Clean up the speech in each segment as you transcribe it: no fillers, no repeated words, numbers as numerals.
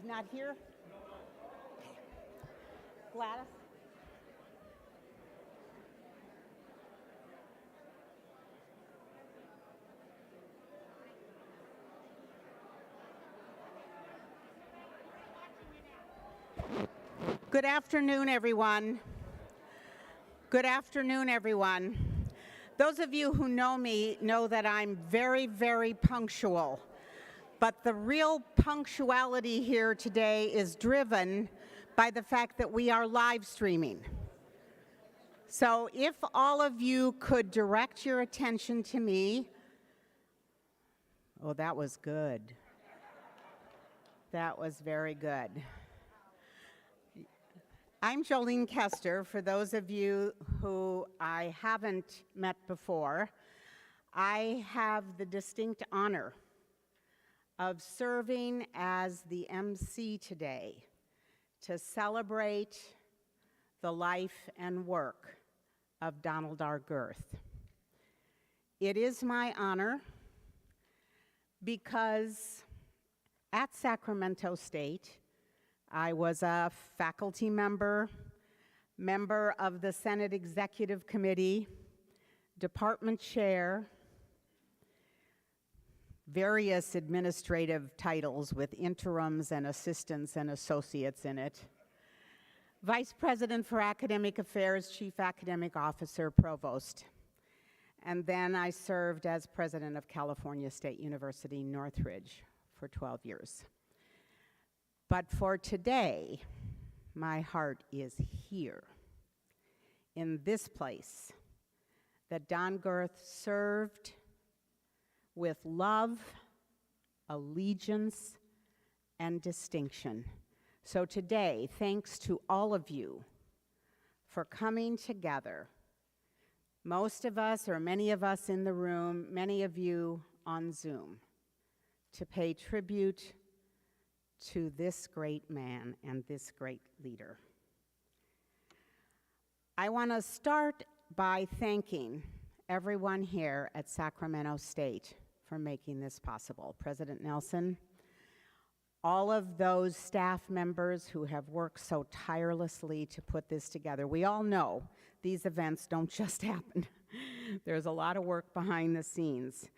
not here? Gladys? Good afternoon, everyone. Good afternoon, everyone. Those of you who know me know that I'm very, very punctual. But the real punctuality here today is driven by the fact that we are live streaming. So if all of you could direct your attention to me. Oh, that was good. That was very good. I'm Jolene Kester. For those of you who I haven't met before, I have the distinct honor of serving as the MC today to celebrate the life and work of Donald R. Gerth. It is my honor because at Sacramento State, I was a faculty member, member of the Senate Executive Committee, department chair, various administrative titles with interims and assistants and associates in it, vice president for academic affairs, chief academic officer, provost. And then I served as president of California State University, Northridge for 12 years. But for today, my heart is here, in this place that Don Gerth served with love, allegiance, and distinction. So today, thanks to all of you for coming together, most of us or many of us in the room, many of you on Zoom, to pay tribute to this great man and this great leader. I want to start by thanking everyone here at Sacramento State for making this possible. President Nelsen, all of those staff members who have worked so tirelessly to put this together. We all know these events don't just happen. There's a lot of work behind the scenes.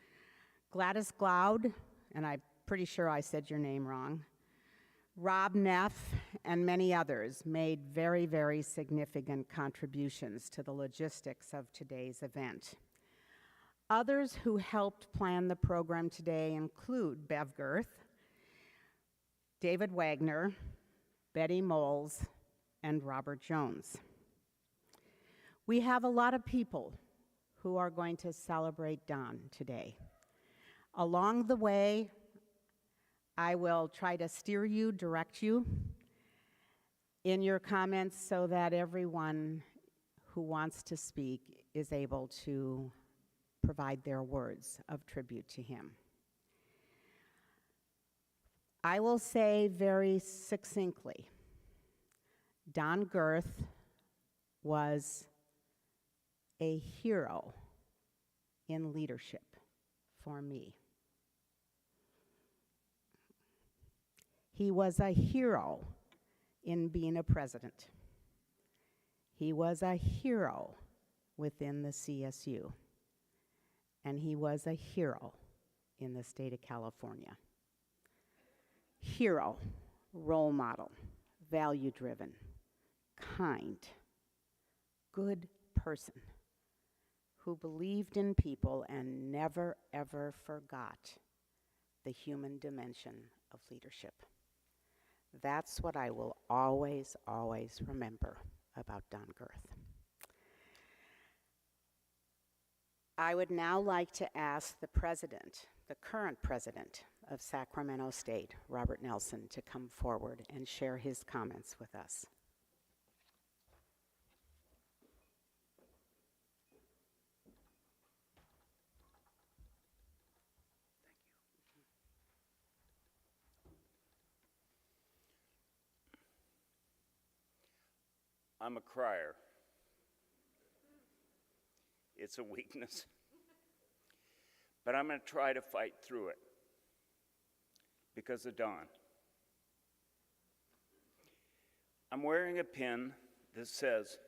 Gladys Glaude, and I'm pretty sure I said your name wrong, Rob Neff, and many others made very, very significant contributions to the logistics of today's event. Others who helped plan the program today include Bev Gerth, David Wagner, Betty Moles, and Robert Jones. We have a lot of people who are going to celebrate Don today. Along the way, I will try to steer you, direct you in your comments so that everyone who wants to speak is able to provide their words of tribute to him. I will say very succinctly, Don Gerth was a hero in leadership for me. He was a hero in being a president. He was a hero within the CSU. And he was a hero in the state of California. Hero, role model, value-driven, kind, good person who believed in people and never, ever forgot the human dimension of leadership. That's what I will always, always remember about Don Gerth. I would now like to ask the president, the current president of Sacramento State, Robert Nelsen, to come forward and share his comments with us. I'm a crier. It's a weakness. But I'm going to try to fight through it because of Don. I'm wearing a pin that says,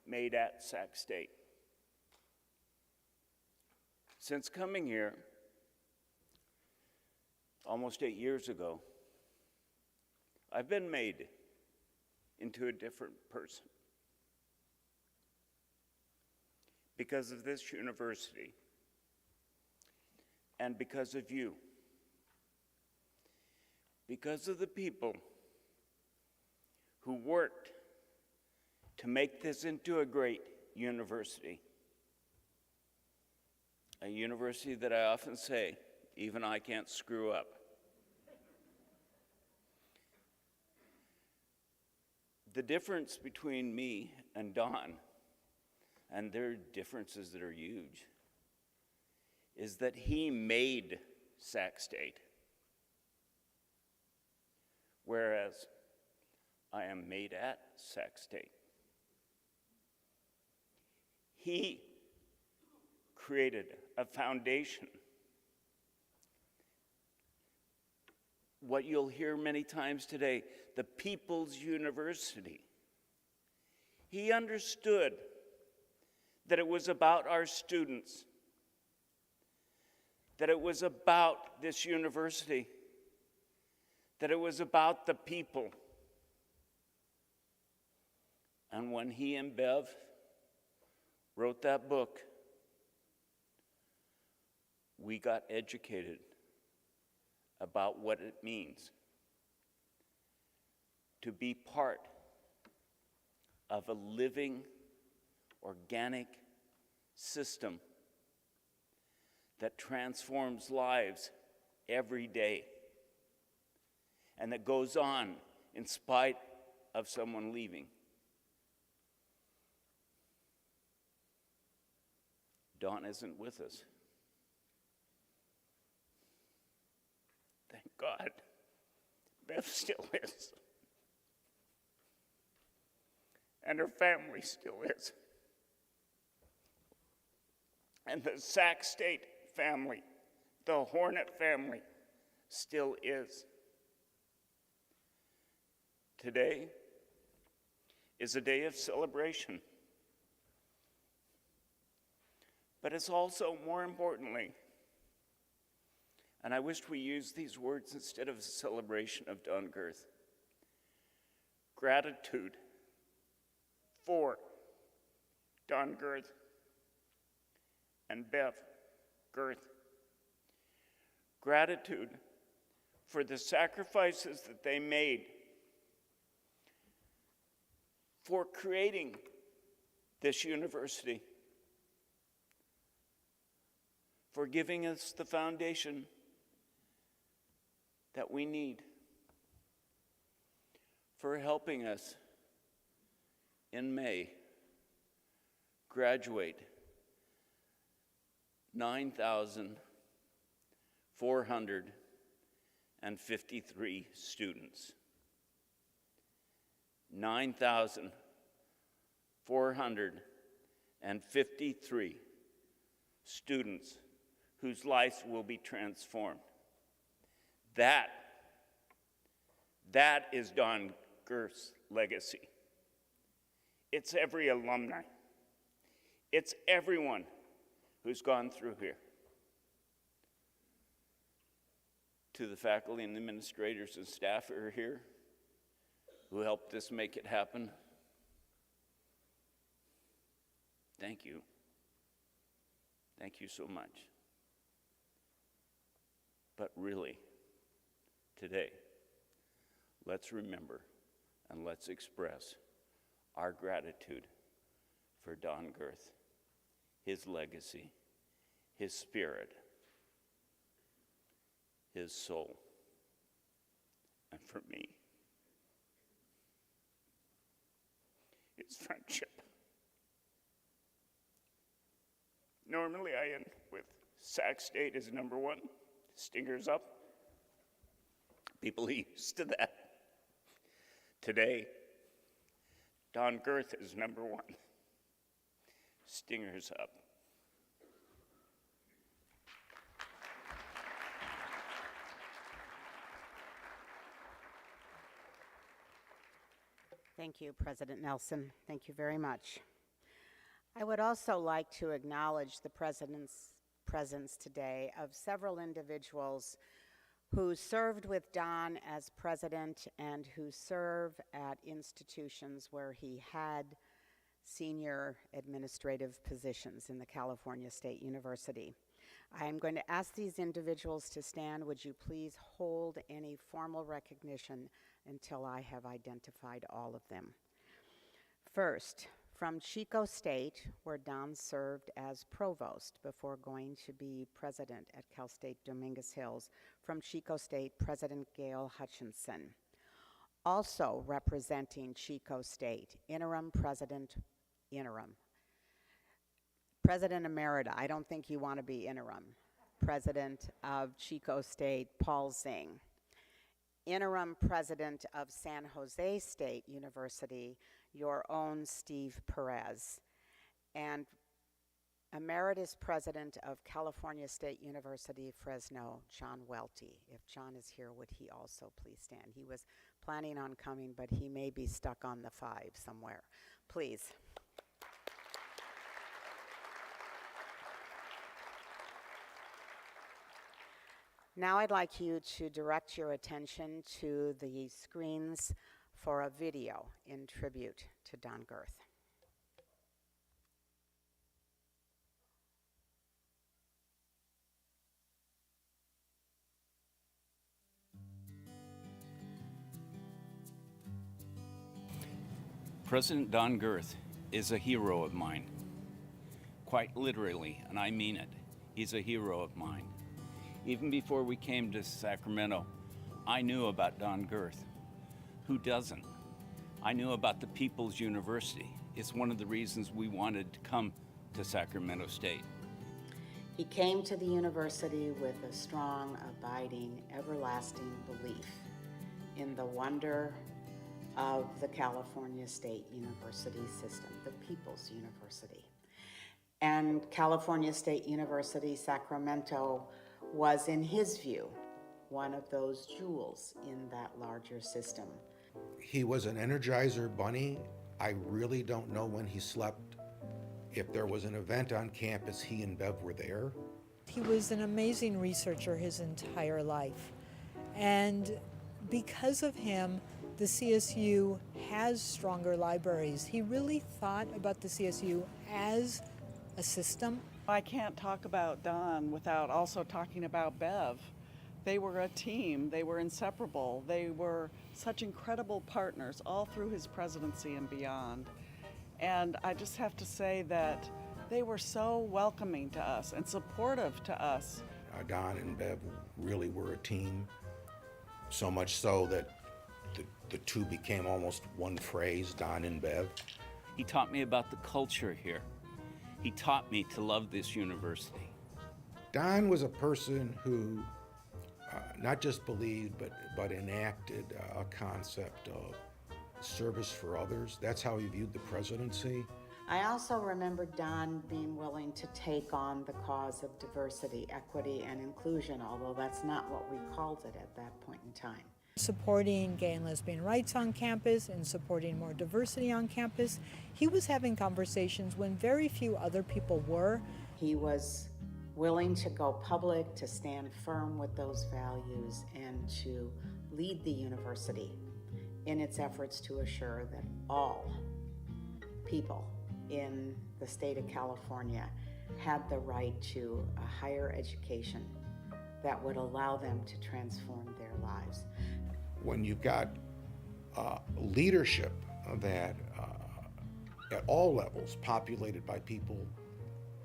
"Made at Sac State." Since coming here, almost 8 years ago, I've been made into a different person because of this university and because of you, because of the people who worked to make this into a great university. A university that I often say, even I can't screw up. The difference between me and Don, and there are differences that are huge, is that he made Sac State, whereas I am made at Sac State. He created a foundation. What you'll hear many times today, the People's University. He understood that it was about our students, that it was about this university, that it was about the people. And when he and Bev wrote that book, we got educated about what it means to be part of a living, organic system that transforms lives every day and that goes on in spite of someone leaving. Dawn isn't with us. Thank God. Bev still is. And her family still is. And the Sac State family, the Hornet family, still is. Today is a day of celebration. But it's also, more importantly, and I wished we used these words instead of a celebration of Don Gerth, gratitude for Don Gerth and Bev Gerth. Gratitude for the sacrifices that they made for creating this university, for giving us the foundation that we need, for helping us in May graduate 9,453 students. 9,453 students whose lives will be transformed. That is Don Gerth's legacy. It's every alumni. It's everyone who's gone through here. To the faculty and administrators and staff who are here, who helped us make it happen, thank you. Thank you so much. But really, today, let's remember and let's express our gratitude for Don Gerth, his legacy, his spirit, his soul, and for me, his friendship. Normally I end with Sac State is number one, stingers up. People are used to that. Today, Don Gerth is number one, stingers up. Thank Thank you, President Nelsen. Thank you very much. I would also like to acknowledge the President's presence today of several individuals who served with Don as president and who serve at institutions where he had senior administrative positions in the California State University. I am going to ask these individuals to stand. Would you please hold any formal recognition until I have identified all of them? First, from Chico State, where Don served as provost before going to be president at Cal State Dominguez Hills. From Chico State, President Gail Hutchinson. Also representing Chico State, President Emerita, I don't think you want to be interim. President of Chico State, Paul Zing. Interim President of San Jose State University, your own Steve Perez. And Emeritus President of California State University, Fresno, John Welty. If John is here, would he also please stand? He was planning on coming, but he may be stuck on the 5 somewhere. Please. Now I'd like you to direct your attention to the screens for a video in tribute to Don Gerth. President Don Gerth is a hero of mine. Quite literally, and I mean it. He's a hero of mine. Even before we came to Sacramento, I knew about Don Gerth. Who doesn't? I knew about the People's University. It's one of the reasons we wanted to come to Sacramento State. He came to the university with a strong, abiding, everlasting belief in the wonder of the California State University system, the People's University. And California State University, Sacramento, was, in his view, one of those jewels in that larger system. He was an Energizer bunny. I really don't know when he slept. If there was an event on campus, he and Bev were there. He was an amazing researcher his entire life. And because of him, the CSU has stronger libraries. He really thought about the CSU as a system. I can't talk about Don without also talking about Bev. They were a team. They were inseparable. They were such incredible partners all through his presidency and beyond. And I just have to say that they were so welcoming to us and supportive to us. Don and Bev really were a team, so much so that the two became almost one phrase, Don and Bev. He taught me about the culture here. He taught me to love this university. Don was a person who not just believed, but enacted a concept of service for others. That's how he viewed the presidency. I also remember Don being willing to take on the cause of diversity, equity, and inclusion, although that's not what we called it at that point in time. Supporting gay and lesbian rights on campus and supporting more diversity on campus. He was having conversations when very few other people were. He was willing to go public, to stand firm with those values, and to lead the university in its efforts to assure that all people in the state of California had the right to a higher education that would allow them to transform their lives. When you've got leadership that at all levels populated by people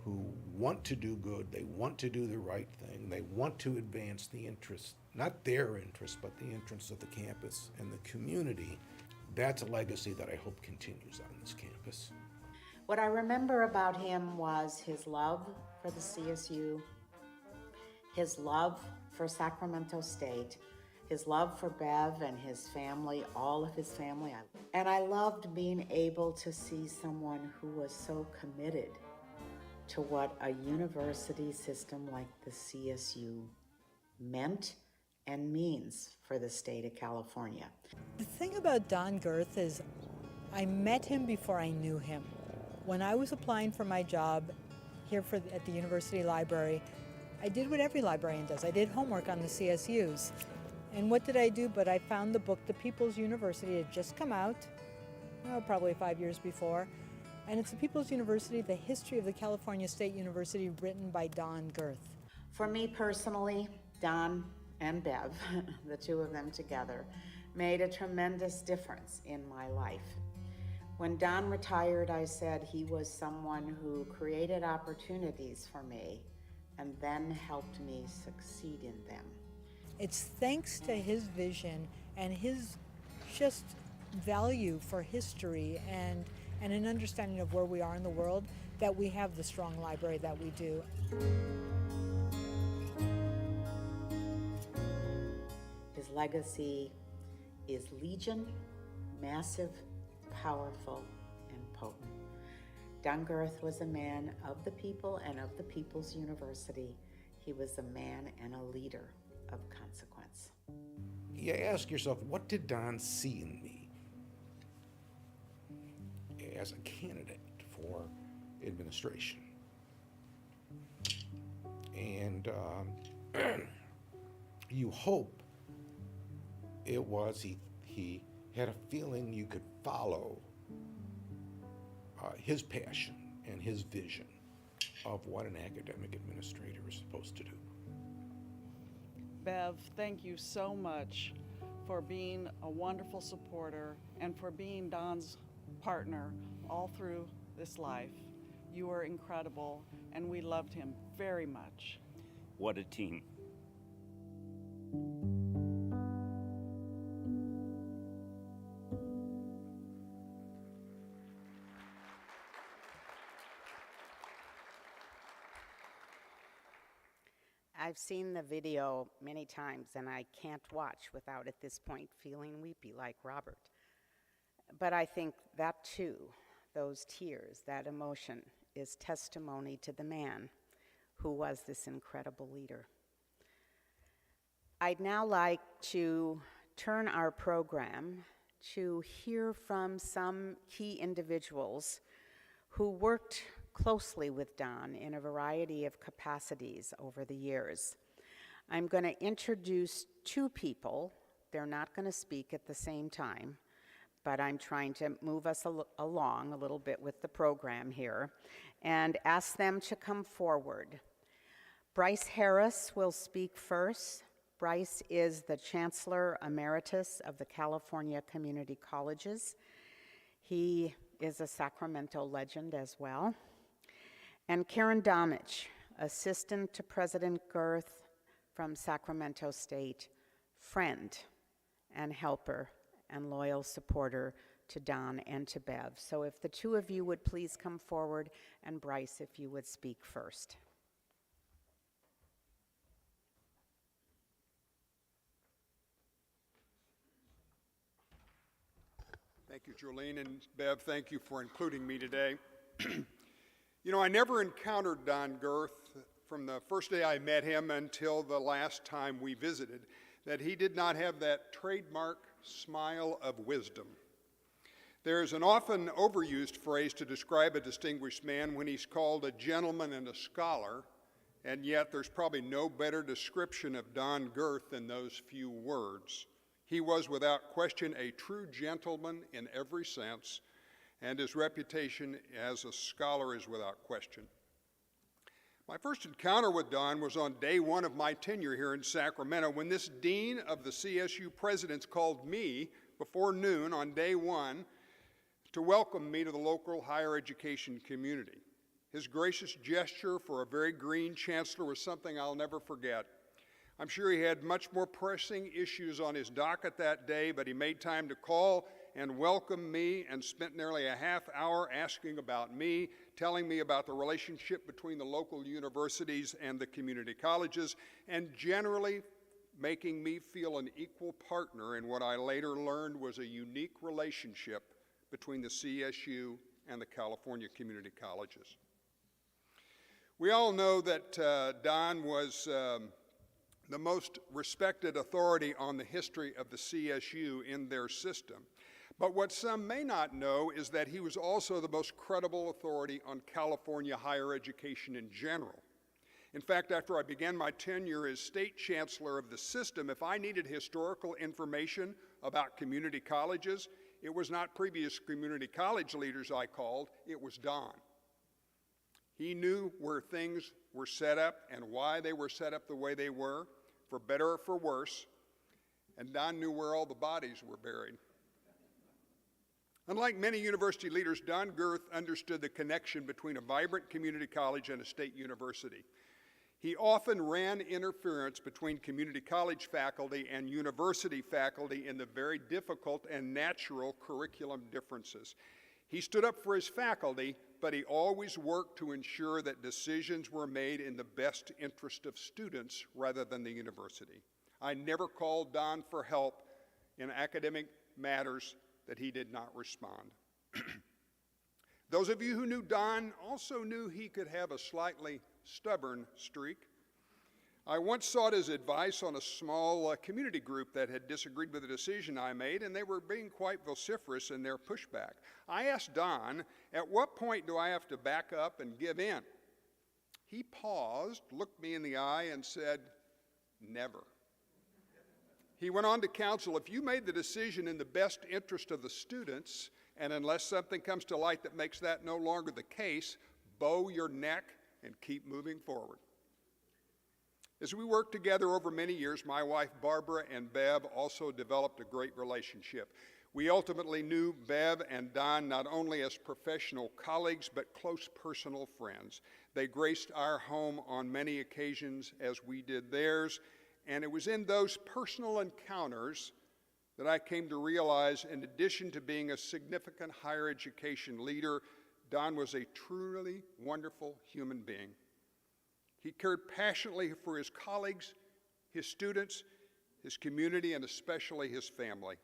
who want to do good, they want to do the right thing, they want to advance the interests, not their interests, but the interests of the campus and the community, that's a legacy that I hope continues on this campus. What I remember about him was his love for the CSU, his love for Sacramento State, his love for Bev and his family, all of his family. And I loved being able to see someone who was so committed to what a university system like the CSU meant and means for the state of California. The thing about Don Gerth is I met him before I knew him. When I was applying for my job here at the University Library, I did what every librarian does. I did homework on the CSUs. And what did I do? But I found the book, The People's University, had just come out, probably 5 years before. And it's The People's University, The History of the California State University, written by Don Gerth. For me personally, Don and Bev, the two of them together, made a tremendous difference in my life. When Don retired, I said he was someone who created opportunities for me and then helped me succeed in them. It's thanks to his vision and his just value for history and an understanding of where we are in the world that we have the strong library that we do. His legacy is legion, massive, powerful, and potent. Don Gerth was a man of the people and of the People's University. He was a man and a leader of consequence. You ask yourself, what did Don see in me as a candidate for administration? And you hope it was he had a feeling you could follow his passion and his vision of what an academic administrator is supposed to do. Bev, thank you so much for being a wonderful supporter and for being Don's partner all through this life. You were incredible, and we loved him very much. What a team. I've seen the video many times, and I can't watch without, at this point, feeling weepy like Robert. But I think that too, those tears, that emotion, is testimony to the man who was this incredible leader. I'd now like to turn our program to hear from some key individuals who worked closely with Don in a variety of capacities over the years. I'm going to introduce two people. They're not going to speak at the same time, but I'm trying to move us along a little bit with the program here and ask them to come forward. Bryce Harris will speak first. Bryce is the Chancellor Emeritus of the California Community Colleges. He is a Sacramento legend as well. And Karen Domich, Assistant to President Gerth from Sacramento State, friend and helper and loyal supporter to Don and to Bev. So if the two of you would please come forward, and Bryce, if you would speak first. Thank you, Jolene, and Bev, thank you for including me today. You know, I never encountered Don Gerth from the first day I met him until the last time we visited, that he did not have that trademark smile of wisdom. There's an often overused phrase to describe a distinguished man when he's called a gentleman and a scholar, and yet there's probably no better description of Don Gerth than those few words. He was without question a true gentleman in every sense, and his reputation as a scholar is without question. My first encounter with Don was on day one of my tenure here in Sacramento, when this dean of the CSU presidents called me before noon on day one to welcome me to the local higher education community. His gracious gesture for a very green chancellor was something I'll never forget. I'm sure he had much more pressing issues on his docket that day, but he made time to call and welcome me and spent nearly a half hour asking about me, telling me about the relationship between the local universities and the community colleges, and generally making me feel an equal partner in what I later learned was a unique relationship between the CSU and the California community colleges. We all know that Don was the most respected authority on the history of the CSU in their system. But what some may not know is that he was also the most credible authority on California higher education in general. In fact, after I began my tenure as state chancellor of the system, if I needed historical information about community colleges, it was not previous community college leaders I called, it was Don. He knew where things were set up and why they were set up the way they were, for better or for worse, and Don knew where all the bodies were buried. Unlike many university leaders, Don Gerth understood the connection between a vibrant community college and a state university. He often ran interference between community college faculty and university faculty in the very difficult and natural curriculum differences. He stood up for his faculty, but he always worked to ensure that decisions were made in the best interest of students rather than the university. I never called Don for help in academic matters that he did not respond. Those of you who knew Don also knew he could have a slightly stubborn streak. I once sought his advice on a small community group that had disagreed with a decision I made, and they were being quite vociferous in their pushback. I asked Don, at what point do I have to back up and give in? He paused, looked me in the eye, and said, never. He went on to counsel, if you made the decision in the best interest of the students, and unless something comes to light that makes that no longer the case, bow your neck and keep moving forward. As we worked together over many years, my wife Barbara and Bev also developed a great relationship. We ultimately knew Bev and Don not only as professional colleagues, but close personal friends. They graced our home on many occasions as we did theirs, and it was in those personal encounters that I came to realize, in addition to being a significant higher education leader, Don was a truly wonderful human being. He cared passionately for his colleagues, his students, his community, and especially his family.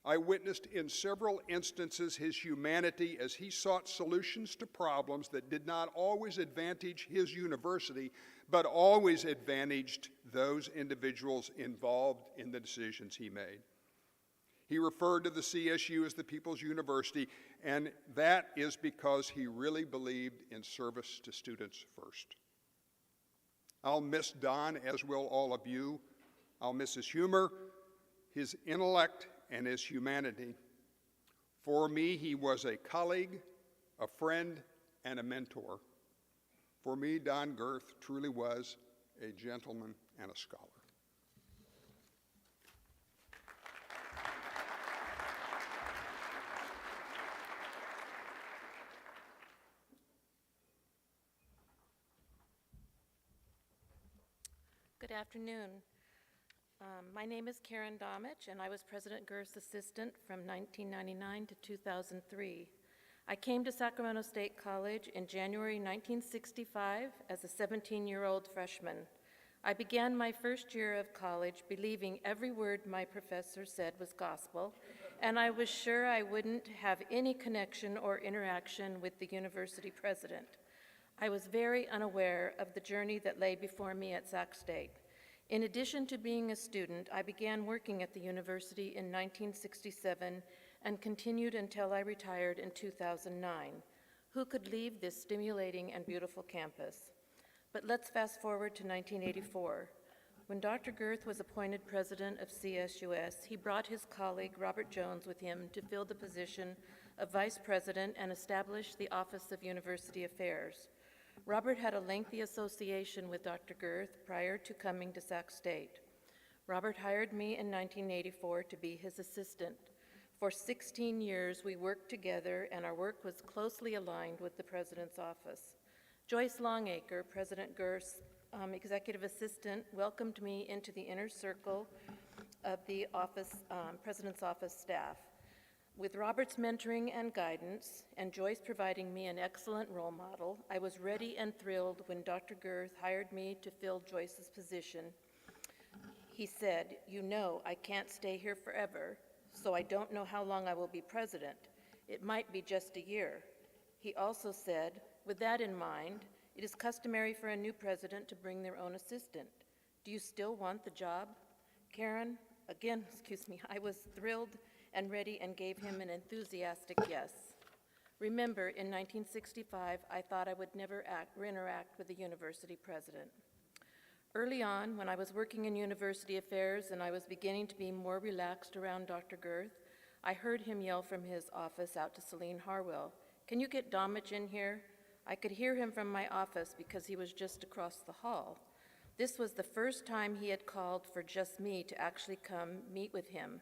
I witnessed in several instances his humanity as he sought solutions to problems that did not always advantage his university, but always advantaged those individuals involved in the decisions he made. He referred to the CSU as the People's University, and that is because he really believed in service to students first. I'll miss Don, as will all of you. I'll miss his humor, his intellect, and his humanity. For me, he was a colleague, a friend, and a mentor. For me, Don Gerth truly was a gentleman and a scholar. Good afternoon. My name is Karen Domich, and I was President Gerth's assistant from 1999 to 2003. I came to Sacramento State College in January 1965 as a 17-year-old freshman. I began my first year of college believing every word my professor said was gospel, and I was sure I wouldn't have any connection or interaction with the university president. I was very unaware of the journey that lay before me at Sac State. In addition to being a student, I began working at the university in 1967 and continued until I retired in 2009. Who could leave this stimulating and beautiful campus? But let's fast forward to 1984. When Dr. Gerth was appointed president of CSUS, he brought his colleague Robert Jones with him to fill the position of vice president and establish the Office of University Affairs. Robert had a lengthy association with Dr. Gerth prior to coming to Sac State. Robert hired me in 1984 to be his assistant. For 16 years, we worked together, and our work was closely aligned with the president's office. Joyce Longacre, President Gerth's executive assistant, welcomed me into the inner circle of the president's office staff. With Robert's mentoring and guidance, and Joyce providing me an excellent role model, I was ready and thrilled when Dr. Gerth hired me to fill Joyce's position. He said, "You know, I can't stay here forever, so I don't know how long I will be president. It might be just a year." He also said, "With that in mind, it is customary for a new president to bring their own assistant. Do you still want the job?" Karen, again, I was thrilled and ready and gave him an enthusiastic yes. Remember, in 1965, I thought I would never interact with a university president. Early on, when I was working in university affairs and I was beginning to be more relaxed around Dr. Gerth, I heard him yell from his office out to Celine Harwell, "Can you get Domich in here?" I could hear him from my office because he was just across the hall. This was the first time he had called for just me to actually come meet with him.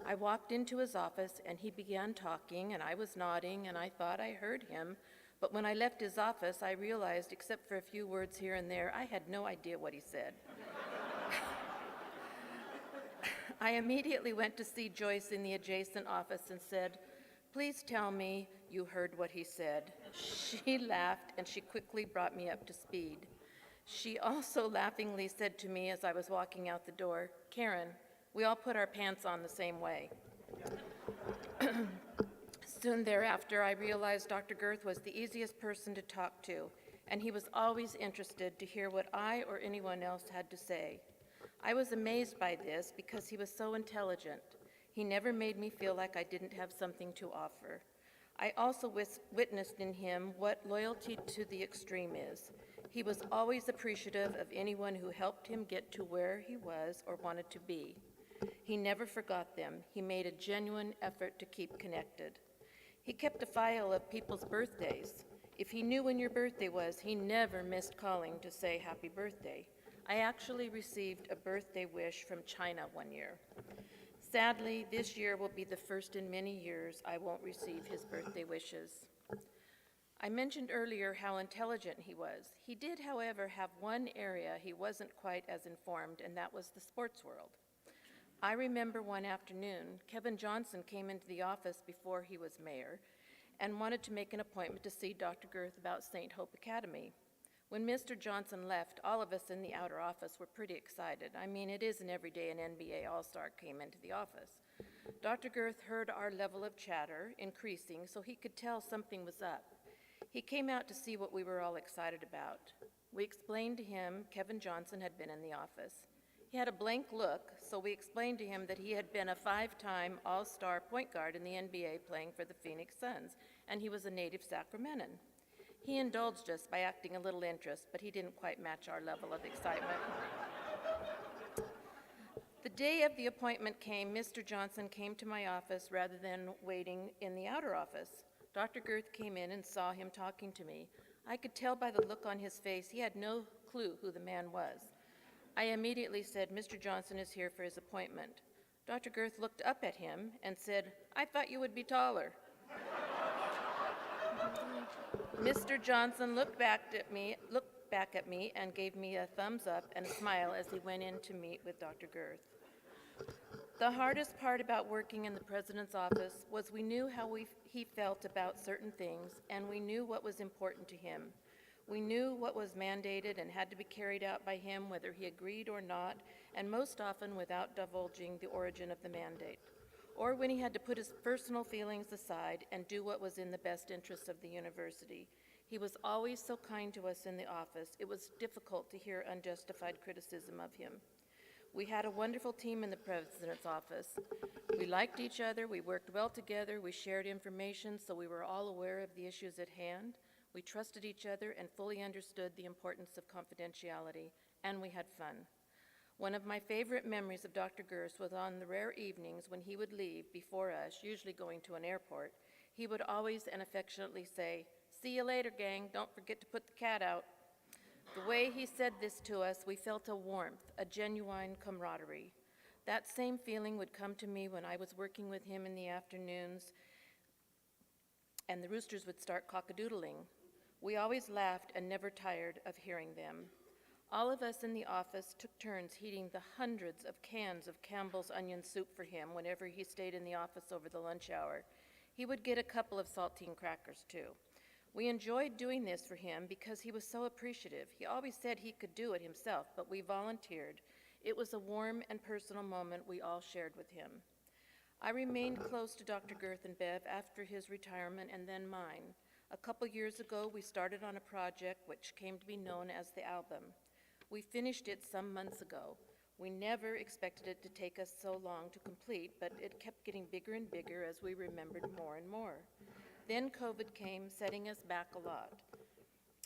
I walked into his office and he began talking and I was nodding and I thought I heard him, but when I left his office I realized, except for a few words here and there, I had no idea what he said. I immediately went to see Joyce in the adjacent office and said, "Please tell me you heard what he said." She laughed and she quickly brought me up to speed. She also laughingly said to me as I was walking out the door, "Karen, we all put our pants on the same way." Soon thereafter, I realized Dr. Gerth was the easiest person to talk to, and he was always interested to hear what I or anyone else had to say. I was amazed by this because he was so intelligent. He never made me feel like I didn't have something to offer. I also witnessed in him what loyalty to the extreme is. He was always appreciative of anyone who helped him get to where he was or wanted to be. He never forgot them. He made a genuine effort to keep connected. He kept a file of people's birthdays. If he knew when your birthday was, he never missed calling to say happy birthday. I actually received a birthday wish from China one year. Sadly, this year will be the first in many years I won't receive his birthday wishes. I mentioned earlier how intelligent he was. He did, however, have one area he wasn't quite as informed, and that was the sports world. I remember one afternoon, Kevin Johnson came into the office before he was mayor and wanted to make an appointment to see Dr. Gerth about St. Hope Academy. When Mr. Johnson left, all of us in the outer office were pretty excited. I mean, it isn't every day an NBA All-Star came into the office. Dr. Gerth heard our level of chatter increasing, so he could tell something was up. He came out to see what we were all excited about. We explained to him Kevin Johnson had been in the office. He had a blank look, so we explained to him that he had been a 5-time All-Star point guard in the NBA playing for the Phoenix Suns, and he was a native Sacramentan. He indulged us by acting a little interest, but he didn't quite match our level of excitement. The day of the appointment came, Mr. Johnson came to my office rather than waiting in the outer office. Dr. Gerth came in and saw him talking to me. I could tell by the look on his face he had no clue who the man was. I immediately said, "Mr. Johnson is here for his appointment." Dr. Gerth looked up at him and said, "I thought you would be taller." Mr. Johnson looked back at me and gave me a thumbs up and a smile as he went in to meet with Dr. Gerth. The hardest part about working in the president's office was we knew how he felt about certain things, and we knew what was important to him. We knew what was mandated and had to be carried out by him, whether he agreed or not, and most often without divulging the origin of the mandate, or when he had to put his personal feelings aside and do what was in the best interests of the university. He was always so kind to us in the office, it was difficult to hear unjustified criticism of him. We had a wonderful team in the president's office. We liked each other, we worked well together, we shared information so we were all aware of the issues at hand. We trusted each other and fully understood the importance of confidentiality, and we had fun. One of my favorite memories of Dr. Gerth was on the rare evenings when he would leave before us, usually going to an airport. He would always and affectionately say, "See you later, gang. Don't forget to put the cat out." The way he said this to us, we felt a warmth, a genuine camaraderie. That same feeling would come to me when I was working with him in the afternoons and the roosters would start cockadoodling. We always laughed and never tired of hearing them. All of us in the office took turns heating the hundreds of cans of Campbell's onion soup for him whenever he stayed in the office over the lunch hour. He would get a couple of saltine crackers, too. We enjoyed doing this for him because he was so appreciative. He always said he could do it himself, but we volunteered. It was a warm and personal moment we all shared with him. I remained close to Dr. Gerth and Bev after his retirement and then mine. A couple years ago, we started on a project which came to be known as the album. We finished it some months ago. We never expected it to take us so long to complete, but it kept getting bigger and bigger as we remembered more and more. Then COVID came, setting us back a lot.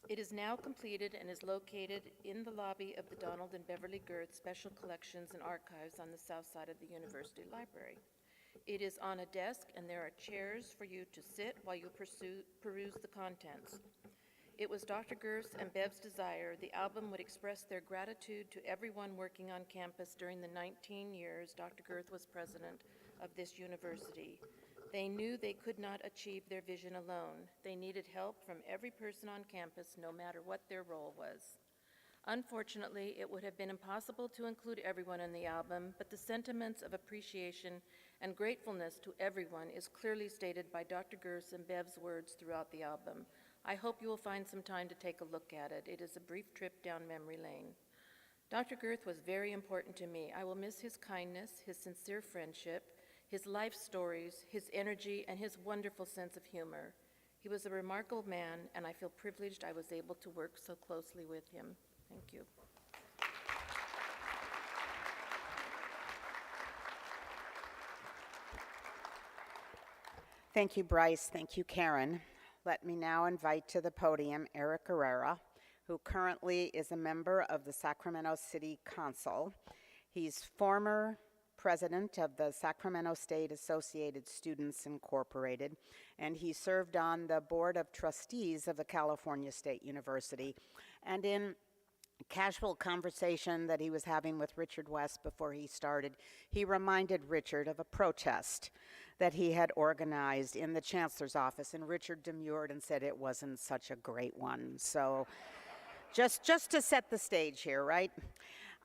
It is now completed and is located in the lobby of the Donald and Beverly Gerth Special Collections and Archives on the south side of the University Library. It is on a desk, and there are chairs for you to sit while you peruse the contents. It was Dr. Gerth's and Bev's desire the album would express their gratitude to everyone working on campus during the 19 years Dr. Gerth was president of this university. They knew they could not achieve their vision alone. They needed help from every person on campus, no matter what their role was. Unfortunately, it would have been impossible to include everyone in the album, but the sentiments of appreciation and gratefulness to everyone is clearly stated by Dr. Gerth's and Bev's words throughout the album. I hope you will find some time to take a look at it. It is a brief trip down memory lane. Dr. Gerth was very important to me. I will miss his kindness, his sincere friendship, his life stories, his energy, and his wonderful sense of humor. He was a remarkable man, and I feel privileged I was able to work so closely with him. Thank you. Thank you, Bryce. Thank you, Karen. Let me now invite to the podium Eric Herrera, who currently is a member of the Sacramento City Council. He's former president of the Sacramento State Associated Students Incorporated, and he served on the board of trustees of the California State University. And in casual conversation that he was having with Richard West before he started, he reminded Richard of a protest that he had organized in the chancellor's office, and Richard demurred and said it wasn't such a great one. So just to set the stage here, right?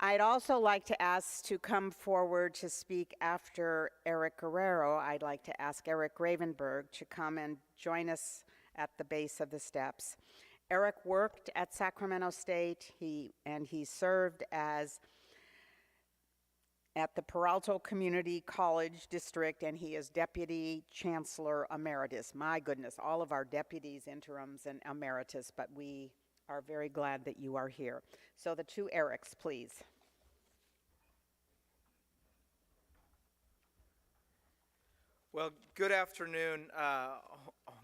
I'd also like to ask to come forward to speak after Eric Guerrero. I'd like to ask Eric Gravenberg to come and join us at the base of the steps. Eric worked at Sacramento State, and he served at the Peralta Community College District, and he is Deputy Chancellor Emeritus. My goodness, all of our deputies, interims, and emeritus, but we are very glad that you are here. So the two Erics, please. Well, good afternoon,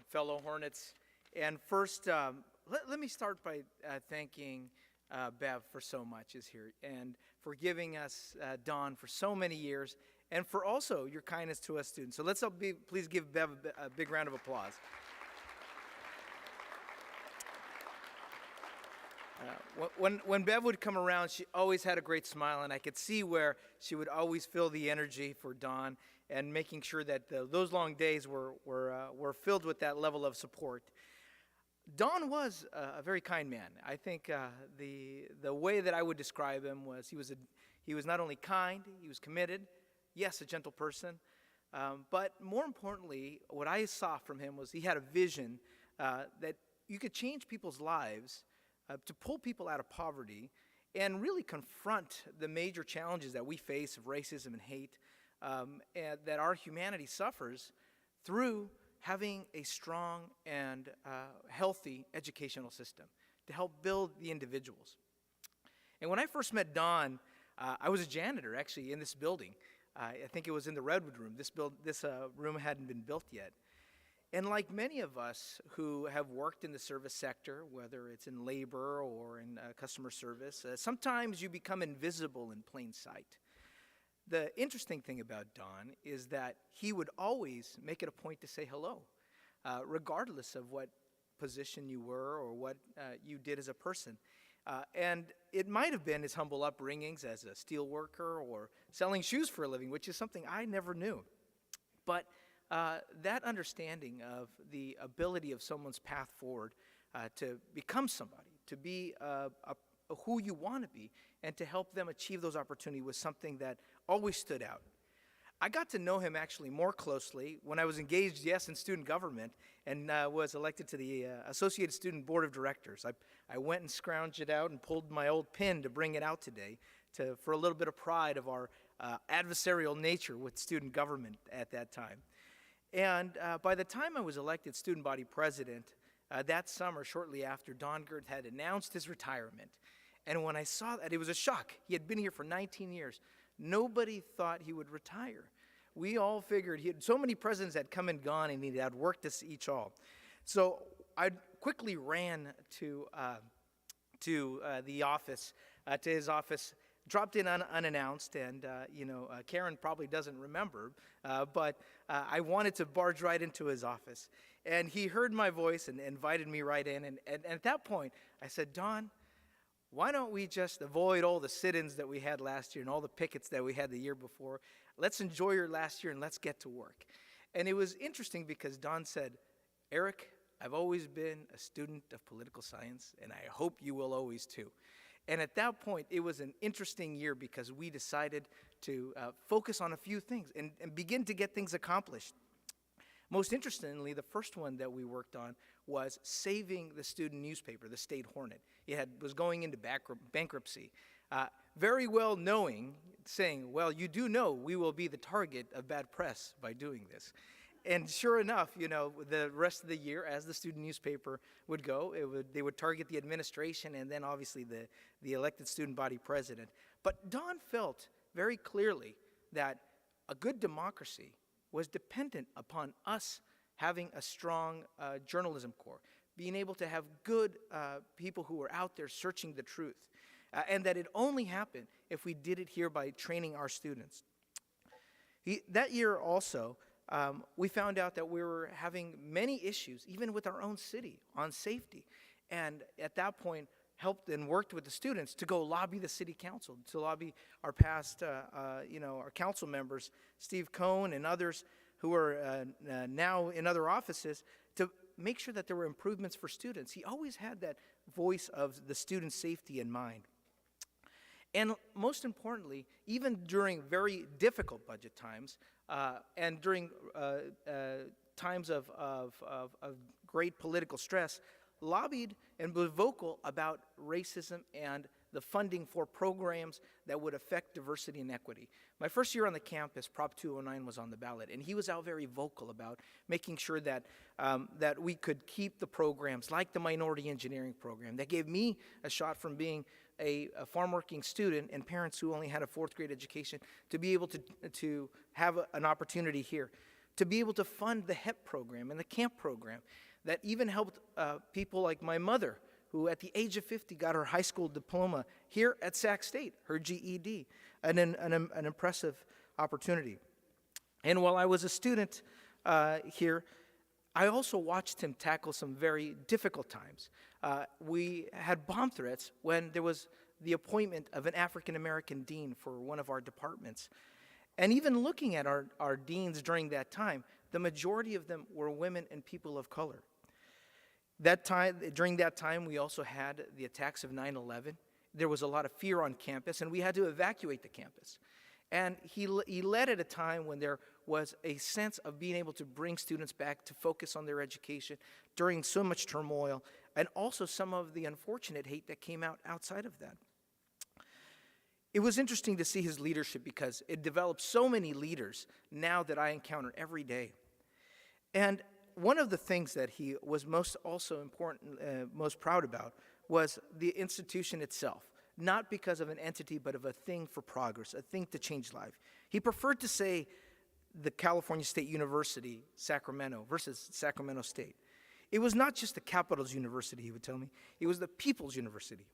fellow Hornets. And first, let me start by thanking Bev for so much is here, and for giving us Dawn for so many years, and for also your kindness to us students. So let's all please give Bev a big round of applause. When Bev would come around, she always had a great smile, and I could see where she would always feel the energy for Dawn and making sure that those long days were filled with that level of support. Don was a very kind man. I think the way that I would describe him was he was not only kind, he was committed, yes, a gentle person, but more importantly, what I saw from him was he had a vision that you could change people's lives, to pull people out of poverty, and really confront the major challenges that we face of racism and hate, and that our humanity suffers through having a strong and healthy educational system to help build the individuals. And when I first met Don, I was a janitor actually in this building. I think it was in the Redwood room. This room hadn't been built yet. And like many of us who have worked in the service sector, whether it's in labor or in customer service, sometimes you become invisible in plain sight. The interesting thing about Don is that he would always make it a point to say hello, regardless of what position you were or what you did as a person. And it might have been his humble upbringings as a steel worker or selling shoes for a living, which is something I never knew. But that understanding of the ability of someone's path forward to become somebody, to be who you want to be, and to help them achieve those opportunities was something that always stood out. I got to know him actually more closely when I was engaged, yes, in student government and was elected to the Associated Student Board of Directors. I went and scrounged it out and pulled my old pin to bring it out today for a little bit of pride of our adversarial nature with student government at that time. And by the time I was elected student body president, that summer, shortly after, Don Gerth had announced his retirement. And when I saw that, it was a shock. He had been here for 19 years. Nobody thought he would retire. We all figured so many presidents had come and gone, and he had worked us each all. So I quickly ran to the office, to his office, dropped in unannounced, and Karen probably doesn't remember, but I wanted to barge right into his office. And he heard my voice and invited me right in. And at that point, I said, Don, why don't we just avoid all the sit-ins that we had last year and all the pickets that we had the year before? Let's enjoy your last year and let's get to work. And it was interesting because Don said, Eric, I've always been a student of political science, and I hope you will always too. And at that point, it was an interesting year because we decided to focus on a few things and begin to get things accomplished. Most interestingly, the first one that we worked on was saving the student newspaper, the State Hornet. It was going into bankruptcy. Very well saying, well, you do know we will be the target of bad press by doing this. And sure enough, the rest of the year, as the student newspaper would go, they would target the administration and then obviously the elected student body president. But Don felt very clearly that a good democracy was dependent upon us having a strong journalism corps, being able to have good people who were out there searching the truth, and that it only happened if we did it here by training our students. That year also, we found out that we were having many issues, even with our own city, on safety. And at that point, helped and worked with the students to go lobby the city council, to lobby our past, our council members, Steve Cohn and others who are now in other offices, to make sure that there were improvements for students. He always had that voice of the student safety in mind. And most importantly, even during very difficult budget times, and during times of great political stress, lobbied and was vocal about racism and the funding for programs that would affect diversity and equity. My first year on the campus, Prop 209 was on the ballot, and he was out very vocal about making sure that that we could keep the programs like the minority engineering program that gave me a shot from being a farm working student and parents who only had a 4th grade education to be able to have an opportunity here, to be able to fund the HEP program and the camp program that even helped people like my mother, who at the age of 50 got her high school diploma here at Sac State, her GED, an impressive opportunity. And while I was a student here, I also watched him tackle some very difficult times. We had bomb threats when there was the appointment of an African-American dean for one of our departments. And even looking at our deans during that time, the majority of them were women and people of color. During that time, we also had the attacks of 9/11. There was a lot of fear on campus, and we had to evacuate the campus. And he led at a time when there was a sense of being able to bring students back to focus on their education during so much turmoil, and also some of the unfortunate hate that came out outside of that. It was interesting to see his leadership because it developed so many leaders now that I encounter every day. And one of the things that he was most proud about was the institution itself, not because of an entity, but of a thing for progress, a thing to change life. He preferred to say the California State University, Sacramento, versus Sacramento State. It was not just the capital's university, he would tell me, it was the people's university.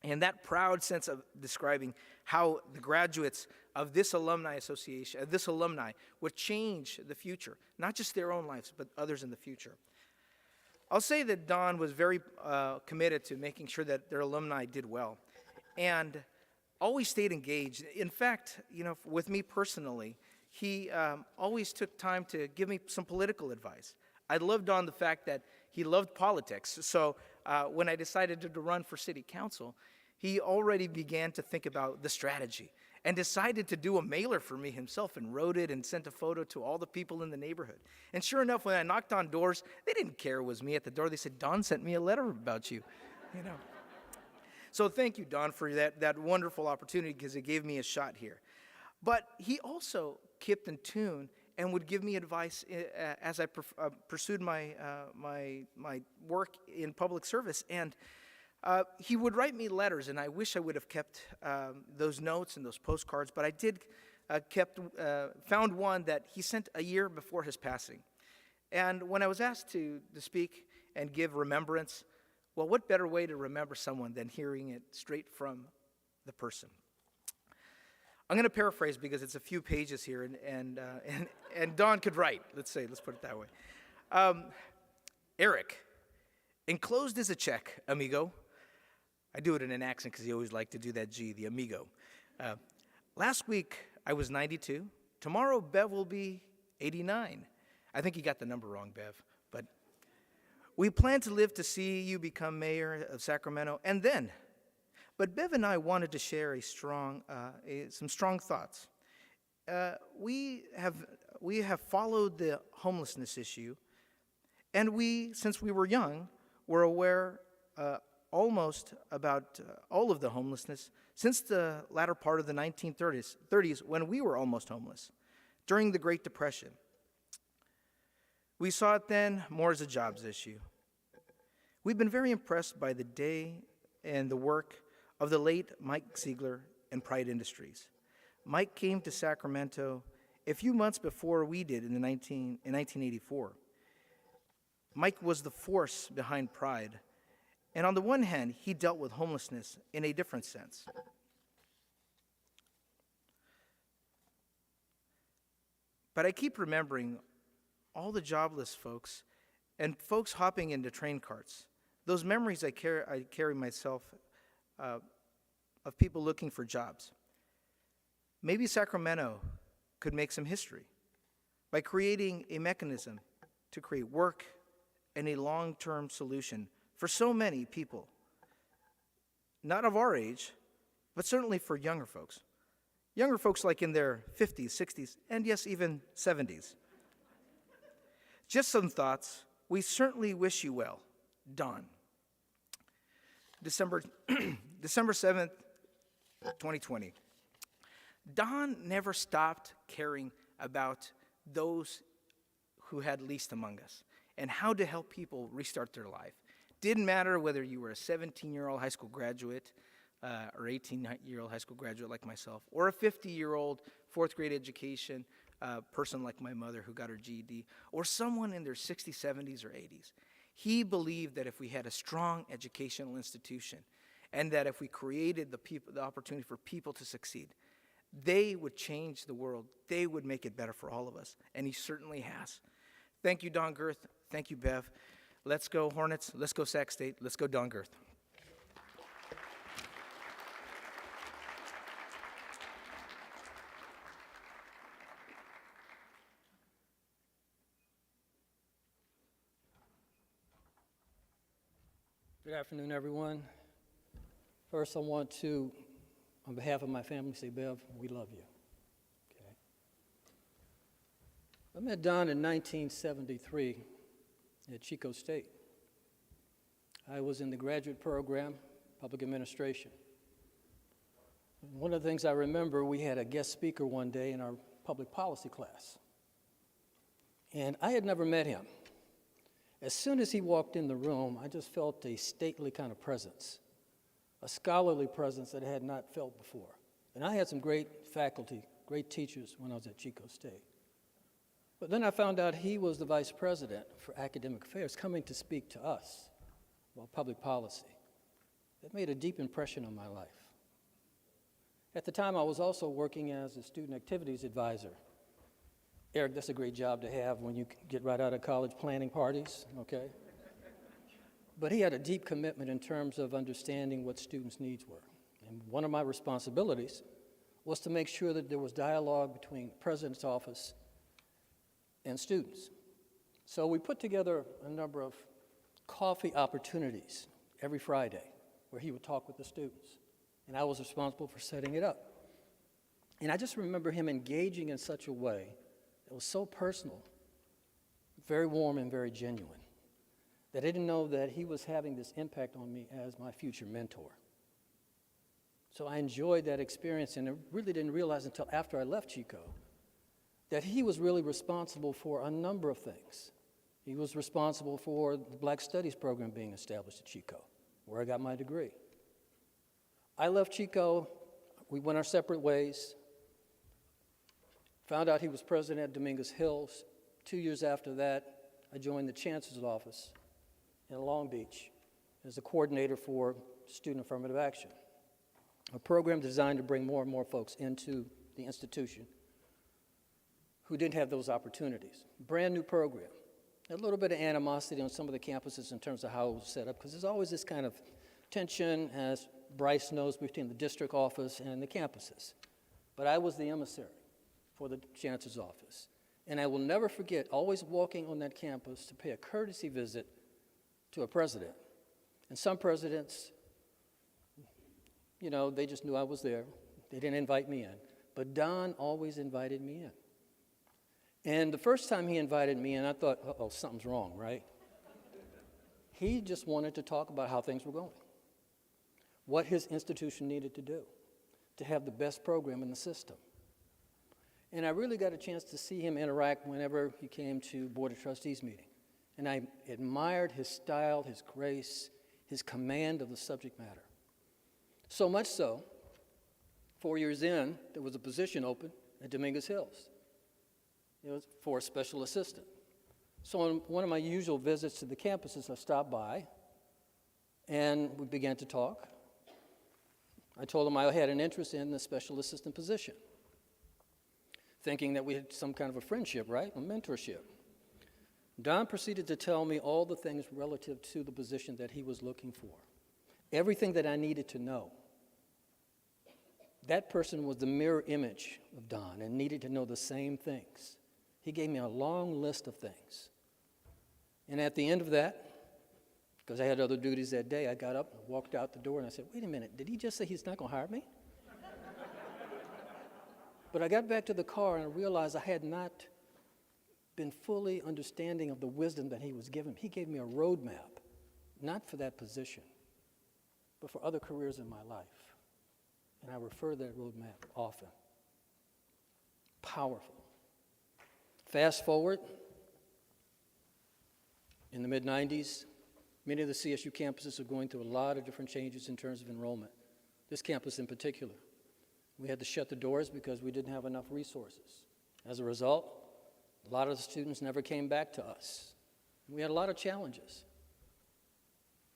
And that proud sense of describing how the graduates of this alumni association, this alumni, would change the future, not just their own lives, but others in the future. I'll say that Don was very committed to making sure that their alumni did well, and always stayed engaged. In fact, with me personally, he always took time to give me some political advice. I loved Don the fact that he loved politics, so when I decided to run for city council, he already began to think about the strategy and decided to do a mailer for me himself and wrote it and sent a photo to all the people in the neighborhood. And sure enough, when I knocked on doors, they didn't care it was me at the door. They said, Don sent me a letter about you, So thank you, Don, for that wonderful opportunity because it gave me a shot here. But he also kept in tune and would give me advice as I pursued my work in public service. And He would write me letters, and I wish I would have kept those notes and those postcards, but I did found one that he sent a year before his passing. And when I was asked to speak and give remembrance, well, what better way to remember someone than hearing it straight from the person? I'm going to paraphrase because it's a few pages here, and Don could write, let's put it that way. Eric, enclosed is a check, amigo. I do it in an accent because he always liked to do that G, the amigo. Last week, I was 92. Tomorrow, Bev will be 89. I think he got the number wrong, Bev. But we plan to live to see you become mayor of Sacramento, and then. But Bev and I wanted to share some strong thoughts. We have followed the homelessness issue, and since we were young, were aware almost about all of the homelessness since the latter part of the 1930s, when we were almost homeless, during the Great Depression. We saw it then more as a jobs issue. We've been very impressed by the day and the work of the late Mike Ziegler and Pride Industries. Mike came to Sacramento a few months before we did in 1984. Mike was the force behind Pride, and on the one hand, he dealt with homelessness in a different sense. But I keep remembering all the jobless folks and folks hopping into train carts. Those memories I carry myself of people looking for jobs. Maybe Sacramento could make some history by creating a mechanism to create work and a long-term solution for so many people, not of our age, but certainly for younger folks. Younger folks like in their 50s, 60s, and yes, even 70s. Just some thoughts. We certainly wish you well, Don. December 7th, 2020. Don never stopped caring about those who had least among us and how to help people restart their life. Didn't matter whether you were a 17-year-old high school graduate or 18-year-old high school graduate like myself, or a 50-year-old fourth grade education person like my mother who got her GED, or someone in their 60s, 70s, or 80s. He believed that if we had a strong educational institution and that if we created the opportunity for people to succeed, they would change the world. They would make it better for all of us, and he certainly has. Thank you, Don Gerth. Thank you, Bev. Let's go Hornets. Let's go Sac State. Let's go Don Gerth. Good afternoon, everyone. First, I want to, on behalf of my family, say, Bev, we love you. Okay. I met Don in 1973 at Chico State. I was in the graduate program, public administration. One of the things I remember, we had a guest speaker one day in our public policy class. And I had never met him. As soon as he walked in the room, I just felt a stately kind of presence, a scholarly presence that I had not felt before. And I had some great faculty, great teachers when I was at Chico State. But then I found out he was the vice president for academic affairs coming to speak to us about public policy. That made a deep impression on my life. At the time, I was also working as a student activities advisor. Eric, that's a great job to have when you get right out of college planning parties, okay? But he had a deep commitment in terms of understanding what students' needs were. And one of my responsibilities was to make sure that there was dialogue between the president's office and students. So we put together a number of coffee opportunities every Friday where he would talk with the students. And I was responsible for setting it up. And I just remember him engaging in such a way that was so personal, very warm and very genuine, that I didn't know that he was having this impact on me as my future mentor. So I enjoyed that experience, and I really didn't realize until after I left Chico that he was really responsible for a number of things. He was responsible for the Black Studies program being established at Chico. where I got my degree. I left Chico, we went our separate ways, found out he was president at Dominguez Hills. 2 years after that, I joined the chancellor's office in Long Beach as a coordinator for Student Affirmative Action, a program designed to bring more and more folks into the institution who didn't have those opportunities. Brand new program. A little bit of animosity on some of the campuses in terms of how it was set up, because there's always this kind of tension, as Bryce knows, between the district office and the campuses. But I was the emissary for the chancellor's office. And I will never forget always walking on that campus to pay a courtesy visit to a president. And some presidents, you know, they just knew I was there. They didn't invite me in. But Don always invited me in. And the first time he invited me in, I thought, uh-oh, something's wrong, right? He just wanted to talk about how things were going, what his institution needed to do to have the best program in the system. And I really got a chance to see him interact whenever he came to Board of Trustees meeting. And I admired his style, his grace, his command of the subject matter. So much so, 4 years in, there was a position open at Dominguez Hills. It was for a special assistant. So on one of my usual visits to the campuses, I stopped by, and we began to talk. I told him I had an interest in the special assistant position, thinking that we had some kind of a friendship, right? A mentorship. Don proceeded to tell me all the things relative to the position that he was looking for, everything that I needed to know. That person was the mirror image of Don and needed to know the same things. He gave me a long list of things. And at the end of that, because I had other duties that day, I got up, walked out the door, and I said, wait a minute, did he just say he's not going to hire me? But I got back to the car and I realized I had not been fully understanding of the wisdom that he was giving. He gave me a roadmap, not for that position, but for other careers in my life. And I refer to that roadmap often. Powerful. Fast forward, in the mid-90s, many of the CSU campuses are going through a lot of different changes in terms of enrollment. This campus in particular. We had to shut the doors because we didn't have enough resources. As a result, a lot of the students never came back to us. We had a lot of challenges.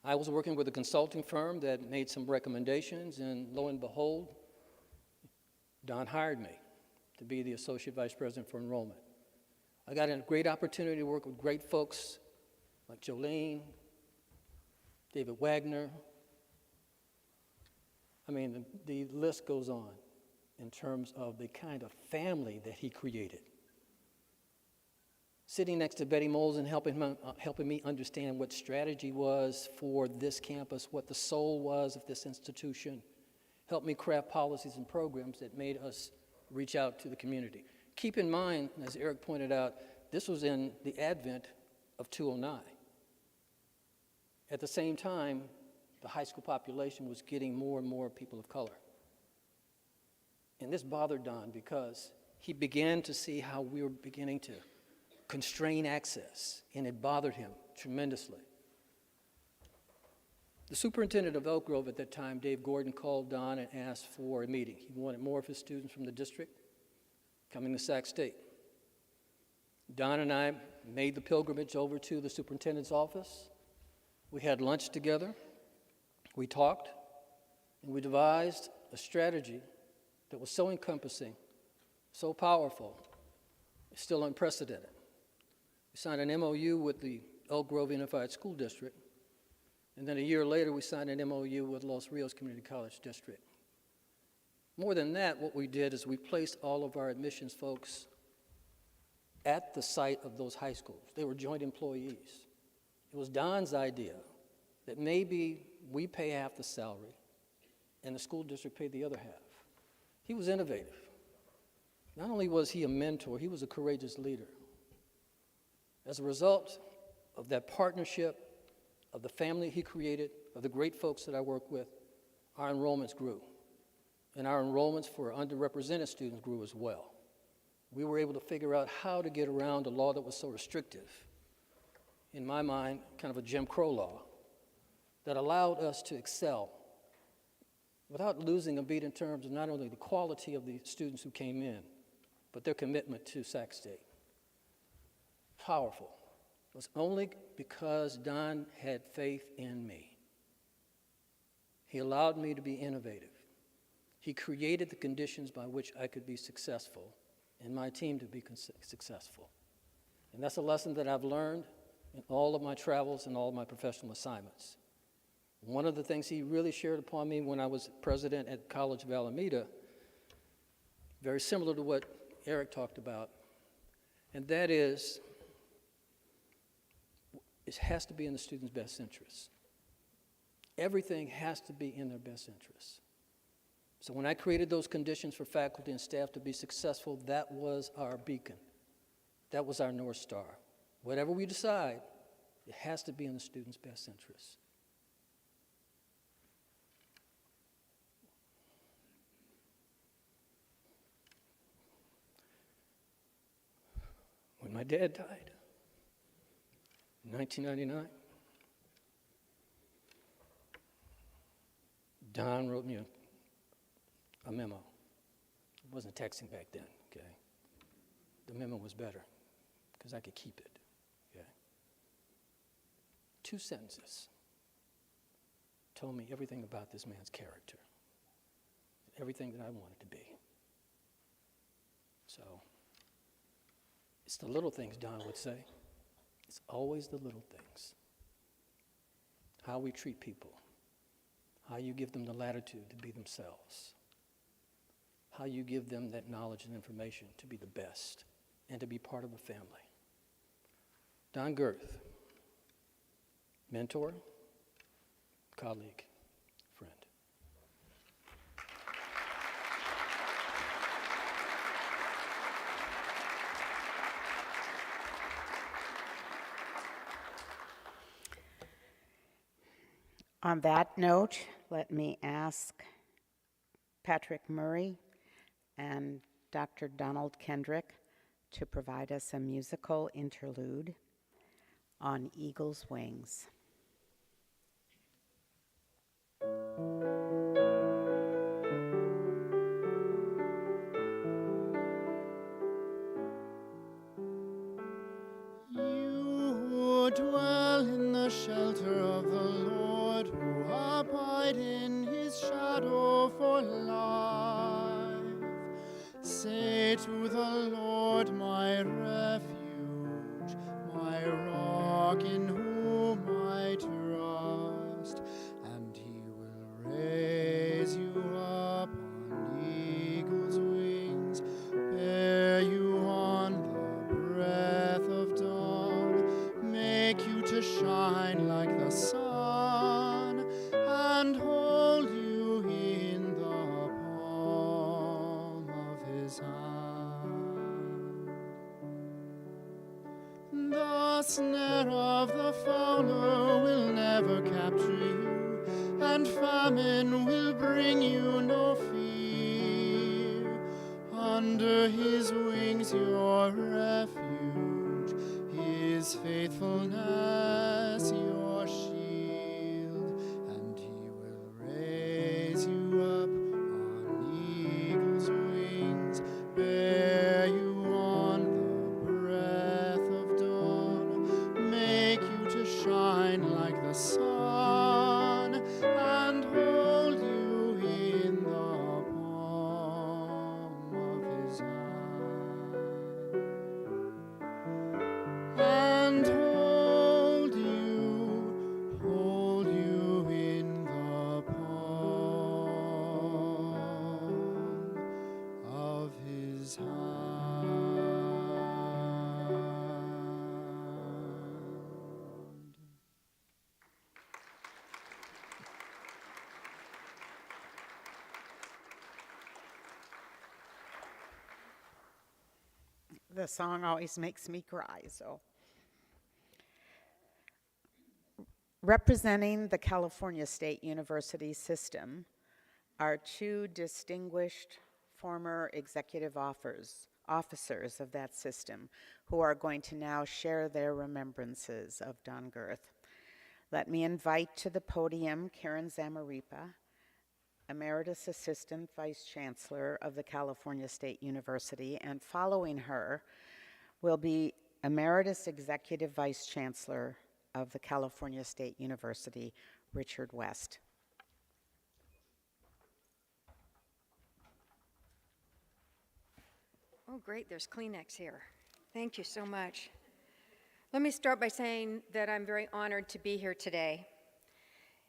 I was working with a consulting firm that made some recommendations, and lo and behold, Don hired me to be the Associate Vice President for Enrollment. I got a great opportunity to work with great folks like Jolene, David Wagner. I mean, the list goes on in terms of the kind of family that he created. Sitting next to Betty Moles and helping me understand what strategy was for this campus, what the soul was of this institution, helped me craft policies and programs that made us reach out to the community. Keep in mind, as Eric pointed out, this was in the advent of 209. At the same time, the high school population was getting more and more people of color. And this bothered Don because he began to see how we were beginning to constrain access, and it bothered him tremendously. The superintendent of Elk Grove at that time, Dave Gordon, called Don and asked for a meeting. He wanted more of his students from the district coming to Sac State. Don and I made the pilgrimage over to the superintendent's office. We had lunch together. We talked, and we devised a strategy that was so encompassing, so powerful, still unprecedented. We signed an MOU with the Elk Grove Unified School District, and then a year later we signed an MOU with Los Rios Community College District. More than that, what we did is we placed all of our admissions folks at the site of those high schools. They were joint employees. It was Don's idea that maybe we pay half the salary and the school district paid the other half. He was innovative. Not only was he a mentor, he was a courageous leader. As a result of that partnership, of the family he created, of the great folks that I work with, our enrollments grew. And our enrollments for underrepresented students grew as well. We were able to figure out how to get around a law that was so restrictive. In my mind, kind of a Jim Crow law that allowed us to excel without losing a beat in terms of not only the quality of the students who came in, but their commitment to Sac State. Powerful. It was only because Don had faith in me. He allowed me to be innovative. He created the conditions by which I could be successful and my team to be successful. And that's a lesson that I've learned in all of my travels and all of my professional assignments. One of the things he really shared upon me when I was president at College of Alameda, very similar to what Eric talked about, and that is, it has to be in the student's best interest. Everything has to be in their best interest. So when I created those conditions for faculty and staff to be successful, that was our beacon. That was our North Star. Whatever we decide, it has to be in the student's best interest. When my dad died in 1999, Don wrote me a memo. It wasn't texting back then, okay? The memo was better because I could keep it, okay? 2 sentences told me everything about this man's character, everything that I wanted to be. So, it's the little things, Don would say. It's always the little things. How we treat people, how you give them the latitude to be themselves, how you give them that knowledge and information to be the best and to be part of a family. Don Gerth, mentor, colleague, friend. On that note, let me ask Patrick Murray and Dr. Donald Kendrick to provide us a musical interlude on Eagle's Wings. You who dwell in the shelter of the Lord, who abide in his shadow for life, say to the Lord, my refuge, my rock in whom I trust, and he will raise you up on eagle's wings, bear you on the breath of dawn, make you to shine like the sun, and hold you in the palm of his hand. The snare of the fowler will never capture you, and famine will bring you no fear. Under his wings your refuge, his faithfulness your shield, and he will raise you up on eagle's wings, bear you on the breath of dawn, make you to shine like the sun, and hold you in the palm of his hand. And hold you in the palm of his hand. The song always makes me cry, so. Representing the California State University system are 2 distinguished former executive officers of that system who are going to now share their remembrances of Don Gerth. Let me invite to the podium Karen Zamaripa, Emeritus Assistant Vice Chancellor of the California State University, and following her will be Emeritus Executive Vice Chancellor of the California State University, Richard West. Oh, great, there's Kleenex here. Thank you so much. Let me start by saying that I'm very honored to be here today.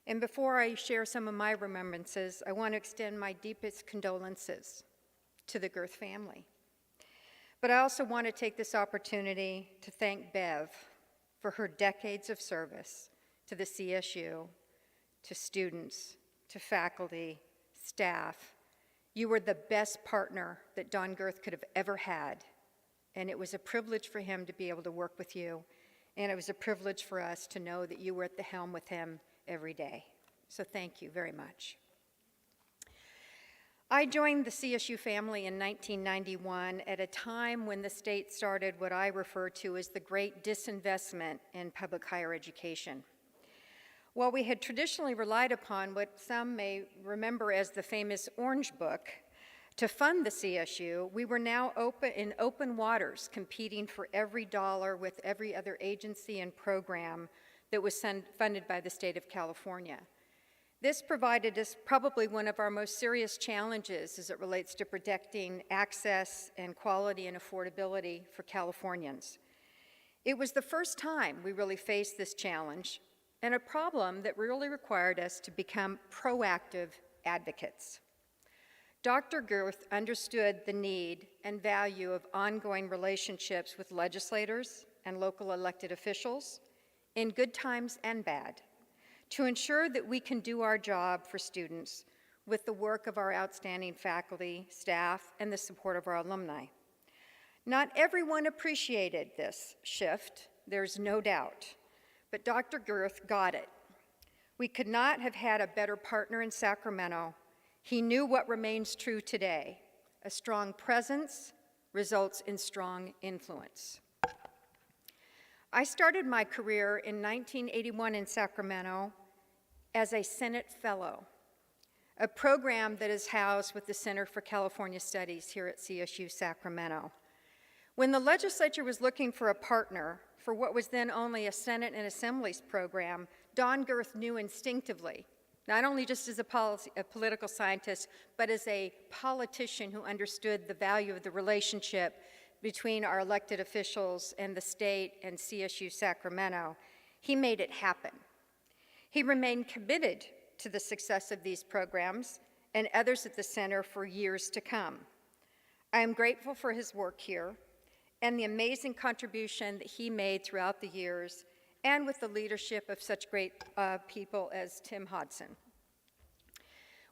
And before I share some of my remembrances, I want to extend my deepest condolences to the Gerth family. But I also want to take this opportunity to thank Bev for her decades of service to the CSU, to students, to faculty, staff. You were the best partner that Don Gerth could have ever had, and it was a privilege for him to be able to work with you, and it was a privilege for us to know that you were at the helm with him every day. So thank you very much. I joined the CSU family in 1991 at a time when the state started what I refer to as the great disinvestment in public higher education. While we had traditionally relied upon what some may remember as the famous Orange Book to fund the CSU, we were now in open waters, competing for every dollar with every other agency and program that was funded by the state of California. This provided us probably one of our most serious challenges as it relates to protecting access and quality and affordability for Californians. It was the first time we really faced this challenge, and a problem that really required us to become proactive advocates. Dr. Gerth understood the need and value of ongoing relationships with legislators and local elected officials, in good times and bad, to ensure that we can do our job for students with the work of our outstanding faculty, staff, and the support of our alumni. Not everyone appreciated this shift, there's no doubt, but Dr. Gerth got it. We could not have had a better partner in Sacramento. He knew what remains true today. A strong presence results in strong influence. I started my career in 1981 in Sacramento as a Senate Fellow, a program that is housed with the Center for California Studies here at CSU Sacramento. When the legislature was looking for a partner for what was then only a Senate and Assemblies program, Don Gerth knew instinctively, not only just as a political scientist, but as a politician who understood the value of the relationship between our elected officials and the state and CSU Sacramento. He made it happen. He remained committed to the success of these programs and others at the center for years to come. I am grateful for his work here and the amazing contribution that he made throughout the years, and with the leadership of such great people as Tim Hodson.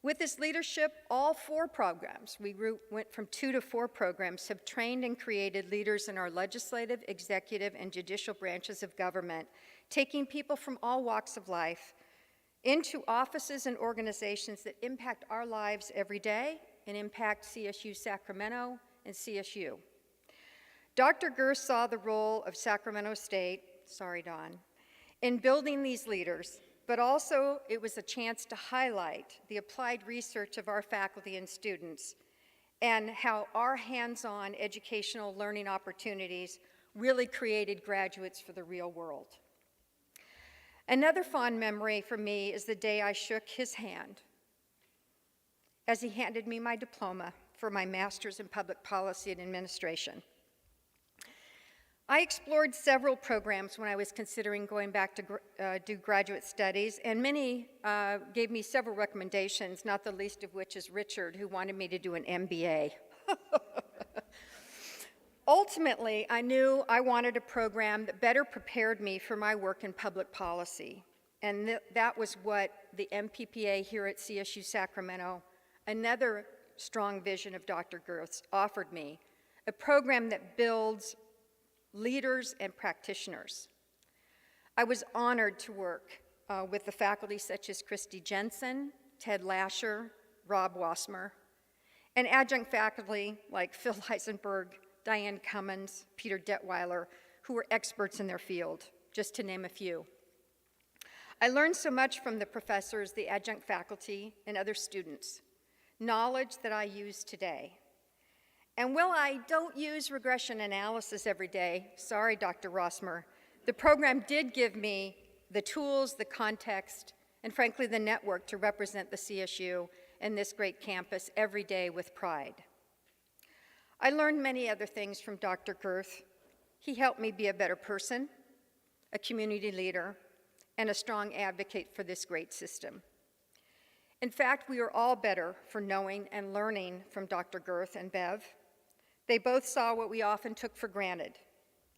With his leadership, all 4 programs, we went from 2 to 4 programs, have trained and created leaders in our legislative, executive, and judicial branches of government, taking people from all walks of life into offices and organizations that impact our lives every day and impact CSU Sacramento and CSU. Dr. Gerth saw the role of Sacramento State, sorry Don, in building these leaders, but also it was a chance to highlight the applied research of our faculty and students and how our hands-on educational learning opportunities really created graduates for the real world. Another fond memory for me is the day I shook his hand as he handed me my diploma for my master's in public policy and administration. I explored several programs when I was considering going back to do graduate studies, and many gave me several recommendations, not the least of which is Richard, who wanted me to do an MBA. Ultimately, I knew I wanted a program that better prepared me for my work in public policy, and that was what the MPPA here at CSU Sacramento, another strong vision of Dr. Gerth's, offered me, a program that builds leaders and practitioners. I was honored to work with the faculty such as Christy Jensen, Ted Lasher, Rob Wassmer, and adjunct faculty like Phil Heisenberg, Diane Cummins, Peter Detweiler, who were experts in their field, just to name a few. I learned so much from the professors, the adjunct faculty, and other students, knowledge that I use today. And while I don't use regression analysis every day, sorry, Dr. Rossmer, the program did give me the tools, the context, and frankly, the network to represent the CSU and this great campus every day with pride. I learned many other things from Dr. Gerth. He helped me be a better person, a community leader, and a strong advocate for this great system. In fact, we are all better for knowing and learning from Dr. Gerth and Bev. They both saw what we often took for granted,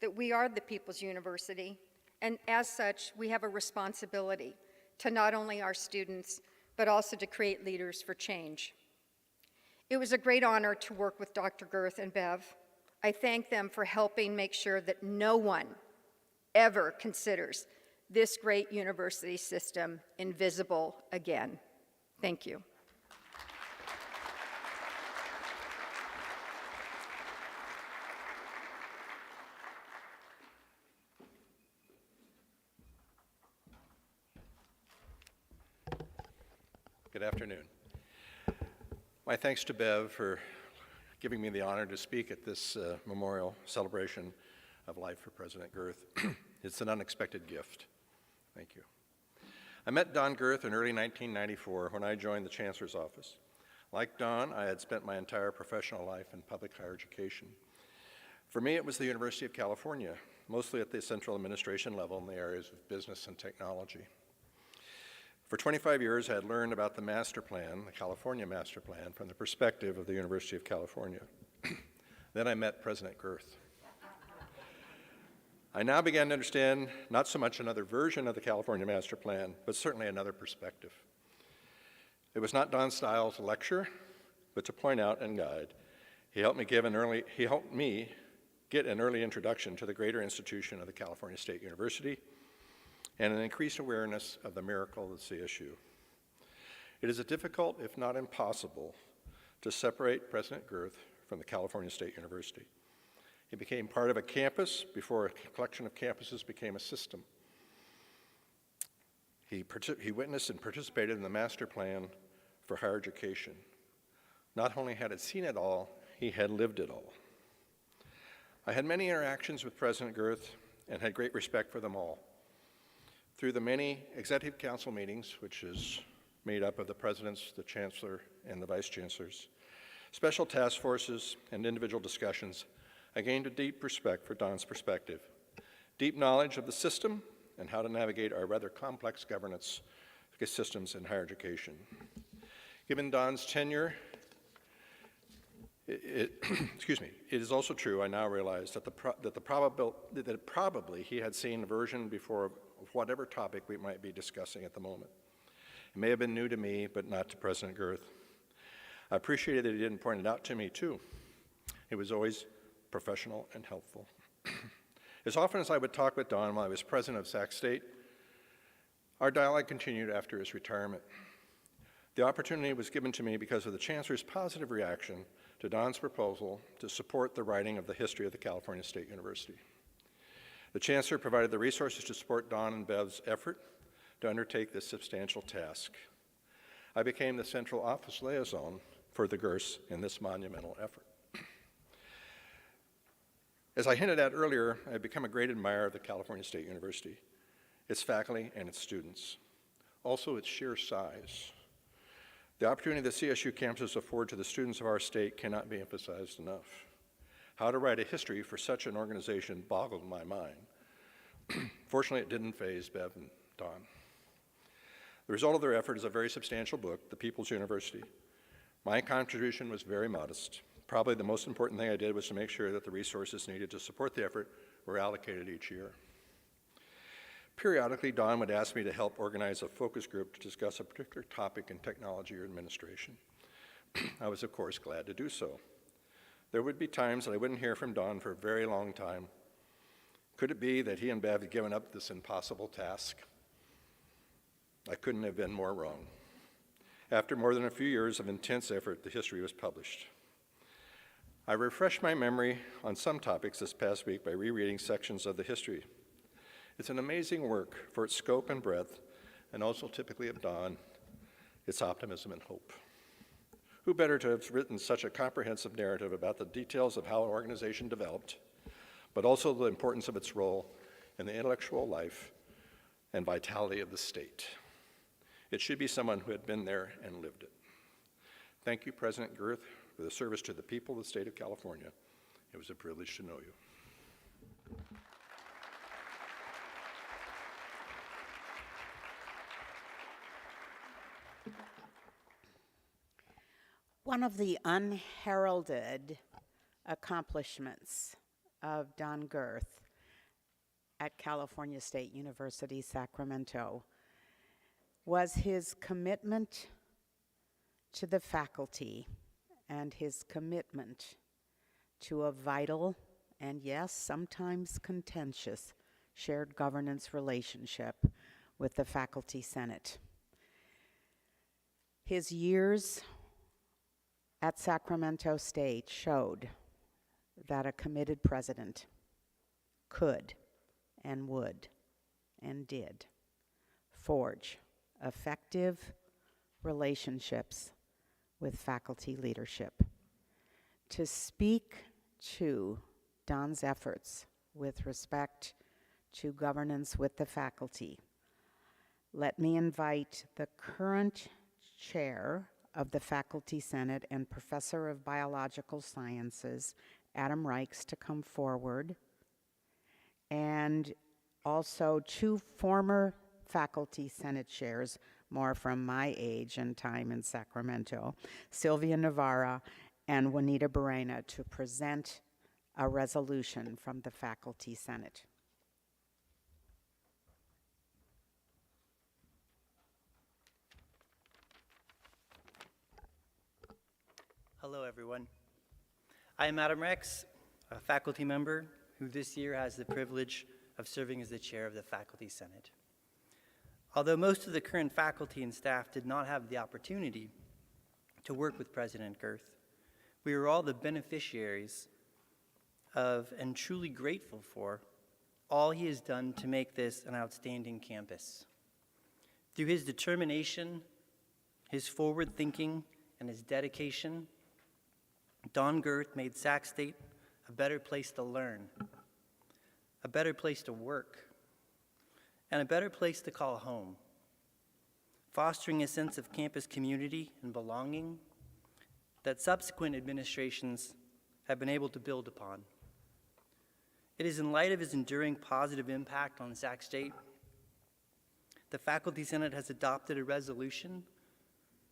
that we are the people's university, and as such, we have a responsibility to not only our students, but also to create leaders for change. It was a great honor to work with Dr. Gerth and Bev. I thank them for helping make sure that no one ever considers this great university system invisible again. Thank you. Good afternoon. My thanks to Bev for giving me the honor to speak at this memorial celebration of life for President Gerth. It's an unexpected gift. Thank you. I met Don Gerth in early 1994 when I joined the Chancellor's office. Like Don, I had spent my entire professional life in public higher education. For me, it was the University of California, mostly at the central administration level in the areas of business and technology. For 25 years, I had learned about the master plan, the California master plan, from the perspective of the University of California. Then I met President Gerth. I now began to understand not so much another version of the California master plan, but certainly another perspective. It was not Don's style to lecture, but to point out and guide. He helped me get an early introduction to the greater institution of the California State University, and an increased awareness of the miracle of the CSU. It is difficult, if not impossible, to separate President Gerth from the California State University. He became part of a campus before a collection of campuses became a system. He witnessed and participated in the master plan for higher education. Not only had he seen it all, he had lived it all. I had many interactions with President Gerth and had great respect for them all. Through the many executive council meetings, which is made up of the presidents, the chancellor, and the vice chancellors, special task forces, and individual discussions, I gained a deep respect for Don's perspective, deep knowledge of the system, and how to navigate our rather complex governance systems in higher education. Given Don's tenure, it is also true, I now realize, that probably he had seen a version before of whatever topic we might be discussing at the moment. It may have been new to me, but not to President Gerth. I appreciated that he didn't point it out to me, too. He was always professional and helpful. As often as I would talk with Don while I was president of Sac State, our dialogue continued after his retirement. The opportunity was given to me because of the Chancellor's positive reaction to Don's proposal to support the writing of the history of the California State University. The Chancellor provided the resources to support Don and Bev's effort to undertake this substantial task. I became the central office liaison for the Gerths in this monumental effort. As I hinted at earlier, I have become a great admirer of the California State University, its faculty and its students, also its sheer size. The opportunity the CSU campuses afford to the students of our state cannot be emphasized enough. How to write a history for such an organization boggled my mind. Fortunately, it didn't faze Bev and Don. The result of their effort is a very substantial book, The People's University. My contribution was very modest. Probably the most important thing I did was to make sure that the resources needed to support the effort were allocated each year. Periodically, Don would ask me to help organize a focus group to discuss a particular topic in technology or administration. I was, of course, glad to do so. There would be times that I wouldn't hear from Don for a very long time. Could it be that he and Bev had given up this impossible task? I couldn't have been more wrong. After more than a few years of intense effort, the history was published. I refreshed my memory on some topics this past week by rereading sections of the history. It's an amazing work for its scope and breadth, and also typically of Don, its optimism and hope. Who better to have written such a comprehensive narrative about the details of how an organization developed, but also the importance of its role in the intellectual life and vitality of the state. It should be someone who had been there and lived it. Thank you, President Gerth, for the service to the people of the state of California. It was a privilege to know you. One of the unheralded accomplishments of Don Gerth at California State University, Sacramento, was his commitment to the faculty and his commitment to a vital and, yes, sometimes contentious shared governance relationship with the Faculty Senate. His years at Sacramento State showed that a committed president could and would and did forge effective relationships with faculty leadership. To speak to Don's efforts with respect to governance with the faculty, let me invite the current chair of the Faculty Senate and Professor of Biological Sciences, Adam Reichs, to come forward, and also two former Faculty Senate chairs, more from my age and time in Sacramento, Sylvia Navarra and Juanita Barrena, to present a resolution from the Faculty Senate. Hello, everyone. I am Adam Rex, a faculty member who this year has the privilege of serving as the chair of the Faculty Senate. Although most of the current faculty and staff did not have the opportunity to work with President Gerth, we are all the beneficiaries of and truly grateful for all he has done to make this an outstanding campus. Through his determination, his forward thinking, and his dedication, Don Gerth made Sac State a better place to learn, a better place to work, and a better place to call home, fostering a sense of campus community and belonging that subsequent administrations have been able to build upon. It is in light of his enduring positive impact on Sac State, the Faculty Senate has adopted a resolution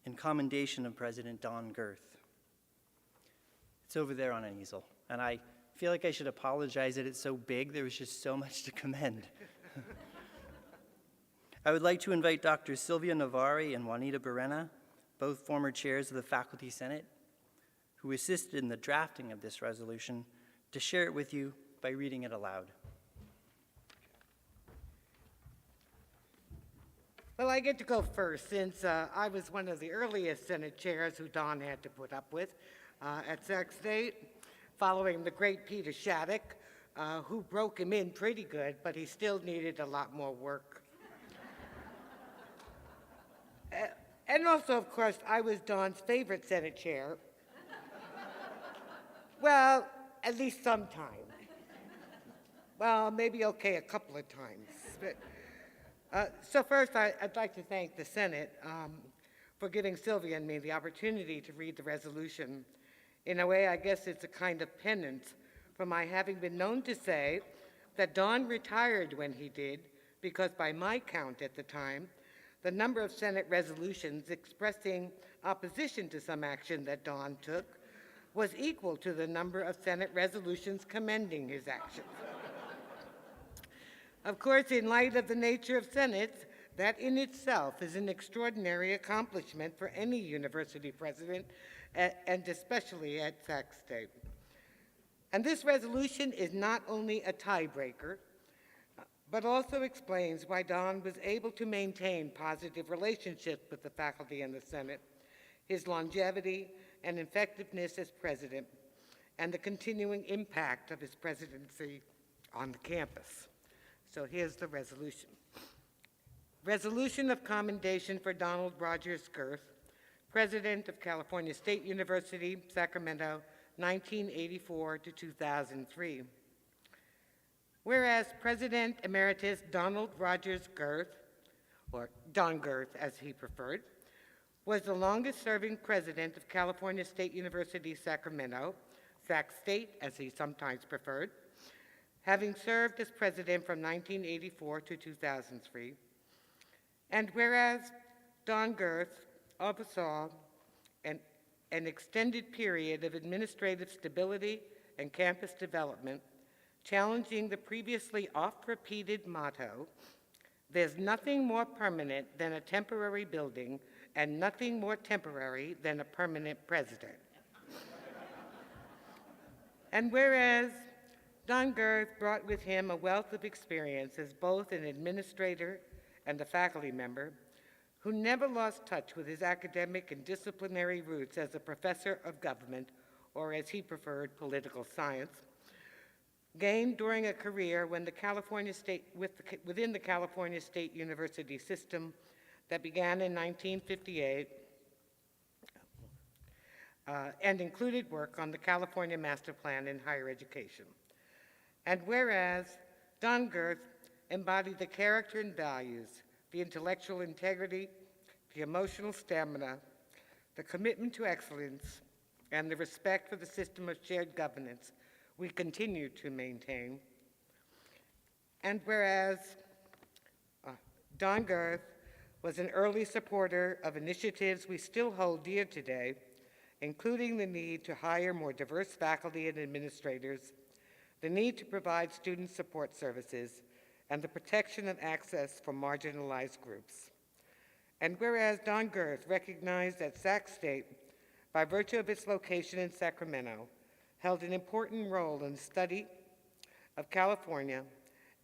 in commendation of President Don Gerth. It's over there on an easel, and I feel like I should apologize that it's so big. There was just so much to commend. I would like to invite Dr. Sylvia Navarri and Juanita Barrena, both former chairs of the Faculty Senate, who assisted in the drafting of this resolution, to share it with you by reading it aloud. Well, I get to go first since I was one of the earliest Senate chairs who Don had to put up with at Sac State, following the great Peter Shattuck, who broke him in pretty good, but he still needed a lot more work. And also, of course, I was Don's favorite Senate chair. Well, at least sometime. Well, maybe okay a couple of times. But, so first, I'd like to thank the Senate for giving Sylvia and me the opportunity to read the resolution. In a way, I guess it's a kind of penance for my having been known to say that Don retired when he did, because by my count at the time, the number of Senate resolutions expressing opposition to some action that Don took was equal to the number of Senate resolutions commending his actions. Of course, in light of the nature of Senates, that in itself is an extraordinary accomplishment for any university president, and especially at Sac State. And this resolution is not only a tiebreaker, but also explains why Don was able to maintain positive relationships with the faculty and the Senate, his longevity and effectiveness as president, and the continuing impact of his presidency on the campus. So here's the resolution. Resolution of commendation for Donald Rogers Gerth, President of California State University, Sacramento, 1984 to 2003. Whereas President Emeritus Donald Rogers Gerth, or Don Gerth as he preferred, was the longest-serving president of California State University, Sacramento, Sac State as he sometimes preferred, having served as president from 1984 to 2003. And whereas Don Gerth oversaw an extended period of administrative stability and campus development, challenging the previously oft-repeated motto, "There's nothing more permanent than a temporary building, and nothing more temporary than a permanent president." And whereas Don Gerth brought with him a wealth of experience as both an administrator and a faculty member, who never lost touch with his academic and disciplinary roots as a professor of government, or as he preferred, political science, gained during a career when within the California State University system that began in 1958 and included work on the California Master Plan in higher education. And whereas Don Gerth embodied the character and values, the intellectual integrity, the emotional stamina, the commitment to excellence, and the respect for the system of shared governance we continue to maintain. And whereas Don Gerth was an early supporter of initiatives we still hold dear today, including the need to hire more diverse faculty and administrators, the need to provide student support services, and the protection of access for marginalized groups. And whereas Don Gerth recognized that Sac State, by virtue of its location in Sacramento, held an important role in the study of California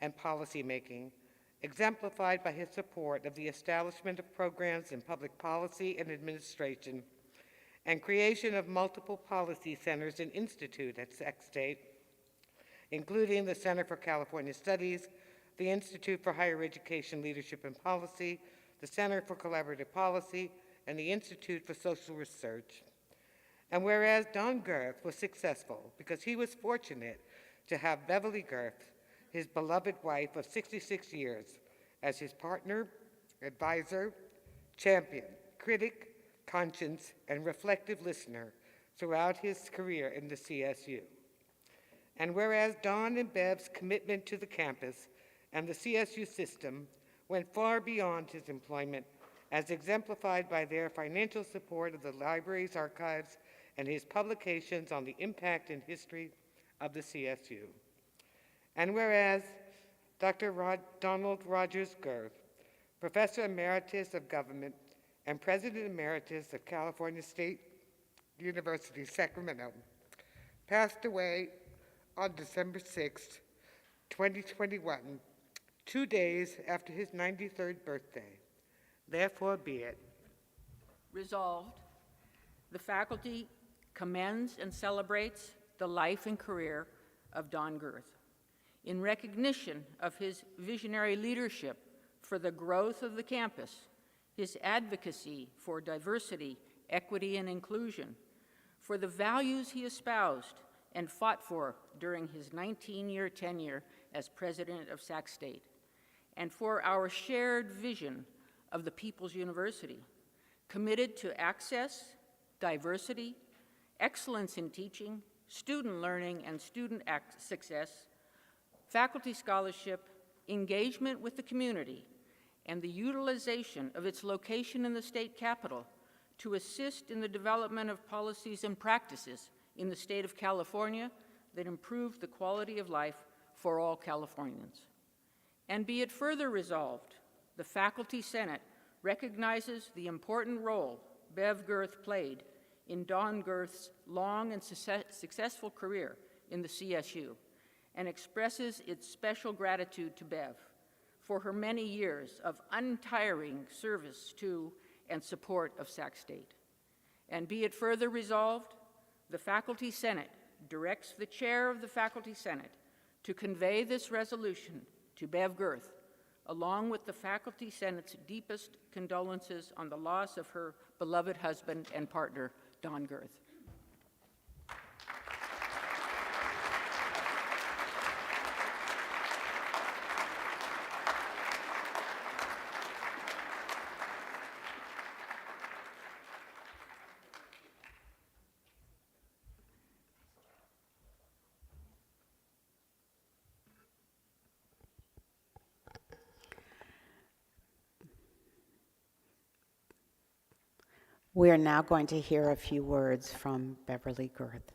and policymaking, exemplified by his support of the establishment of programs in public policy and administration, and creation of multiple policy centers and institutes at Sac State, including the Center for California Studies, the Institute for Higher Education Leadership and Policy, the Center for Collaborative Policy, and the Institute for Social Research. And whereas Don Gerth was successful because he was fortunate to have Beverly Gerth, his beloved wife of 66 years, as his partner, advisor, champion, critic, conscience, and reflective listener throughout his career in the CSU. And whereas Don and Bev's commitment to the campus and the CSU system went far beyond his employment, as exemplified by their financial support of the library's archives and his publications on the impact and history of the CSU. And whereas Dr. Donald Rogers Gerth, Professor Emeritus of Government and President Emeritus of California State University, Sacramento, passed away on December 6, 2021, 2 days after his 93rd birthday. Therefore be it. Resolved, the faculty commends and celebrates the life and career of Don Gerth. In recognition of his visionary leadership for the growth of the campus, his advocacy for diversity, equity, and inclusion, for the values he espoused and fought for during his 19-year tenure as president of Sac State, and for our shared vision of the People's University, committed to access, diversity, excellence in teaching, student learning and student success, faculty scholarship, engagement with the community, and the utilization of its location in the state capitol to assist in the development of policies and practices in the state of California that improve the quality of life for all Californians. And be it further resolved, the Faculty Senate recognizes the important role Bev Gerth played in Don Gerth's long and successful career in the CSU, and expresses its special gratitude to Bev for her many years of untiring service to and support of Sac State. And be it further resolved, the Faculty Senate directs the chair of the Faculty Senate to convey this resolution to Bev Gerth along with the Faculty Senate's deepest condolences on the loss of her beloved husband and partner, Don Gerth. We are now going to hear a few words from Beverly Gerth.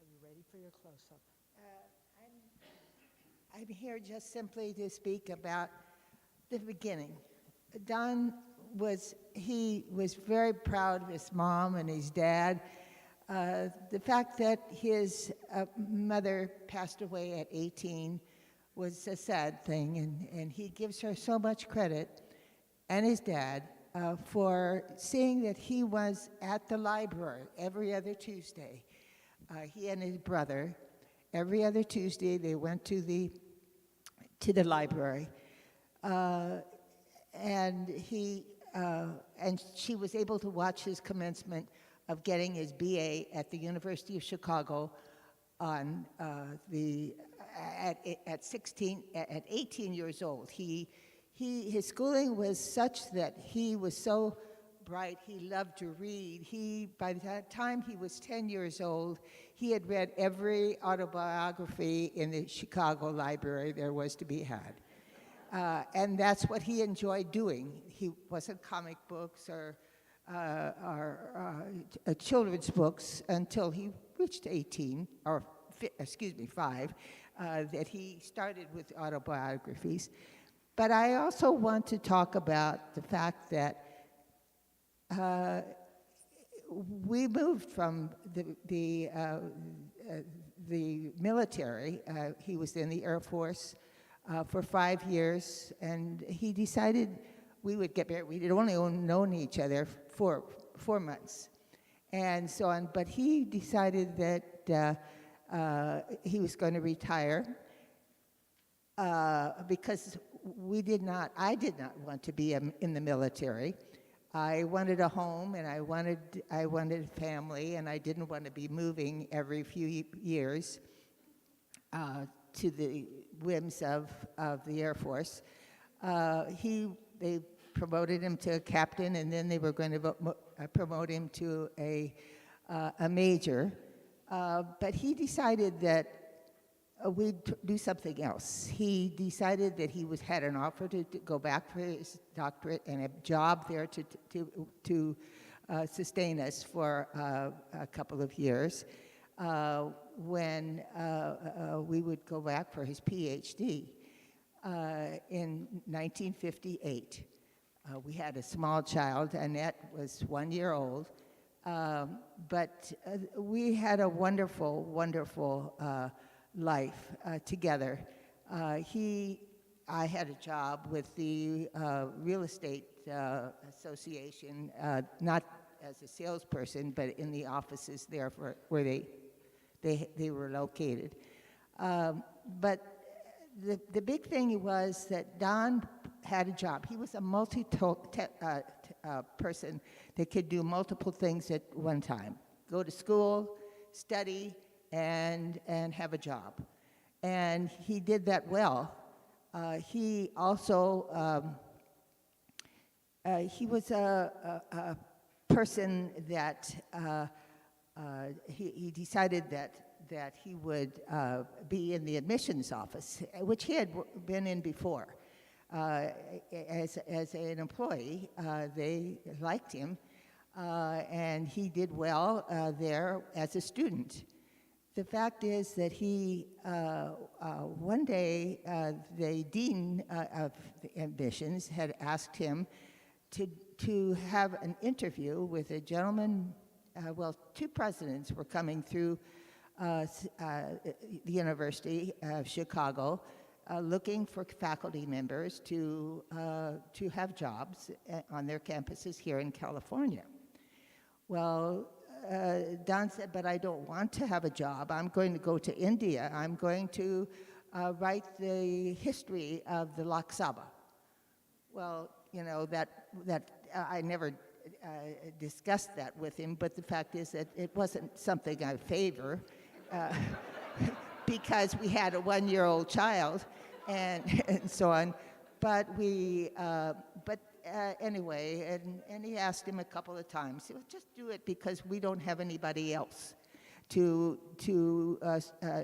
Are you ready for your close-up? I'm here just simply to speak about the beginning. Don was very proud of his mom and his dad. The fact that his mother passed away at 18 was a sad thing, and he gives her so much credit, and his dad, for seeing that he was at the library every other Tuesday. He and his brother, every other Tuesday, they went to the library, and she was able to watch his commencement of getting his BA at the University of Chicago at 18 years old. His schooling was such that he was so bright, he loved to read. By the time he was 10 years old, he had read every autobiography in the Chicago library there was to be had. And that's what he enjoyed doing. He wasn't comic books or children's books until he reached 5, that he started with autobiographies. But I also want to talk about the fact that we moved from the military. He was in the Air Force for 5 years, and he decided we would get married. We had only known each other for 4 months, and so on. But he decided that he was going to retire because I did not want to be in the military. I wanted a home, and I wanted a family, and I didn't want to be moving every few years to the whims of the Air Force. They promoted him to a captain, and then they were going to promote him to a major. But he decided that we'd do something else. He decided that he had an offer to go back for his doctorate and a job there to sustain us for a couple of years when we would go back for his PhD in 1958. We had a small child. Annette was 1 year old. But we had a wonderful, wonderful life together. I had a job with the Real Estate Association, not as a salesperson, but in the offices there where they were located. But the big thing was that Don had a job. He was a person that could do multiple things at one time. Go to school, study, and have a job. And he did that well. He also, he was a person that he decided that he would be in the admissions office, which he had been in before. As an employee, they liked him, and he did well there as a student. The fact is that one day, the dean of the admissions had asked him to have an interview with a gentleman well, two presidents were coming through the University of Chicago looking for faculty members to have jobs on their campuses here in California. Well, Don said, but I don't want to have a job. I'm going to go to India. I'm going to write the history of the Lok Sabha. Well, you know, that I never discussed that with him, but the fact is that it wasn't something I favor because we had a one-year-old child and so on. But anyway, and he asked him a couple of times, he said, just do it because we don't have anybody else to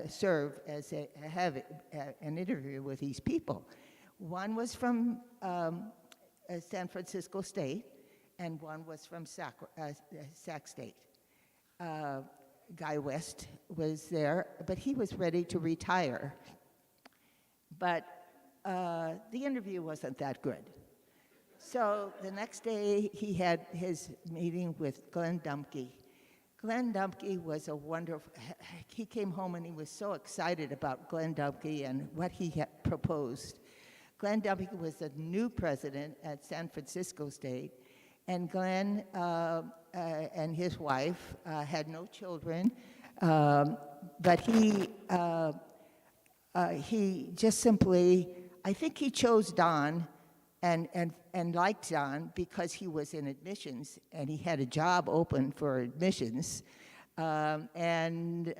serve as have an interview with these people. One was from San Francisco State, and one was from Sac State. Guy West was there, but he was ready to retire. But the interview wasn't that good. So the next day, he had his meeting with Glenn Dumke. Glenn Dumke was a wonderful, he came home and he was so excited about Glenn Dumke and what he had proposed. Glenn Dumke was the new president at San Francisco State, and Glenn and his wife had no children, but he just simply, I think he chose Don and liked Don because he was in admissions and he had a job open for admissions, and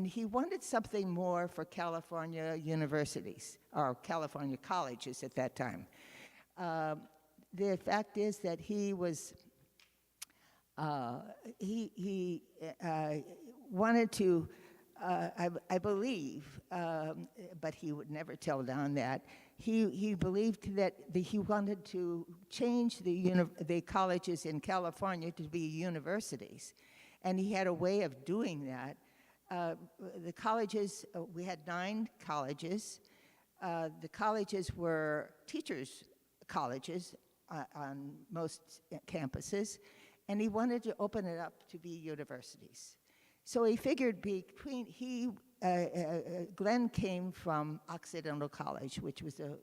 he wanted something more for California universities or California colleges at that time. The fact is that he was he wanted to. I believe, but he would never tell Don that, he believed that he wanted to change the colleges in California to be universities. And he had a way of doing that. The colleges, we had 9 colleges. The colleges were teachers' colleges on most campuses, and he wanted to open it up to be universities. So he figured Glenn came from Occidental College, which was a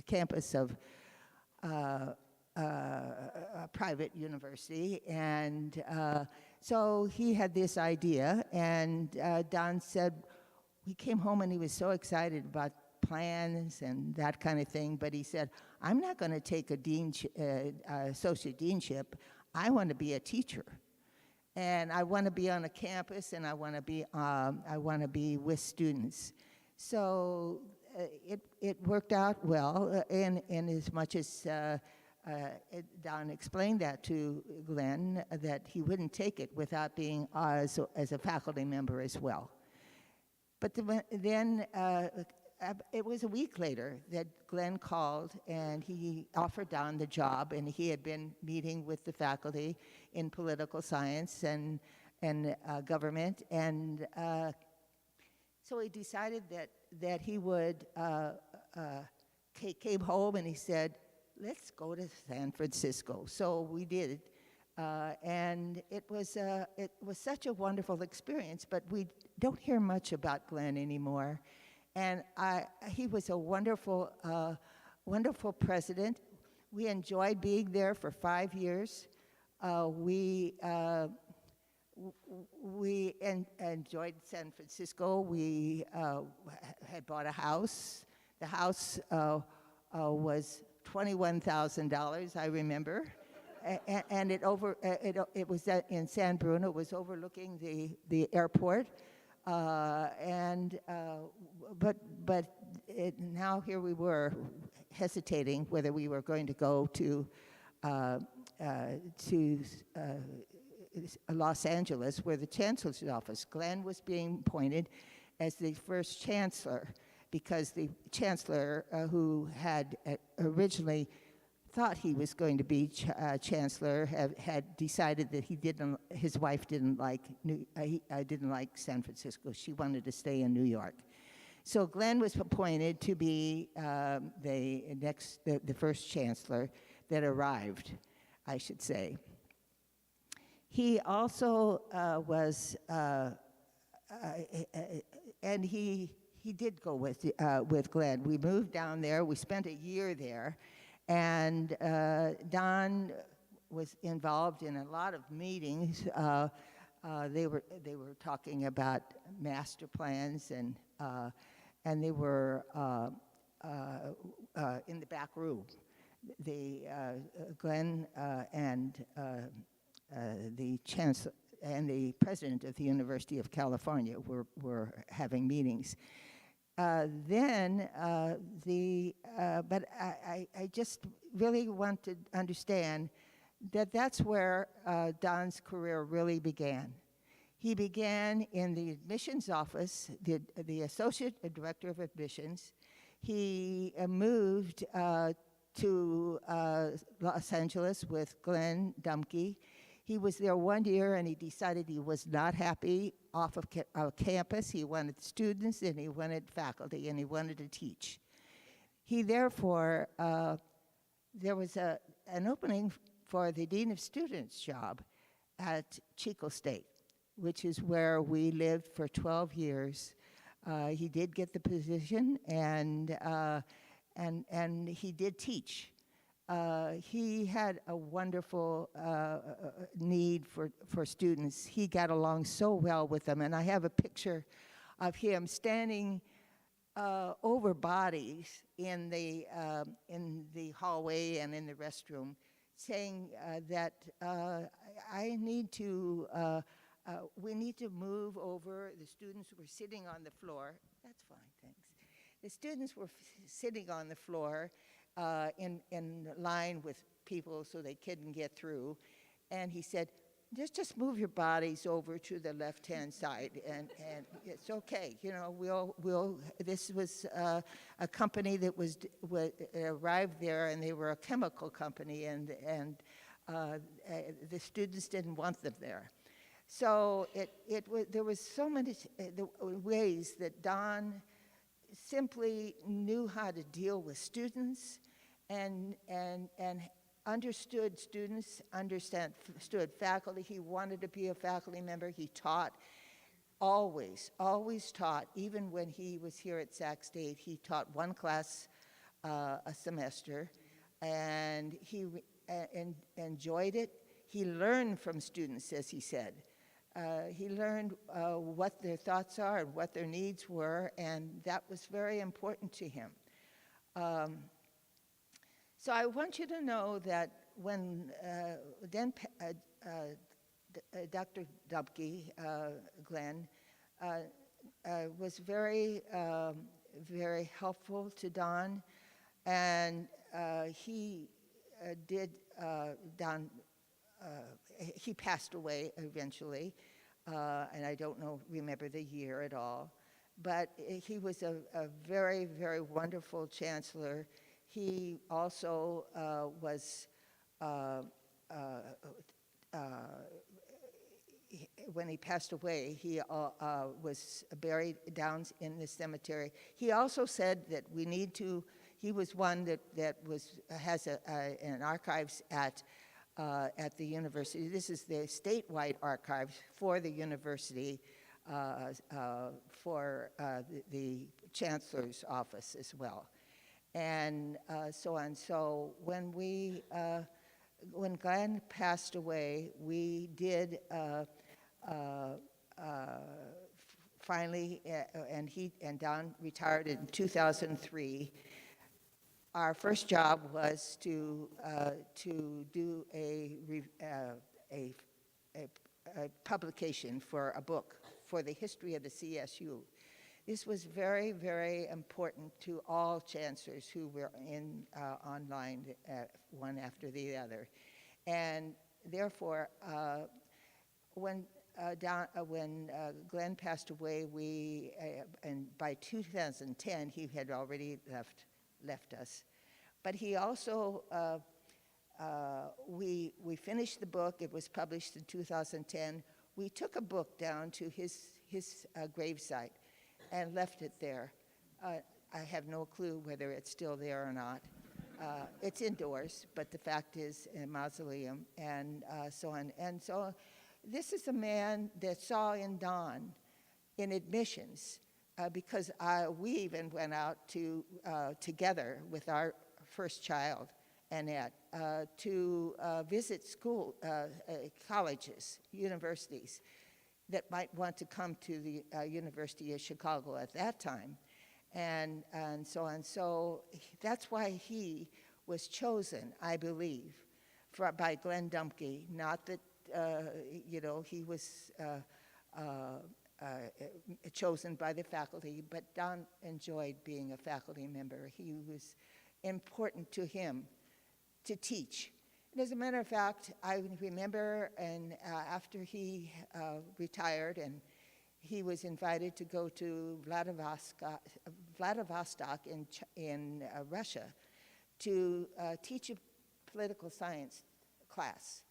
campus of a private university. And so he had this idea, and Don said, he came home and he was so excited about plans and that kind of thing, but he said, I'm not going to take associate deanship. I want to be a teacher. And I want to be on a campus, and I want to be with students. So it worked out well, in as much as Don explained that to Glenn, that he wouldn't take it without being as a faculty member as well. But then it was a week later that Glenn called and he offered Don the job, and he had been meeting with the faculty in political science and government, and so he decided that he would came home and he said, let's go to San Francisco. So we did, and it was such a wonderful experience, but we don't hear much about Glenn anymore. And he was a wonderful, wonderful president. We enjoyed being there for 5 years. We enjoyed San Francisco. We had bought a house. The house was $21,000, I remember, and it was in San Bruno. It was overlooking the airport. But now here we were hesitating whether we were going to go to Los Angeles, where the chancellor's office. Glenn was being appointed as the first chancellor because the chancellor who had originally thought he was going to be chancellor had decided that his wife didn't like San Francisco. She wanted to stay in New York. So Glenn was appointed to be the first chancellor that arrived, I should say. He also and he did go with Glenn. We moved down there. We spent a year there, and Don was involved in a lot of meetings. They were talking about master plans, and they were in the back room. Glenn and the chancellor and the president of the University of California were having meetings. But I just really want to understand that that's where Don's career really began. He began in the admissions office, the associate director of admissions. He moved to Los Angeles with Glenn Dumke. He was there 1 year, and he decided he was not happy off of campus. He wanted students, and he wanted faculty, and he wanted to teach. He therefore, there was an opening for the Dean of Students job at Chico State, which is where we lived for 12 years. He did get the position, and he did teach. He had a wonderful need for students. He got along so well with them, and I have a picture of him standing over bodies in the hallway and in the restroom, saying that we need to move over. The students were sitting on the floor. That's fine, thanks. The students were sitting on the floor in line with people so they couldn't get through. And he said, just move your bodies over to the left-hand side, and it's okay. You know, this was a company that arrived there, and they were a chemical company, and the students didn't want them there. So there was so many ways that Don simply knew how to deal with students and understood students, understood faculty. He wanted to be a faculty member. He taught, always taught. Even when he was here at Sac State, he taught one class a semester, and he enjoyed it. He learned from students, as he said. He learned what their thoughts are and what their needs were, and that was very important to him. So I want you to know that when Dr. Dumke, Glenn, was very, very helpful to Don, and he he passed away eventually, and I don't remember the year at all, but he was a very, very wonderful chancellor. He also was, when he passed away, he was buried down in the cemetery. He also said that he was one that has an archives at the university. This is the statewide archives for the university, for the chancellor's office as well, and so on. So when Glenn passed away, we did finally, and Don retired in 2003. Our first job was to do a publication for a book for the history of the CSU. This was very, very important to all chancellors who were online, one after the other. And therefore, when Glenn passed away, and by 2010, he had already left us. But he also, we finished the book. It was published in 2010. We took a book down to his gravesite and left it there. I have no clue whether it's still there or not. It's indoors, but the fact is a mausoleum, and so on. And so this is a man that saw in Don, in admissions, because we even went out to together with our first child, Annette, to visit colleges, universities that might want to come to the University of Chicago at that time, and so on. So that's why he was chosen, I believe, by Glenn Dumpke. Not that he was chosen by the faculty, but Don enjoyed being a faculty member. He was important to him to teach. And as a matter of fact, I remember, and after he retired, and he was invited to go to Vladivostok in Russia to teach a political science class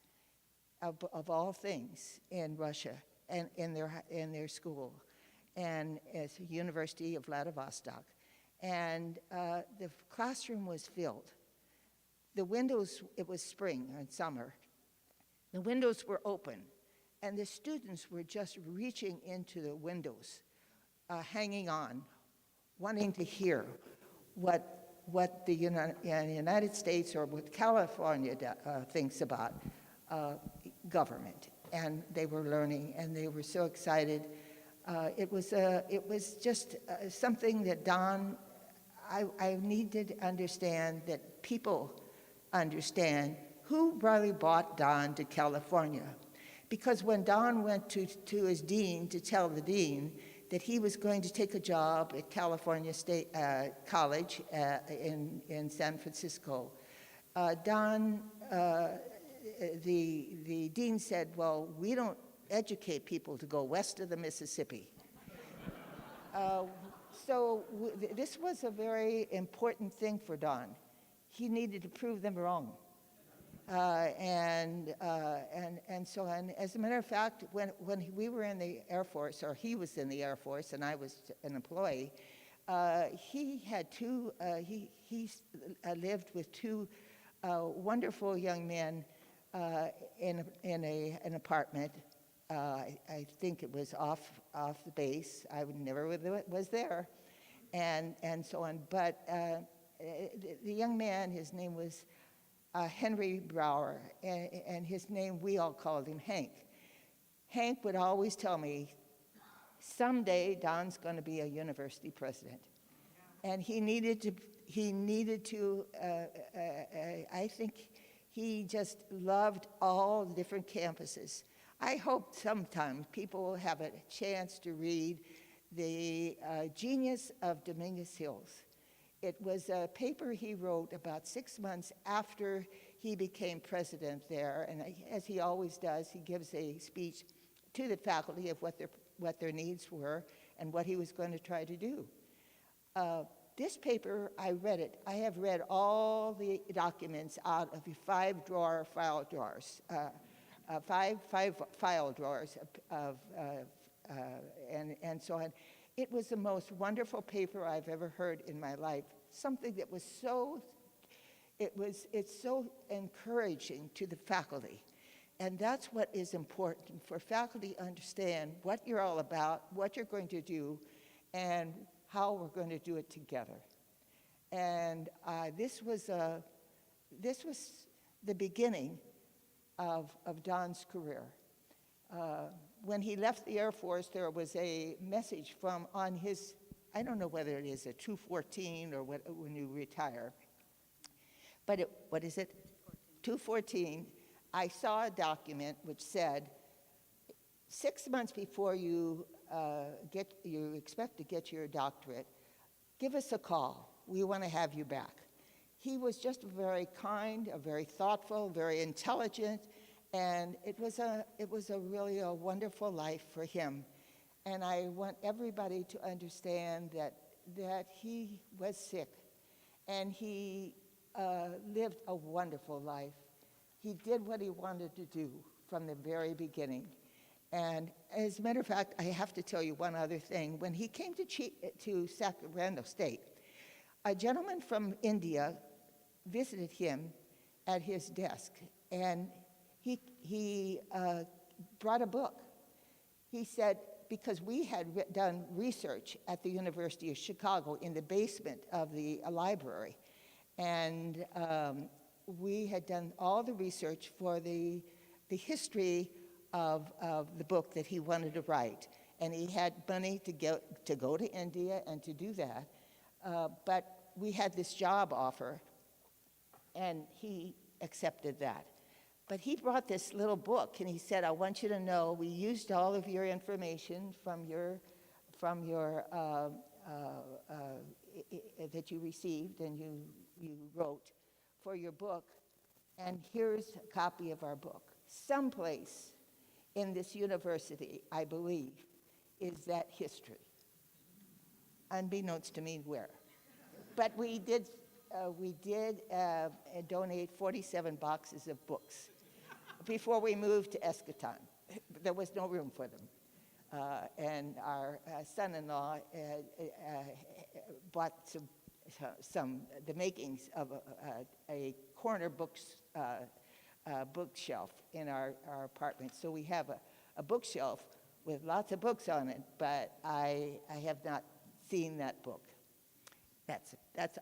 of all things in Russia and in their school, and at the University of Vladivostok. And the classroom was filled. The windows, it was spring and summer, the windows were open, and the students were just reaching into the windows, hanging on, wanting to hear what the United States or what California thinks about government. And they were learning, and they were so excited. It was just something that Don, I needed to understand, that people understand who really brought Don to California. Because when Don went to his dean to tell the dean that he was going to take a job at California State College in San Francisco, Don, the dean said, well, we don't educate people to go west of the Mississippi. This was a very important thing for Don. He needed to prove them wrong. And so on. As a matter of fact, when we were in the Air Force, or he was in the Air Force and I was an employee, he had he lived with two wonderful young men in an apartment. I think it was off the base. I never was there, and so on. But the young man, his name was Henry Brower, and his name, we all called him Hank. Hank would always tell me, someday Don's going to be a university president. And he needed to, I think he just loved all the different campuses. I hope sometime people will have a chance to read The Genius of Dominguez Hills. It was a paper he wrote about 6 months after he became president there, and as he always does, he gives a speech to the faculty of what their needs were and what he was going to try to do. This paper, I read it. I have read all the documents out of 5 file drawers, five file drawers and so on. It was the most wonderful paper I've ever heard in my life. Something that was it's so encouraging to the faculty. And that's what is important, for faculty to understand what you're all about, what you're going to do, and how we're going to do it together. And this was the beginning of Don's career. When he left the Air Force, there was a message on his, I don't know whether it is a 214 or when you retire, but what is it? 214. I saw a document which said, 6 months before you expect to get your doctorate, give us a call. We want to have you back. He was just very kind, very thoughtful, very intelligent, and it was really a wonderful life for him. And I want everybody to understand that he was sick, and he lived a wonderful life. He did what he wanted to do from the very beginning. And as a matter of fact, I have to tell you one other thing. When he came to Sacramento State, a gentleman from India visited him at his desk, and he brought a book. He said, because we had done research at the University of Chicago in the basement of the library, and we had done all the research for the history of the book that he wanted to write. And he had money to go to India and to do that. But we had this job offer, and he accepted that. But he brought this little book, and he said, I want you to know we used all of your information from your that you received and you wrote for your book, and here's a copy of our book. Someplace in this university, I believe, is that history, unbeknownst to me where. But we did donate 47 boxes of books before we moved to Eschaton. There was no room for them. And our son-in-law bought the makings of a corner bookshelf in our apartment. So we have a bookshelf with lots of books on it, but I have not seen that book.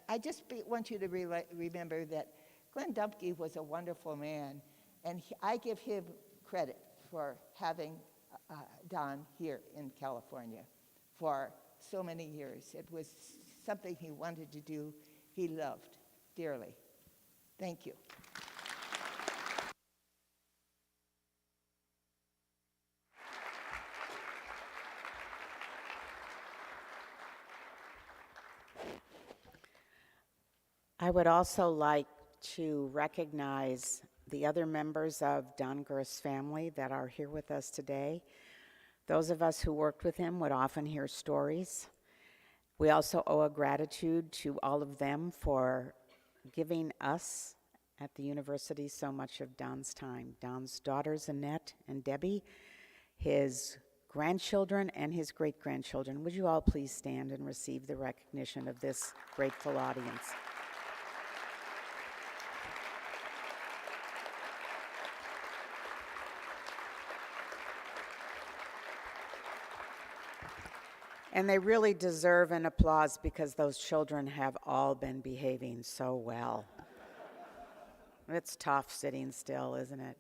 I just want you to remember that Glenn Dumpke was a wonderful man, and I give him credit for having Don here in California for so many years. It was something he wanted to do, he loved dearly. Thank you. I would also like to recognize the other members of Don Gerth's family that are here with us today. Those of us who worked with him would often hear stories. We also owe a gratitude to all of them for giving us at the university so much of Don's time. Don's daughters, Annette and Debbie, his grandchildren, and his great-grandchildren. Would you all please stand and receive the recognition of this grateful audience? And they really deserve an applause because those children have all been behaving so well. It's tough sitting still, isn't it?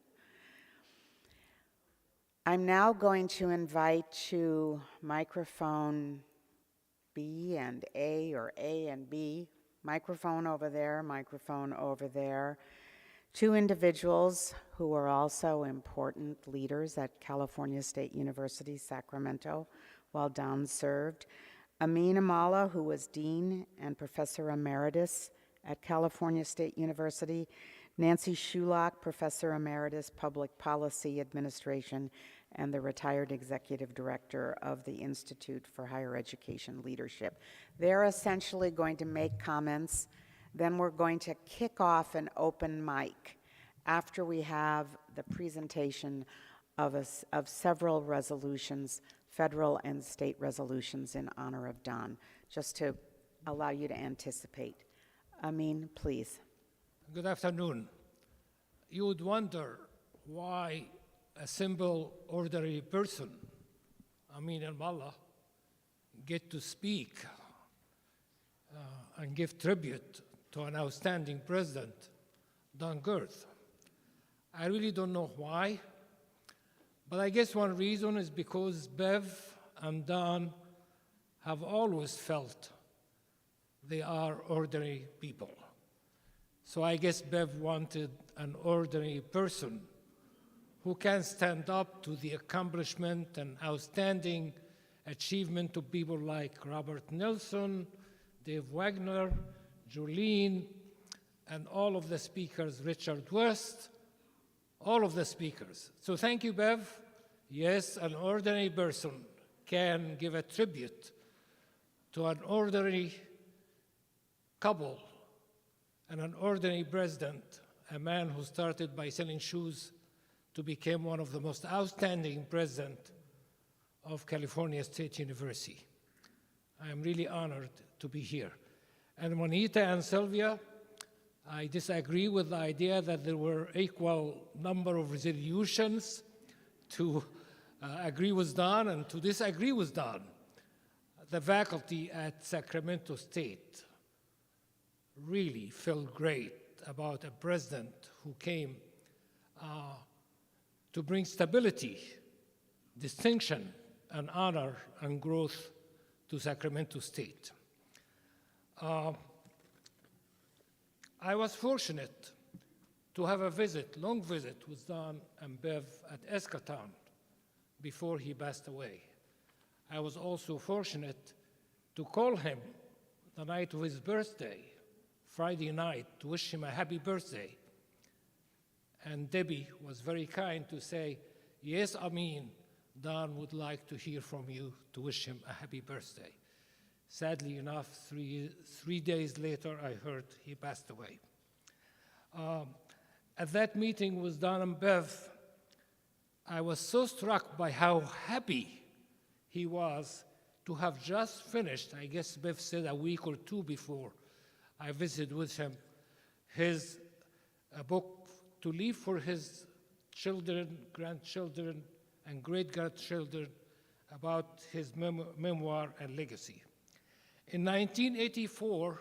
I'm now going to invite to microphone B and A, or A and B, microphone over there, two individuals who are also important leaders at California State University, Sacramento, while Don served. Amin Amala, who was Dean and Professor Emeritus at California State University. Nancy Shulock, Professor Emeritus, Public Policy Administration, and the retired Executive Director of the Institute for Higher Education Leadership. They're essentially going to make comments, then we're going to kick off an open mic after we have the presentation of several resolutions, federal and state resolutions in honor of Don, just to allow you to anticipate. Amin, please. Good afternoon. You would wonder why a simple, ordinary person, Amin al-Mallah, get to speak and give tribute to an outstanding president, Don Gerth. I really don't know why, but I guess one reason is because Bev and Don have always felt they are ordinary people. So I guess Bev wanted an ordinary person who can stand up to the accomplishment and outstanding achievement of people like Robert Nelsen, Dave Wagner, Jolene, and all of the speakers, Richard West, all of the speakers. So thank you, Bev. Yes, an ordinary person can give a tribute to an ordinary couple and an ordinary president, a man who started by selling shoes to become one of the most outstanding presidents of California State University. I am really honored to be here. And Juanita and Sylvia, I disagree with the idea that there were equal number of resolutions to agree with Don and to disagree with Don. The faculty at Sacramento State really felt great about a president who came to bring stability, distinction, and honor and growth to Sacramento State. I was fortunate to have a long visit with Don and Bev at Escatown before he passed away. I was also fortunate to call him the night of his birthday, Friday night, to wish him a happy birthday. And Debbie was very kind to say, yes, Amin, Don would like to hear from you to wish him a happy birthday. Sadly enough, three days later, I heard he passed away. At that meeting with Don and Bev, I was so struck by how happy he was to have just finished, I guess Bev said a week or two before I visited with him, his book to leave for his children, grandchildren, and great-grandchildren about his memoir and legacy. In 1984,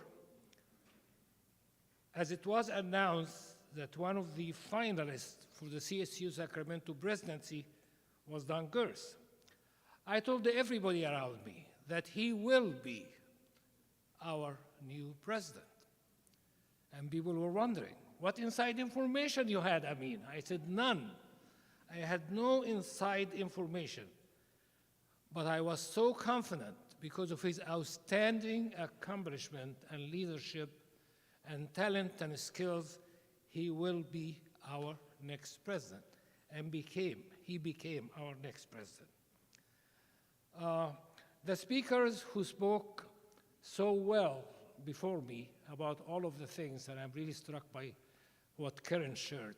as it was announced that one of the finalists for the CSU Sacramento presidency was Don Gerth, I told everybody around me that he will be our new president. And people were wondering, what inside information you had, Amin? I said, none. I had no inside information. But I was so confident because of his outstanding accomplishment and leadership and talent and skills, he will be our next president. And he became our next president. The speakers who spoke so well before me about all of the things, and I'm really struck by what Karen shared.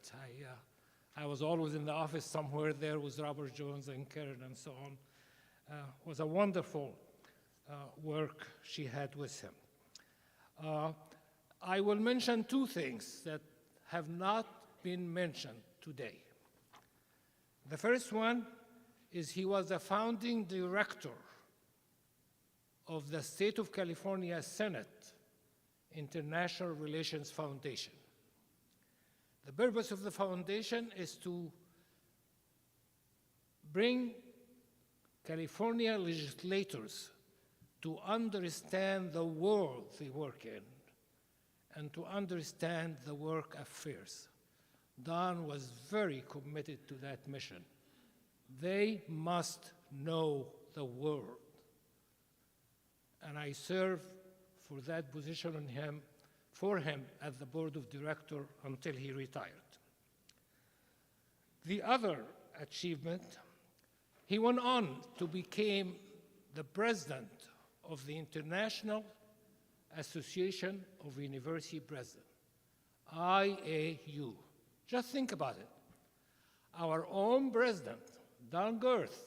I was always in the office somewhere there with Robert Jones and Karen and so on. Was a wonderful work she had with him. I will mention two things that have not been mentioned today. The first one is he was the founding director of the State of California Senate International Relations Foundation. The purpose of the foundation is to bring California legislators to understand the world they work in and to understand the work affairs. Don was very committed to that mission. They must know the world. And I served for that position for him at the board of directors until he retired. The other achievement, he went on to become the president of the International Association of University Presidents, IAU. Just think about it. Our own president, Don Gerth,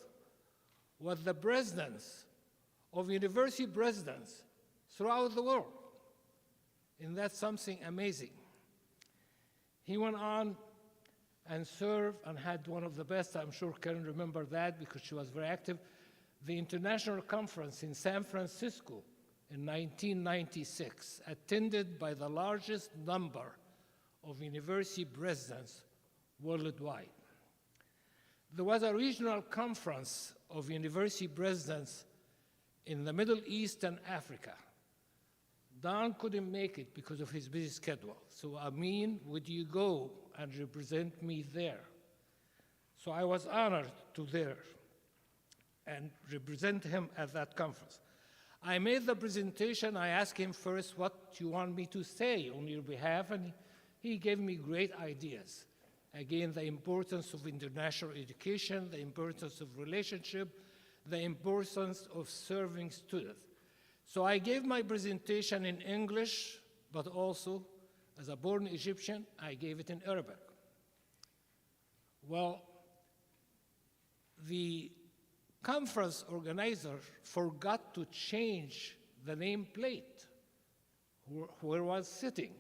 was the president of university presidents throughout the world. And that's something amazing. He went on and served and had one of the best, I'm sure Karen remember that because she was very active, the international conference in San Francisco in 1996, attended by the largest number of university presidents worldwide. There was a regional conference of university presidents in the Middle East and Africa. Don couldn't make it because of his busy schedule. So Amin, would you go and represent me there? So I was honored to there and represent him at that conference. I made the presentation. I asked him first, what you want me to say on your behalf? And he gave me great ideas. Again, the importance of international education, the importance of relationship, the importance of serving students. So I gave my presentation in English, but also, as a born Egyptian, I gave it in Arabic. Well, the conference organizer forgot to change the nameplate where I was sitting.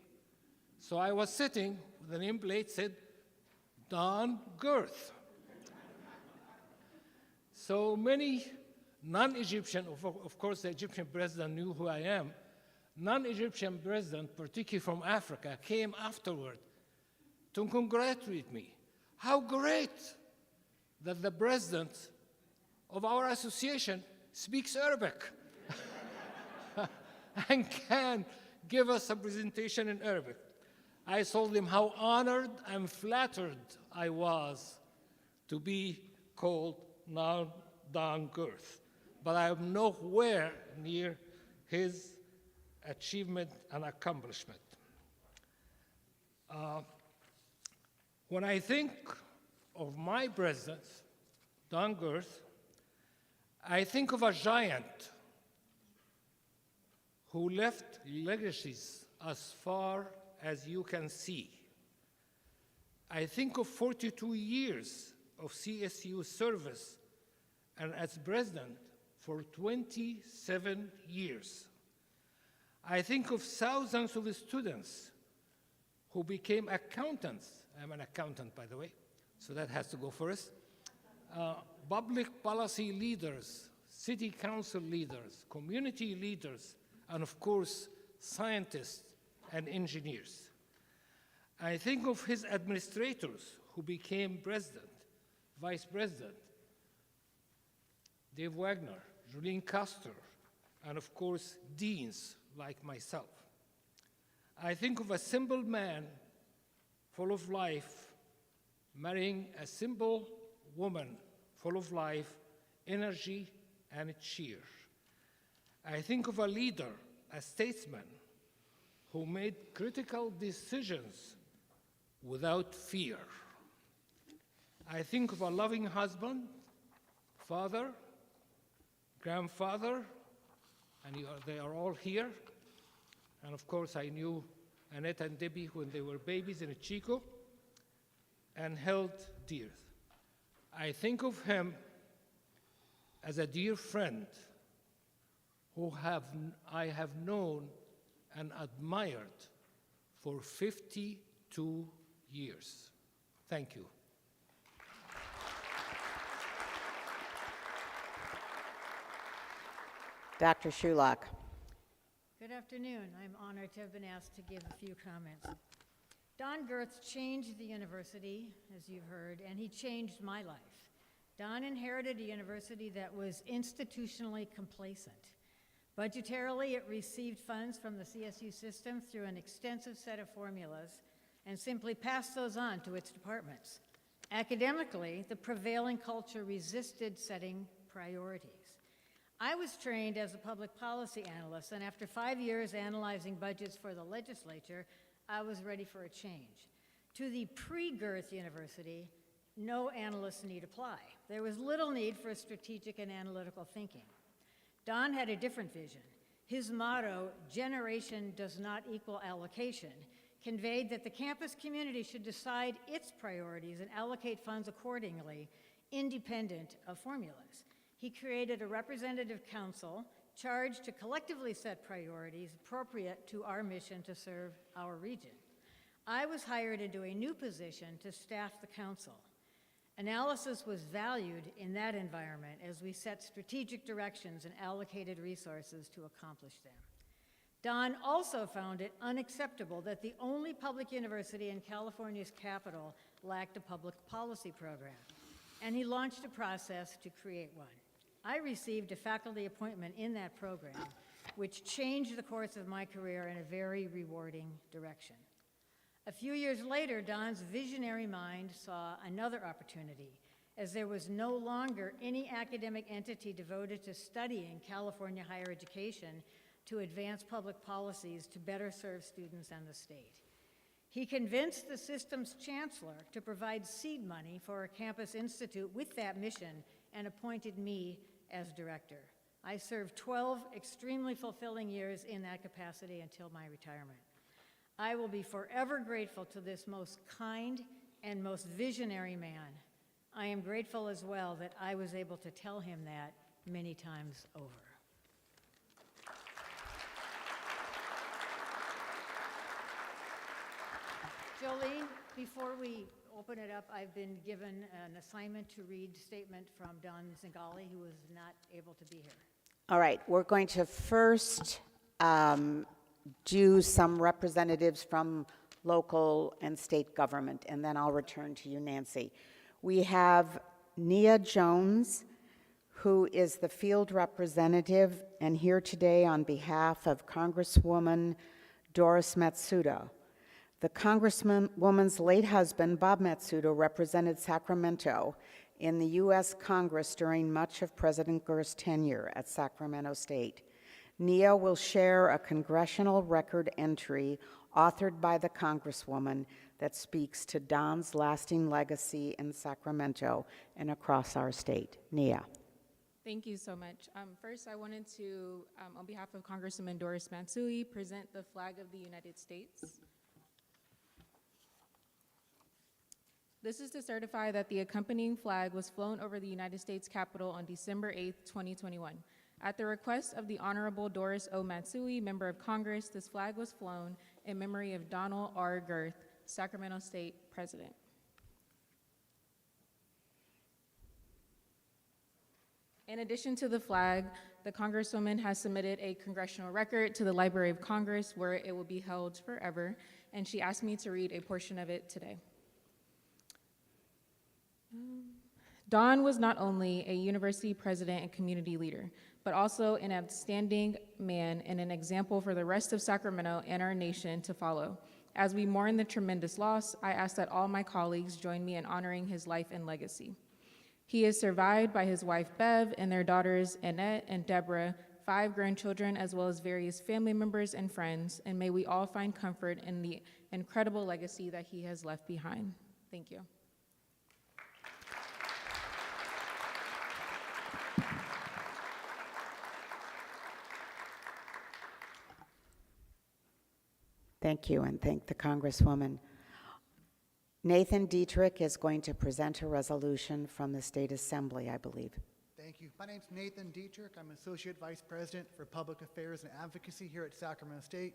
So I was sitting, the nameplate said, Don Gerth. So many non-Egyptian, of course the Egyptian president knew who I am, non-Egyptian president, particularly from Africa, came afterward to congratulate me. How great that the president of our association speaks Arabic and can give us a presentation in Arabic. I told him how honored and flattered I was to be called now Don Gerth, but I am nowhere near his achievement and accomplishment. When I think of my president, Don Gerth, I think of a giant who left legacies as far as you can see. I think of 42 years of CSU service and as president for 27 years. I think of thousands of students who became accountants. I'm an accountant, by the way, so that has to go first. Public policy leaders, city council leaders, community leaders, and of course, scientists and engineers. I think of his administrators who became president, vice president, Dave Wagner, Julian Castor, and of course, deans like myself. I think of a simple man full of life, marrying a simple woman full of life, energy, and cheer. I think of a leader, a statesman, who made critical decisions without fear. I think of a loving husband, father, grandfather, and they are all here. And of course, I knew Annette and Debbie when they were babies in Chico and held dear. I think of him as a dear friend who I have known and admired for 52 years. Thank you. Dr. Schulach. Good afternoon. I'm honored to have been asked to give a few comments. Don Gerth changed the university, as you've heard, and he changed my life. Don inherited a university that was institutionally complacent. Budgetarily, it received funds from the CSU system through an extensive set of formulas and simply passed those on to its departments. Academically, the prevailing culture resisted setting priorities. I was trained as a public policy analyst, and after 5 years analyzing budgets for the legislature, I was ready for a change. To the pre-Gerth University, no analyst need apply. There was little need for strategic and analytical thinking. Don had a different vision. His motto, "Generation does not equal allocation," conveyed that the campus community should decide its priorities and allocate funds accordingly, independent of formulas. He created a representative council charged to collectively set priorities appropriate to our mission to serve our region. I was hired into a new position to staff the council. Analysis was valued in that environment as we set strategic directions and allocated resources to accomplish them. Don also found it unacceptable that the only public university in California's capital lacked a public policy program, and he launched a process to create one. I received a faculty appointment in that program, which changed the course of my career in a very rewarding direction. A few years later, Don's visionary mind saw another opportunity, as there was no longer any academic entity devoted to studying California higher education to advance public policies to better serve students and the state. He convinced the system's chancellor to provide seed money for a campus institute with that mission and appointed me as director. I served 12 extremely fulfilling years in that capacity until my retirement. I will be forever grateful to this most kind and most visionary man. I am grateful as well that I was able to tell him that many times over. Jolene, before we open it up, I've been given an assignment to read statement from Don Zingali, who was not able to be here. All right, we're going to first do some representatives from local and state government, and then I'll return to you, Nancy. We have Nia Jones, who is the field representative and here today on behalf of Congresswoman Doris Matsuda. The Congresswoman's late husband, Bob Matsuda, represented Sacramento in the U.S. Congress during much of President Gerth's tenure at Sacramento State. Nia will share a congressional record entry authored by the Congresswoman that speaks to Don's lasting legacy in Sacramento and across our state. Nia. Thank you so much. First, I wanted to, on behalf of Congresswoman Doris Matsui, present the flag of the United States. This is to certify that the accompanying flag was flown over the United States Capitol on December 8th, 2021. At the request of the Honorable Doris O. Matsui, Member of Congress, this flag was flown in memory of Donald R. Gerth, Sacramento State President. In addition to the flag, the Congresswoman has submitted a congressional record to the Library of Congress where it will be held forever, and she asked me to read a portion of it today. Don was not only a university president and community leader, but also an outstanding man and an example for the rest of Sacramento and our nation to follow. As we mourn the tremendous loss, I ask that all my colleagues join me in honoring his life and legacy. He is survived by his wife Bev and their daughters Annette and Deborah, 5 grandchildren, as well as various family members and friends, and may we all find comfort in the incredible legacy that he has left behind. Thank you. Thank you, and thank the Congresswoman. Nathan Dietrich is going to present a resolution from the State Assembly, I believe. Thank you. My name's Nathan Dietrich. I'm Associate Vice President for Public Affairs and Advocacy here at Sacramento State.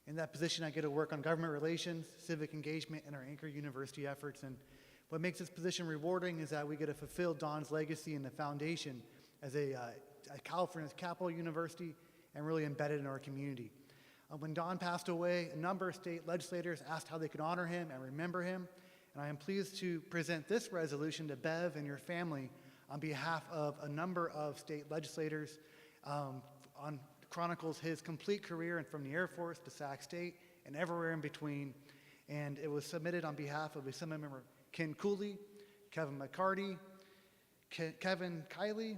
In that position, I get to work on government relations, civic engagement, and our anchor university efforts. And what makes this position rewarding is that we get to fulfill Don's legacy and the foundation as a California's capital university and really embedded in our community. When Don passed away, a number of state legislators asked how they could honor him and remember him, and I am pleased to present this resolution to Bev and your family on behalf of a number of state legislators chronicles his complete career and from the Air Force to Sac State and everywhere in between, and it was submitted on behalf of Assembly Member Ken Cooley, Kevin McCarty, Kevin Kiley,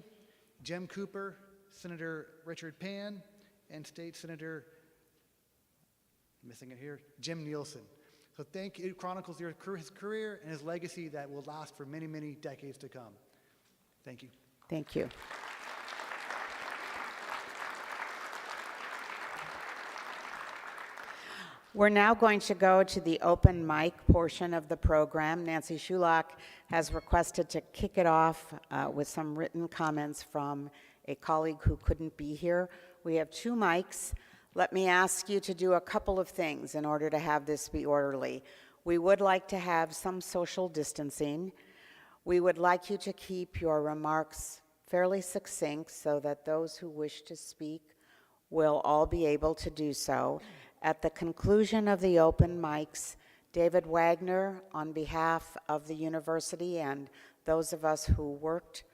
Jim Cooper, Senator Richard Pan, and State Senator missing it here, Jim Nelsen. So it chronicles his career and his legacy that will last for many, many decades to come. Thank you. Thank you. We're now going to go to the open mic portion of the program. Nancy Shulak has requested to kick it off with some written comments from a colleague who couldn't be here. We have 2 mics. Let me ask you to do a couple of things in order to have this be orderly. We would like to have some social distancing. We would like you to keep your remarks fairly succinct so that those who wish to speak will all be able to do so. At the conclusion of the open mics, David Wagner, on behalf of the university and those of us who worked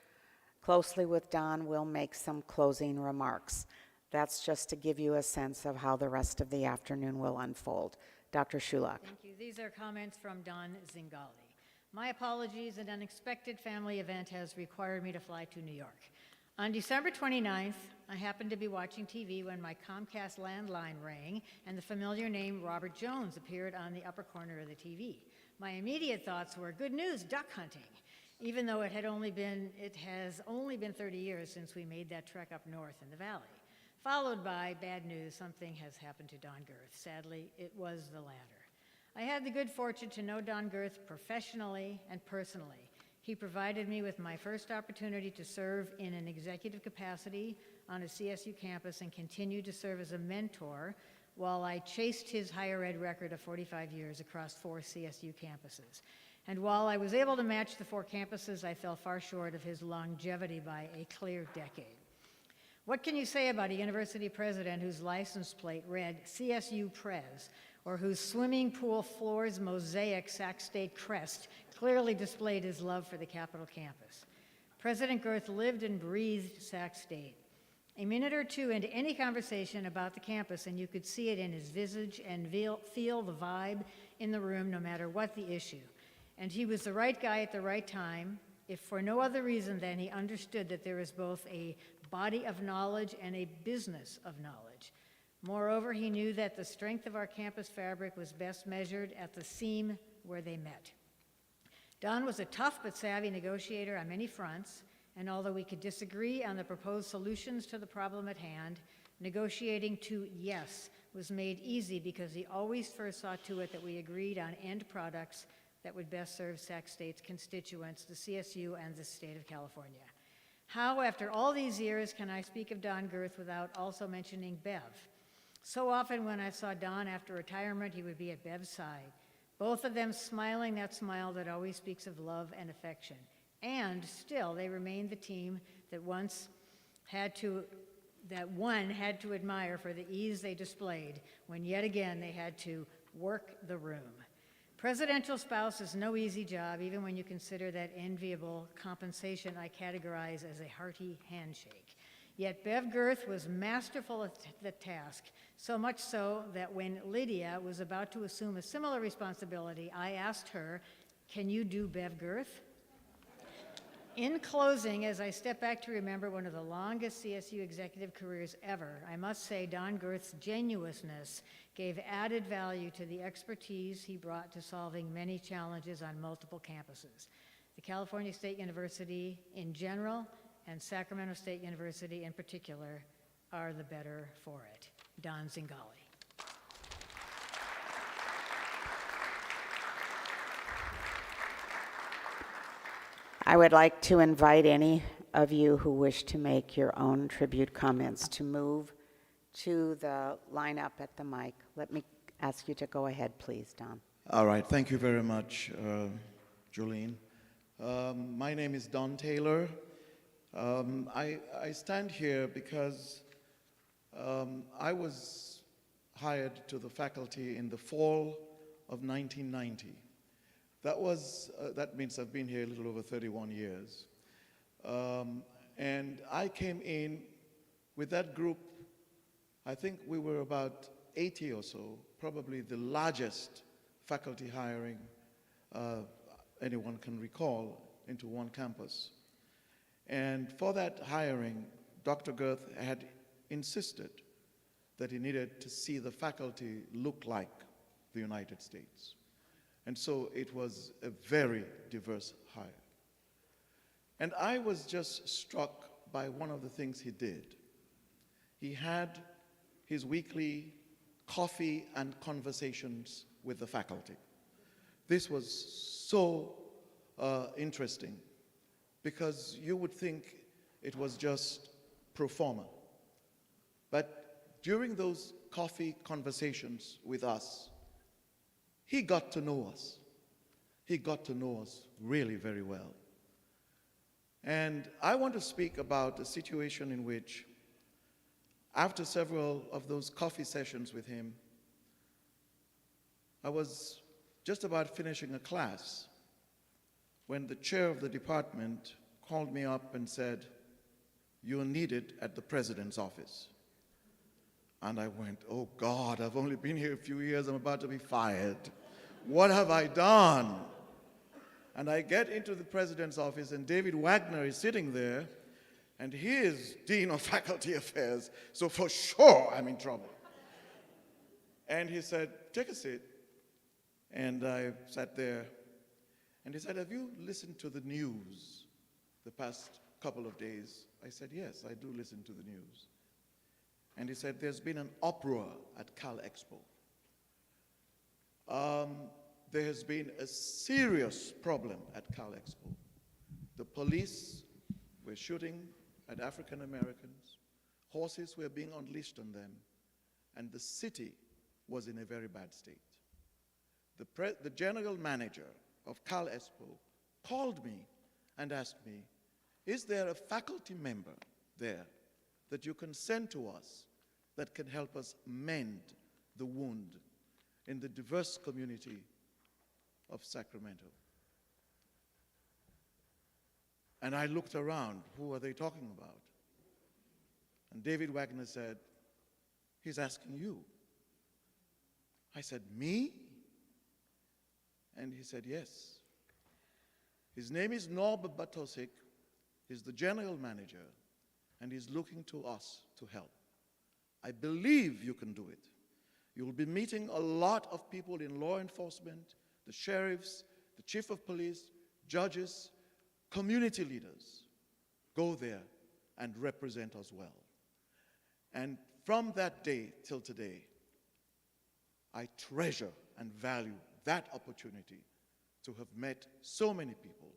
closely with Don, will make some closing remarks. That's just to give you a sense of how the rest of the afternoon will unfold. Dr. Shulak. Thank you. These are comments from Don Zingali. My apologies, an unexpected family event has required me to fly to New York. On December 29th, I happened to be watching TV when my Comcast landline rang and the familiar name Robert Jones appeared on the upper corner of the TV. My immediate thoughts were, good news, duck hunting, even though it has only been 30 years since we made that trek up north in the valley. Followed by bad news, something has happened to Don Gerth. Sadly, it was the latter. I had the good fortune to know Don Gerth professionally and personally. He provided me with my first opportunity to serve in an executive capacity on a CSU campus and continued to serve as a mentor while I chased his higher ed record of 45 years across 4 CSU campuses. And while I was able to match the 4 campuses, I fell far short of his longevity by a clear decade. What can you say about a university president whose license plate read CSU Prez, or whose swimming pool floor's mosaic Sac State crest clearly displayed his love for the Capitol campus? President Gerth lived and breathed Sac State. A minute or two into any conversation about the campus, and you could see it in his visage and feel the vibe in the room, no matter what the issue. And he was the right guy at the right time, if for no other reason than he understood that there is both a body of knowledge and a business of knowledge. Moreover, he knew that the strength of our campus fabric was best measured at the seam where they met. Don was a tough but savvy negotiator on many fronts, and although we could disagree on the proposed solutions to the problem at hand, negotiating to yes was made easy because he always first saw to it that we agreed on end products that would best serve Sac State's constituents, the CSU and the state of California. How, after all these years, can I speak of Don Gerth without also mentioning Bev? So often when I saw Don after retirement, he would be at Bev's side, both of them smiling that smile that always speaks of love and affection. And still, they remained the team that one had to admire for the ease they displayed when yet again they had to work the room. Presidential spouse is no easy job, even when you consider that enviable compensation I categorize as a hearty handshake. Yet Bev Gerth was masterful at the task, so much so that when Lydia was about to assume a similar responsibility, I asked her, "Can you do Bev Gerth?" In closing, as I step back to remember one of the longest CSU executive careers ever, I must say Don Gerth's genuineness gave added value to the expertise he brought to solving many challenges on multiple campuses. The California State University in general and Sacramento State University in particular are the better for it. Don Zingali. I would like to invite any of you who wish to make your own tribute comments to move to the lineup at the mic. Let me ask you to go ahead, please, Don. All right, thank you very much, Jolene. My name is Don Taylor. I stand here because I was hired to the faculty in the fall of 1990. That means I've been here a little over 31 years. And I came in with that group. I think we were about 80 or so, probably the largest faculty hiring anyone can recall into one campus. And for that hiring, Dr. Gerth had insisted that he needed to see the faculty look like the United States. And so it was a very diverse hire. And I was just struck by one of the things he did. He had his weekly coffee and conversations with the faculty. This was so interesting because you would think it was just pro forma. But during those coffee conversations with us, he got to know us. He got to know us really very well. And I want to speak about a situation in which, after several of those coffee sessions with him, I was just about finishing a class when the chair of the department called me up and said, "You're needed at the president's office." And I went, "Oh God, I've only been here a few years, I'm about to be fired. What have I done?" And I get into the president's office, and David Wagner is sitting there, and he is Dean of Faculty Affairs, so for sure I'm in trouble. And he said, "Take a seat." And I sat there, and he said, "Have you listened to the news the past couple of days?" I said, "Yes, I do listen to the news." And he said, "There's been an uproar at Cal Expo. There has been a serious problem at Cal Expo. The police were shooting at African Americans, horses were being unleashed on them, and the city was in a very bad state. The general manager of Cal Expo called me and asked me, is there a faculty member there that you can send to us that can help us mend the wound in the diverse community of Sacramento? And I looked around, who are they talking about? And David Wagner said, he's asking you. I said, me? And he said, yes. His name is Norb Batosik. He's the general manager, and he's looking to us to help. I believe you can do it. You'll be meeting a lot of people in law enforcement, the sheriffs, the chief of police, judges, community leaders. Go there and represent us well. And from that day till today, I treasure and value that opportunity to have met so many people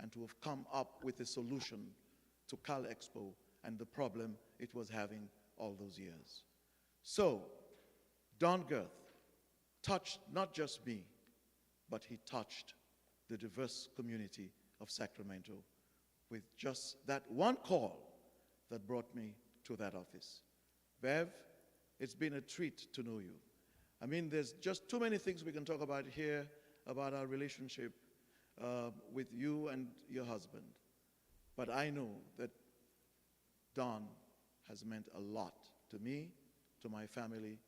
and to have come up with a solution to Cal Expo and the problem it was having all those years. So, Don Gerth touched not just me, but he touched the diverse community of Sacramento with just that one call that brought me to that office. Bev, it's been a treat to know you. I mean, there's just too many things we can talk about here about our relationship with you and your husband. But I know that Don has meant a lot to me, to my family,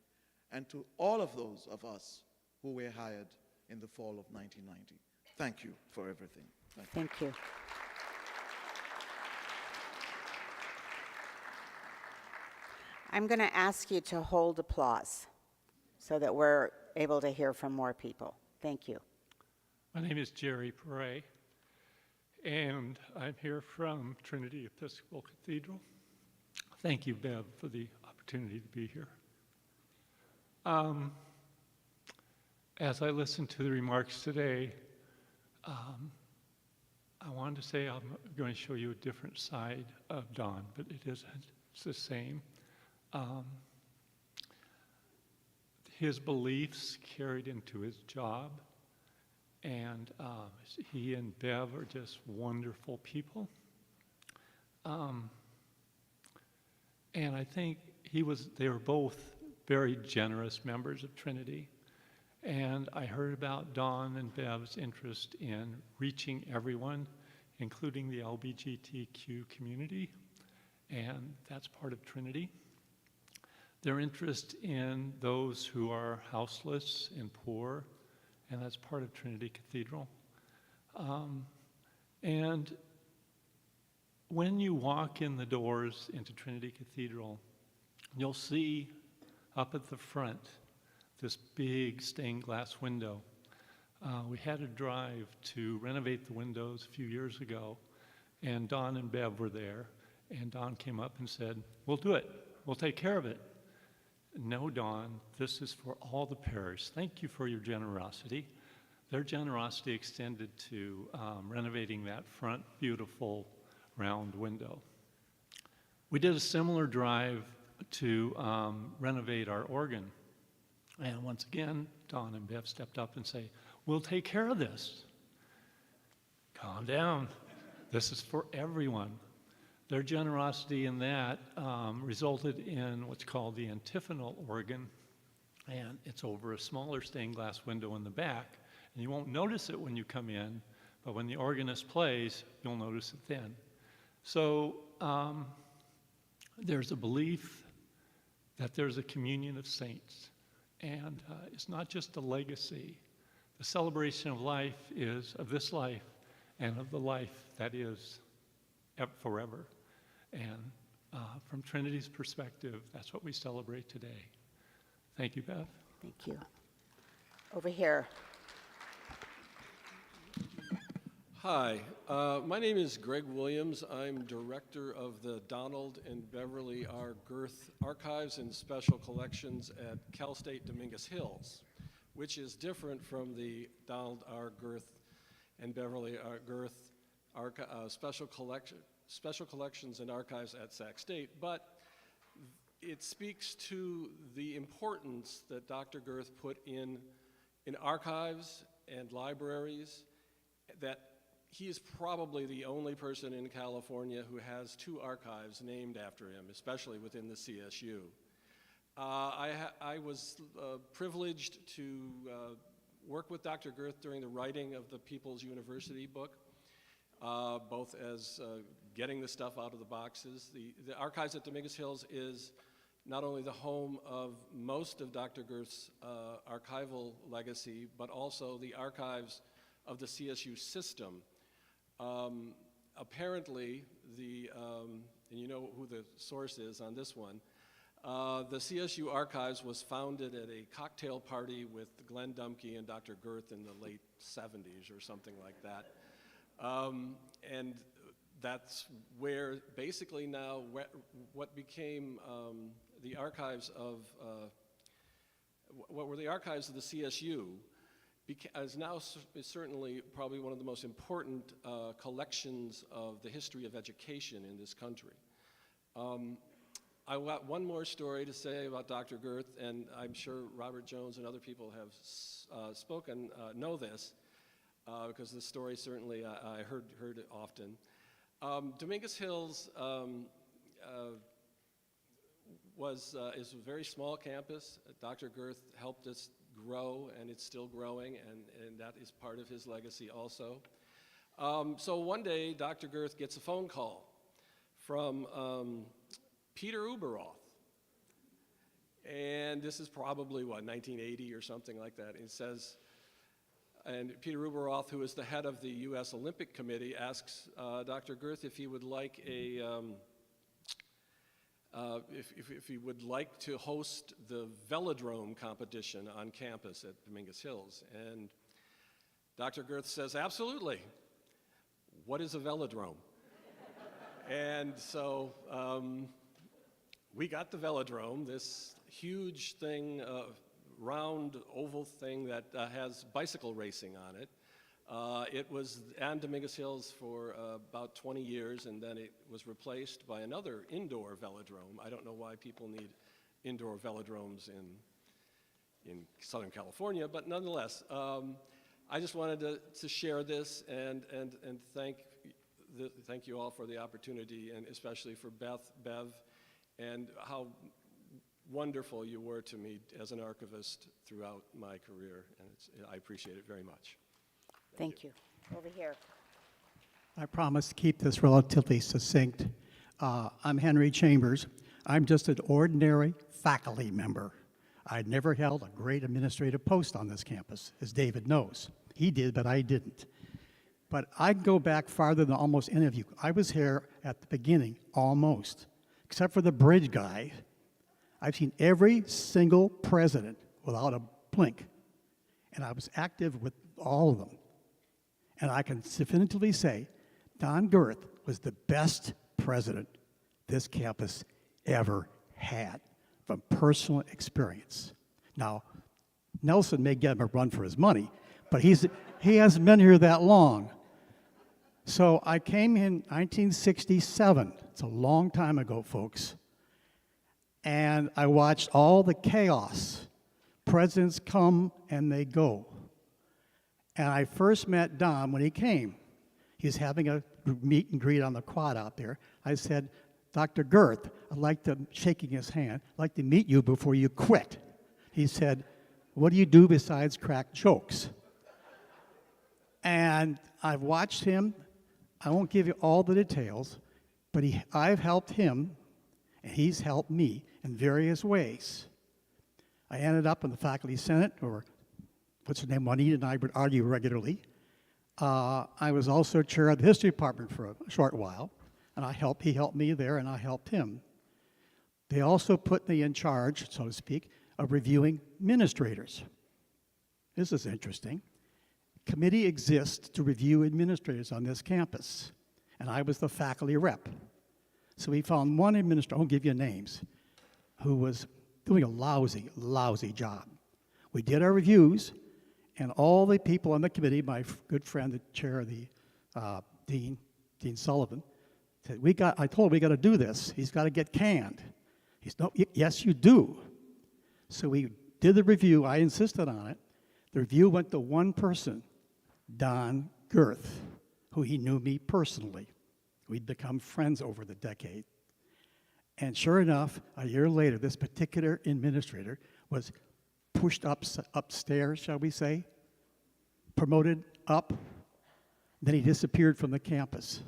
and to all of those of us who were hired in the fall of 1990. Thank you for everything. Thank you. I'm going to ask you to hold applause so that we're able to hear from more people. Thank you. My name is Jerry Perret, and I'm here from Trinity Episcopal Cathedral. Thank you, Bev, for the opportunity to be here. As I listened to the remarks today, I wanted to say I'm going to show you a different side of Don, but it isn't. It's the same. His beliefs carried into his job, and he and Bev are just wonderful people. And I think they were both very generous members of Trinity. And I heard about Don and Bev's interest in reaching everyone, including the LGBTQ community, and that's part of Trinity. Their interest in those who are houseless and poor, and that's part of Trinity Cathedral. And when you walk in the doors into Trinity Cathedral, you'll see up at the front this big stained glass window. We had a drive to renovate the windows a few years ago, and Don and Bev were there, and Don came up and said, "We'll do it. We'll take care of it." No, Don, this is for all the parish. Thank you for your generosity. Their generosity extended to renovating that front beautiful round window. We did a similar drive to renovate our organ. And once again, Don and Bev stepped up and say, "We'll take care of this." Calm down. This is for everyone. Their generosity in that resulted in what's called the antiphonal organ, and it's over a smaller stained glass window in the back, and you won't notice it when you come in, but when the organist plays, you'll notice it then. So there's a belief that there's a communion of saints, and it's not just a legacy. The celebration of life is of this life and of the life that is forever. And from Trinity's perspective, that's what we celebrate today. Thank you, Bev. Thank you. Over here. Hi, my name is Greg Williams. I'm director of the Donald and Beverly R. Gerth Archives and Special Collections at Cal State Dominguez Hills, which is different from the Donald R. Gerth and Beverly R. Gerth Special Collections and Archives at Sac State. But it speaks to the importance that Dr. Gerth put in archives and libraries, that he is probably the only person in California who has 2 archives named after him, especially within the CSU. I was privileged to work with Dr. Gerth during the writing of the People's University book, both as getting the stuff out of the boxes. The archives at Dominguez Hills is not only the home of most of Dr. Gerth's archival legacy, but also the archives of the CSU system. Apparently, and you know who the source is on this one, the CSU Archives was founded at a cocktail party with Glenn Dumke and Dr. Gerth in the late 70s or something like that. And that's where basically now what became the archives of, what were the archives of the CSU is now certainly probably one of the most important collections of the history of education in this country. I got one more story to say about Dr. Gerth, and I'm sure Robert Jones and other people have know this, because this story certainly I heard it often. Dominguez Hills is a very small campus. Dr. Gerth helped us grow, and it's still growing, and that is part of his legacy also. So one day, Dr. Gerth gets a phone call from Peter Uberoth, and this is probably, 1980 or something like that. It says, and Peter Uberoth, who is the head of the U.S. Olympic Committee, asks Dr. Gerth if he would like if he would like to host the velodrome competition on campus at Dominguez Hills. And Dr. Gerth says, absolutely. What is a velodrome? And so we got the velodrome, this huge thing, round oval thing that has bicycle racing on it. It was on Dominguez Hills for about 20 years, and then it was replaced by another indoor velodrome. I don't know why people need indoor velodromes in Southern California, but nonetheless, I just wanted to share this and thank you all for the opportunity, and especially for Bev, and how wonderful you were to me as an archivist throughout my career, and I appreciate it very much. Thank you. Over here. I promise to keep this relatively succinct. I'm Henry Chambers. I'm just an ordinary faculty member. I'd never held a great administrative post on this campus, as David knows. He did, but I didn't. But I'd go back farther than almost any of you. I was here at the beginning, almost, except for the bridge guy. I've seen every single president without a blink, and I was active with all of them. And I can definitively say Don Gerth was the best president this campus ever had, from personal experience. Now, Nelsen may get him a run for his money, but he hasn't been here that long. So I came in 1967. It's a long time ago, folks. And I watched all the chaos. Presidents come and they go. And I first met Don when he came. He's having a meet and greet on the quad out there. I said, Dr. Gerth, I'd like to, shaking his hand, I'd like to meet you before you quit. He said, what do you do besides crack jokes? And I've watched him. I won't give you all the details, but I've helped him, and he's helped me in various ways. I ended up in the faculty senate, or what's her name, Juanita and I would argue regularly. I was also chair of the history department for a short while, and he helped me there, and I helped him. They also put me in charge, so to speak, of reviewing administrators. This is interesting. Committee exists to review administrators on this campus, and I was the faculty rep. So we found one administrator, I won't give you names, who was doing a lousy, lousy job. We did our reviews, and all the people on the committee, my good friend, the chair of the Dean Sullivan, said, I told him we got to do this. He's got to get canned. He said, no, yes, you do. So we did the review. I insisted on it. The review went to one person, Don Gerth, who he knew me personally. We'd become friends over the decade. And sure enough, a year later, this particular administrator was pushed upstairs, shall we say, promoted up, then he disappeared from the campus.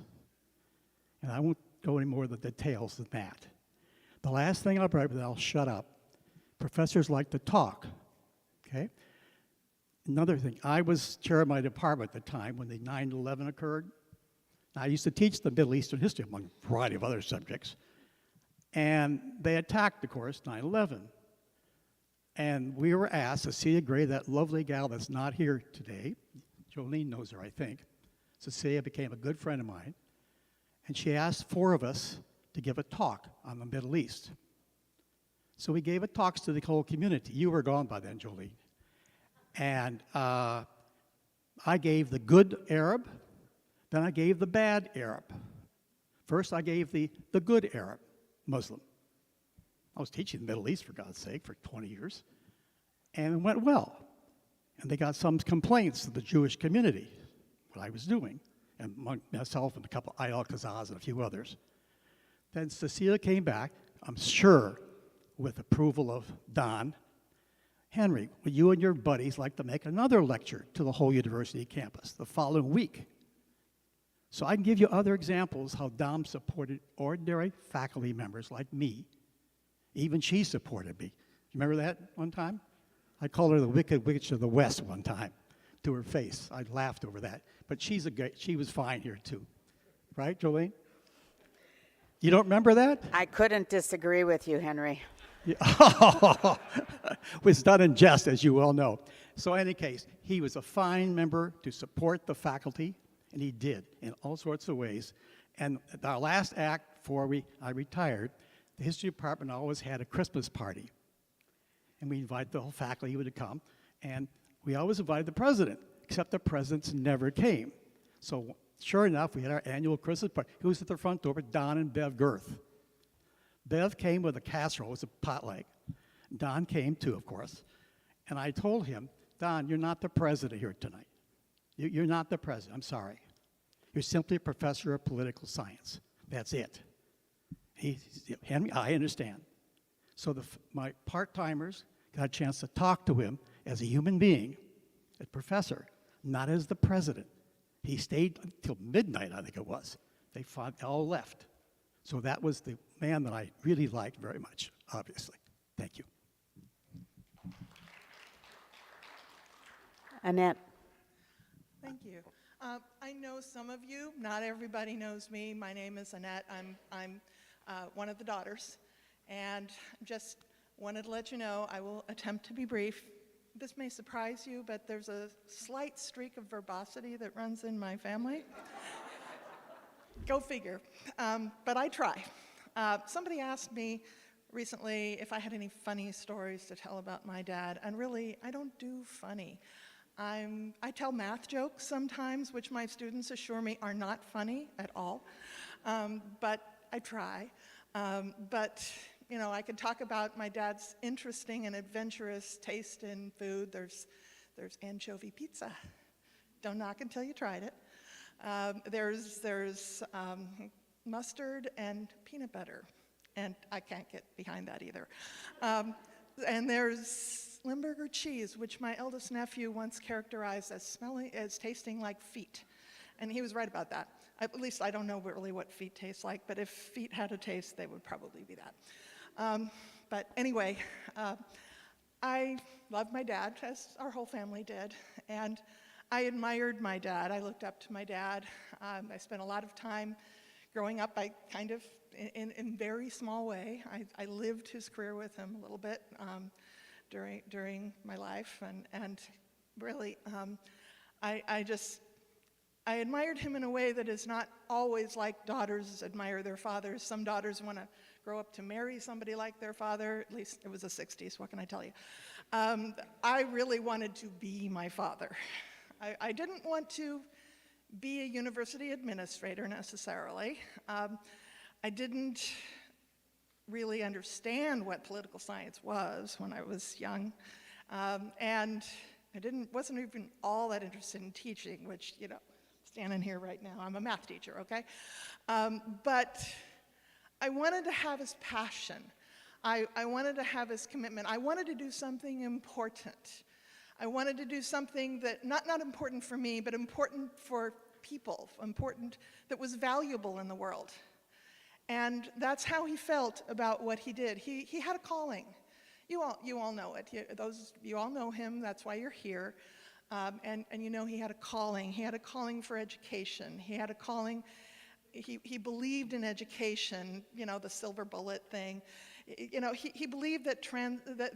And I won't go any more of the details than that. The last thing I'll write, but I'll shut up. Professors like to talk, okay? Another thing, I was chair of my department at the time when the 9/11 occurred. I used to teach the Middle Eastern history among a variety of other subjects. And they attacked, of course, 9/11. And we were asked, Cecilia Gray, that lovely gal that's not here today, Jolene knows her, I think. Cecilia became a good friend of mine. And she asked 4 of us to give a talk on the Middle East. So we gave talks to the whole community. You were gone by then, Jolene. And I gave the good Arab, then I gave the bad Arab. First, I gave the good Arab, Muslim. I was teaching the Middle East, for God's sake, for 20 years. And it went well. And they got some complaints to the Jewish community, what I was doing, and myself and a couple, Ayal Kazaz and a few others. Then Cecilia came back, I'm sure with approval of Don. Henry, would you and your buddies like to make another lecture to the whole university campus the following week? So I can give you other examples how Dom supported ordinary faculty members like me. Even she supported me. You remember that one time? I called her the Wicked Witch of the West one time to her face. I laughed over that. But she was fine here too. Right, Jolene? You don't remember that? I couldn't disagree with you, Henry. Was done in jest, as you well know. So in any case, he was a fine member to support the faculty, and he did in all sorts of ways. And our last act before I retired, the history department always had a Christmas party. And we invited the whole faculty to come, and we always invited the president, except the presidents never came. So sure enough, we had our annual Christmas party. Who was at the front door? Don and Bev Gerth. Bev came with a casserole, it was a potluck. Don came too, of course. And I told him, Don, you're not the president here tonight. You're not the president, I'm sorry. You're simply a professor of political science. That's it. Henry, I understand. So my part-timers got a chance to talk to him as a human being, as professor, not as the president. He stayed until midnight, I think it was. They all left. So that was the man that I really liked very much, obviously. Thank you. Annette. Thank you. I know some of you, not everybody knows me. My name is Annette. I'm one of the daughters. And just wanted to let you know, I will attempt to be brief. This may surprise you, but there's a slight streak of verbosity that runs in my family. Go figure. But I try. Somebody asked me recently if I had any funny stories to tell about my dad, and really, I don't do funny. I tell math jokes sometimes, which my students assure me are not funny at all, but I try. But you know, I could talk about my dad's interesting and adventurous taste in food. There's anchovy pizza. Don't knock until you tried it. There's mustard and peanut butter, and I can't get behind that either. And there's Limburger cheese, which my eldest nephew once characterized as tasting like feet, and he was right about that. At least I don't know really what feet taste like, but if feet had a taste, they would probably be that. But anyway, I loved my dad, as our whole family did, and I admired my dad. I looked up to my dad. I spent a lot of time growing up, I kind of, in very small way, I lived his career with him a little bit during my life, and really, I admired him in a way that is not always like daughters admire their fathers. Some daughters want to grow up to marry somebody like their father. At least it was the 60s, what can I tell you? I really wanted to be my father. I didn't want to be a university administrator necessarily. I didn't really understand what political science was when I was young. And I wasn't even all that interested in teaching, which, you know, standing here right now, I'm a math teacher, okay? But I wanted to have his passion. I wanted to have his commitment. I wanted to do something important. I wanted to do something that, not important for me, but important for people, important, that was valuable in the world. And that's how he felt about what he did. He had a calling. You all know it. You all know him, that's why you're here. And you know he had a calling. He had a calling for education. He had a calling, he believed in education, you know, the silver bullet thing. You know, he believed that,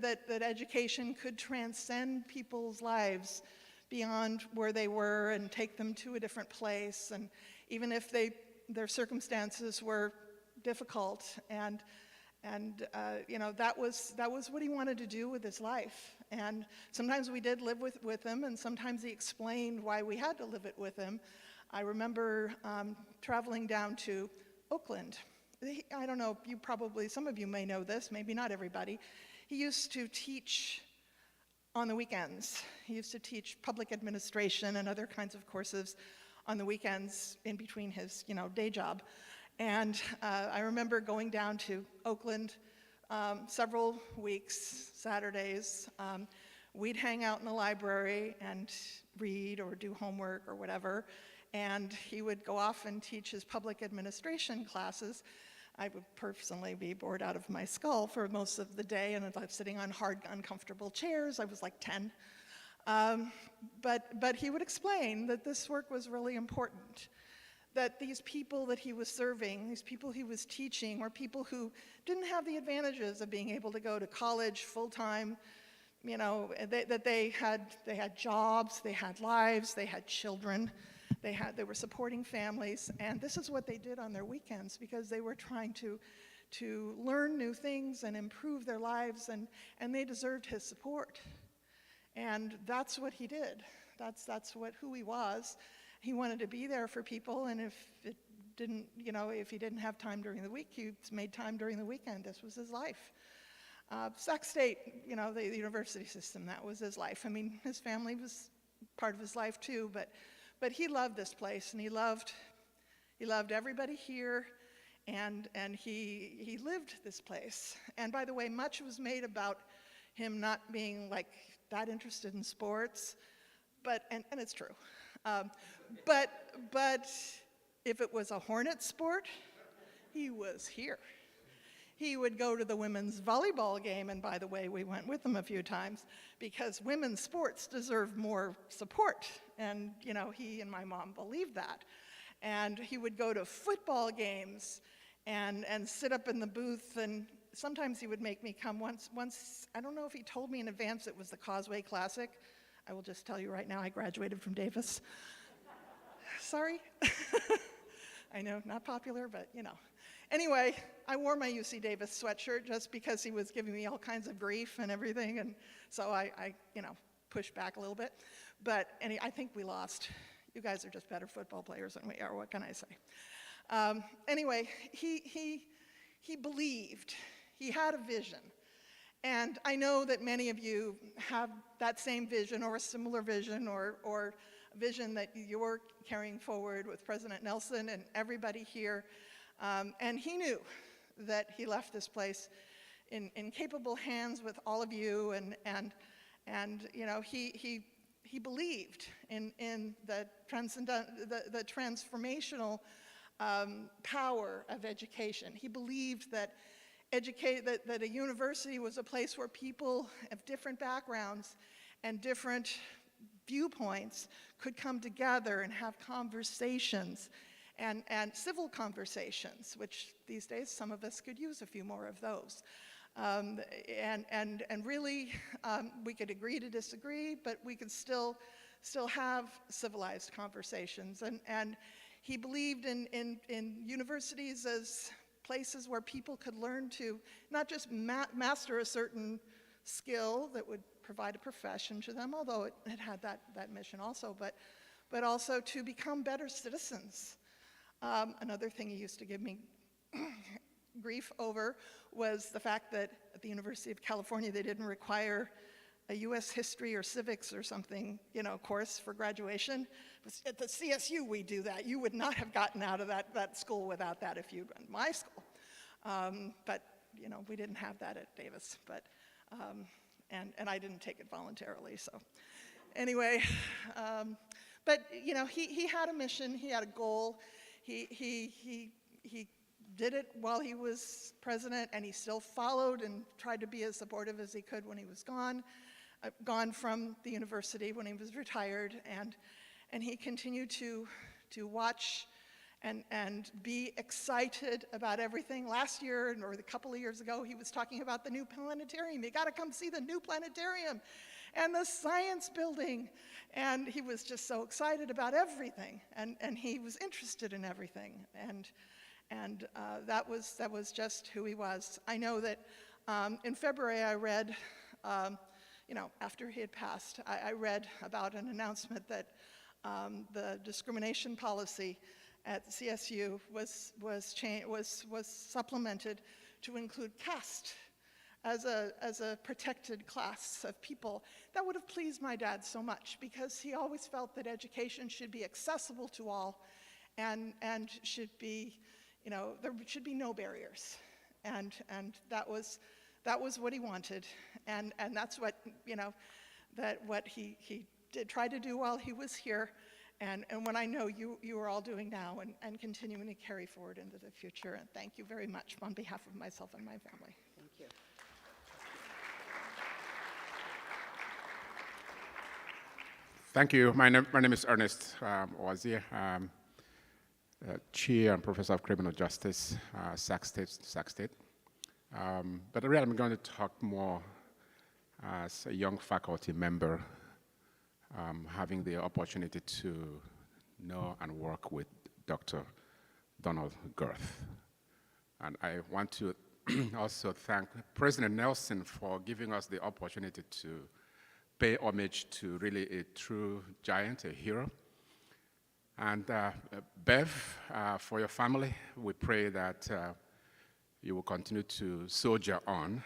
that education could transcend people's lives beyond where they were and take them to a different place, and even if their circumstances were difficult. And you know, that was what he wanted to do with his life. And sometimes we did live with him, and sometimes he explained why we had to live it with him. I remember traveling down to Oakland. I don't know, some of you may know this, maybe not everybody. He used to teach on the weekends. He used to teach public administration and other kinds of courses on the weekends in between his, you know, day job. And I remember going down to Oakland several weeks, Saturdays. We'd hang out in the library and read or do homework or whatever. And he would go off and teach his public administration classes. I would personally be bored out of my skull for most of the day, and I'm sitting on hard, uncomfortable chairs. I was like 10. But he would explain that this work was really important, that these people that he was serving, these people he was teaching, were people who didn't have the advantages of being able to go to college full-time, you know, that they had jobs, they had lives, they had children. They were supporting families, and this is what they did on their weekends because they were trying to learn new things and improve their lives, and they deserved his support. And that's what he did. That's who he was. He wanted to be there for people, and if he didn't have time during the week, he made time during the weekend. This was his life. Sac State, you know, the university system, that was his life. I mean, his family was part of his life too, but he loved this place, and he loved everybody here, and he lived this place. And by the way, much was made about him not being like that interested in sports, and it's true. But if it was a Hornet sport, he was here. He would go to the women's volleyball game, and by the way, we went with him a few times because women's sports deserve more support, and you know, he and my mom believed that. And he would go to football games and sit up in the booth, and sometimes he would make me come once, I don't know if he told me in advance it was the Causeway Classic. I will just tell you right now, I graduated from Davis. Sorry. I know, not popular, but you know. Anyway, I wore my UC Davis sweatshirt just because he was giving me all kinds of grief and everything, and so I you know, pushed back a little bit. But I think we lost. You guys are just better football players than we are, what can I say? Anyway, he believed. He had a vision. And I know that many of you have that same vision or a similar vision or a vision that you're carrying forward with President Nelsen and everybody here. And he knew that he left this place in capable hands with all of you, and you know, he believed in the transformational power of education. He believed that a university was a place where people of different backgrounds and different viewpoints could come together and have conversations, and civil conversations, which these days some of us could use a few more of those. And really, we could agree to disagree, but we could still have civilized conversations. And he believed in universities as places where people could learn to not just master a certain skill that would provide a profession to them, although it had that mission also, but also to become better citizens. Another thing he used to give me grief over was the fact that at the University of California they didn't require a U.S. history or civics or something, course for graduation. At the CSU we do that. You would not have gotten out of that school without that if you'd been my school. But we didn't have that at Davis. But and I didn't take it voluntarily. So anyway, but he had a mission. He had a goal. He did it while he was president, and he still followed and tried to be as supportive as he could when he was gone from the university, when he was retired, and he continued to watch and be excited about everything. Last year, or a couple of years ago, he was talking about the new planetarium. You got to come see the new planetarium and the science building. And he was just so excited about everything, and he was interested in everything. And that was just who he was. I know that in February I read, after he had passed, I read about an announcement that the discrimination policy at CSU was supplemented to include caste as a protected class of people. That would have pleased my dad so much, because he always felt that education should be accessible to all, and should be, there should be no barriers, and that was what he wanted, and that's what what he did try to do while he was here, and what I know you are all doing now, and continuing to carry forward into the future. And thank you very much on behalf of myself and my family. Thank you. Thank you. My name is Ernest Wazir, Chair and Professor of Criminal Justice, Sac State. But really, I'm going to talk more as a young faculty member, having the opportunity to know and work with Dr. Donald Gerth. And I want to also thank President Nelsen for giving us the opportunity to pay homage to really a true giant, a hero. And Bev, for your family, we pray that you will continue to soldier on.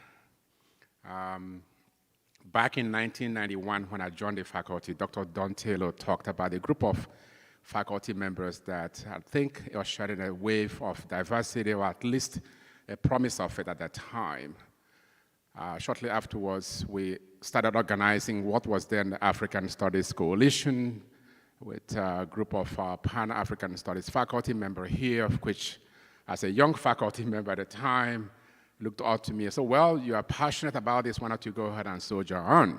Back in 1991, when I joined the faculty, Dr. Don Taylor talked about a group of faculty members that I think ushered in a wave of diversity, or at least a promise of it at that time. Shortly afterwards, we started organizing what was then the African Studies Coalition, with a group of Pan-African Studies faculty members here, which, as a young faculty member at the time, looked up to me and said, well, you are passionate about this, why don't you go ahead and soldier on?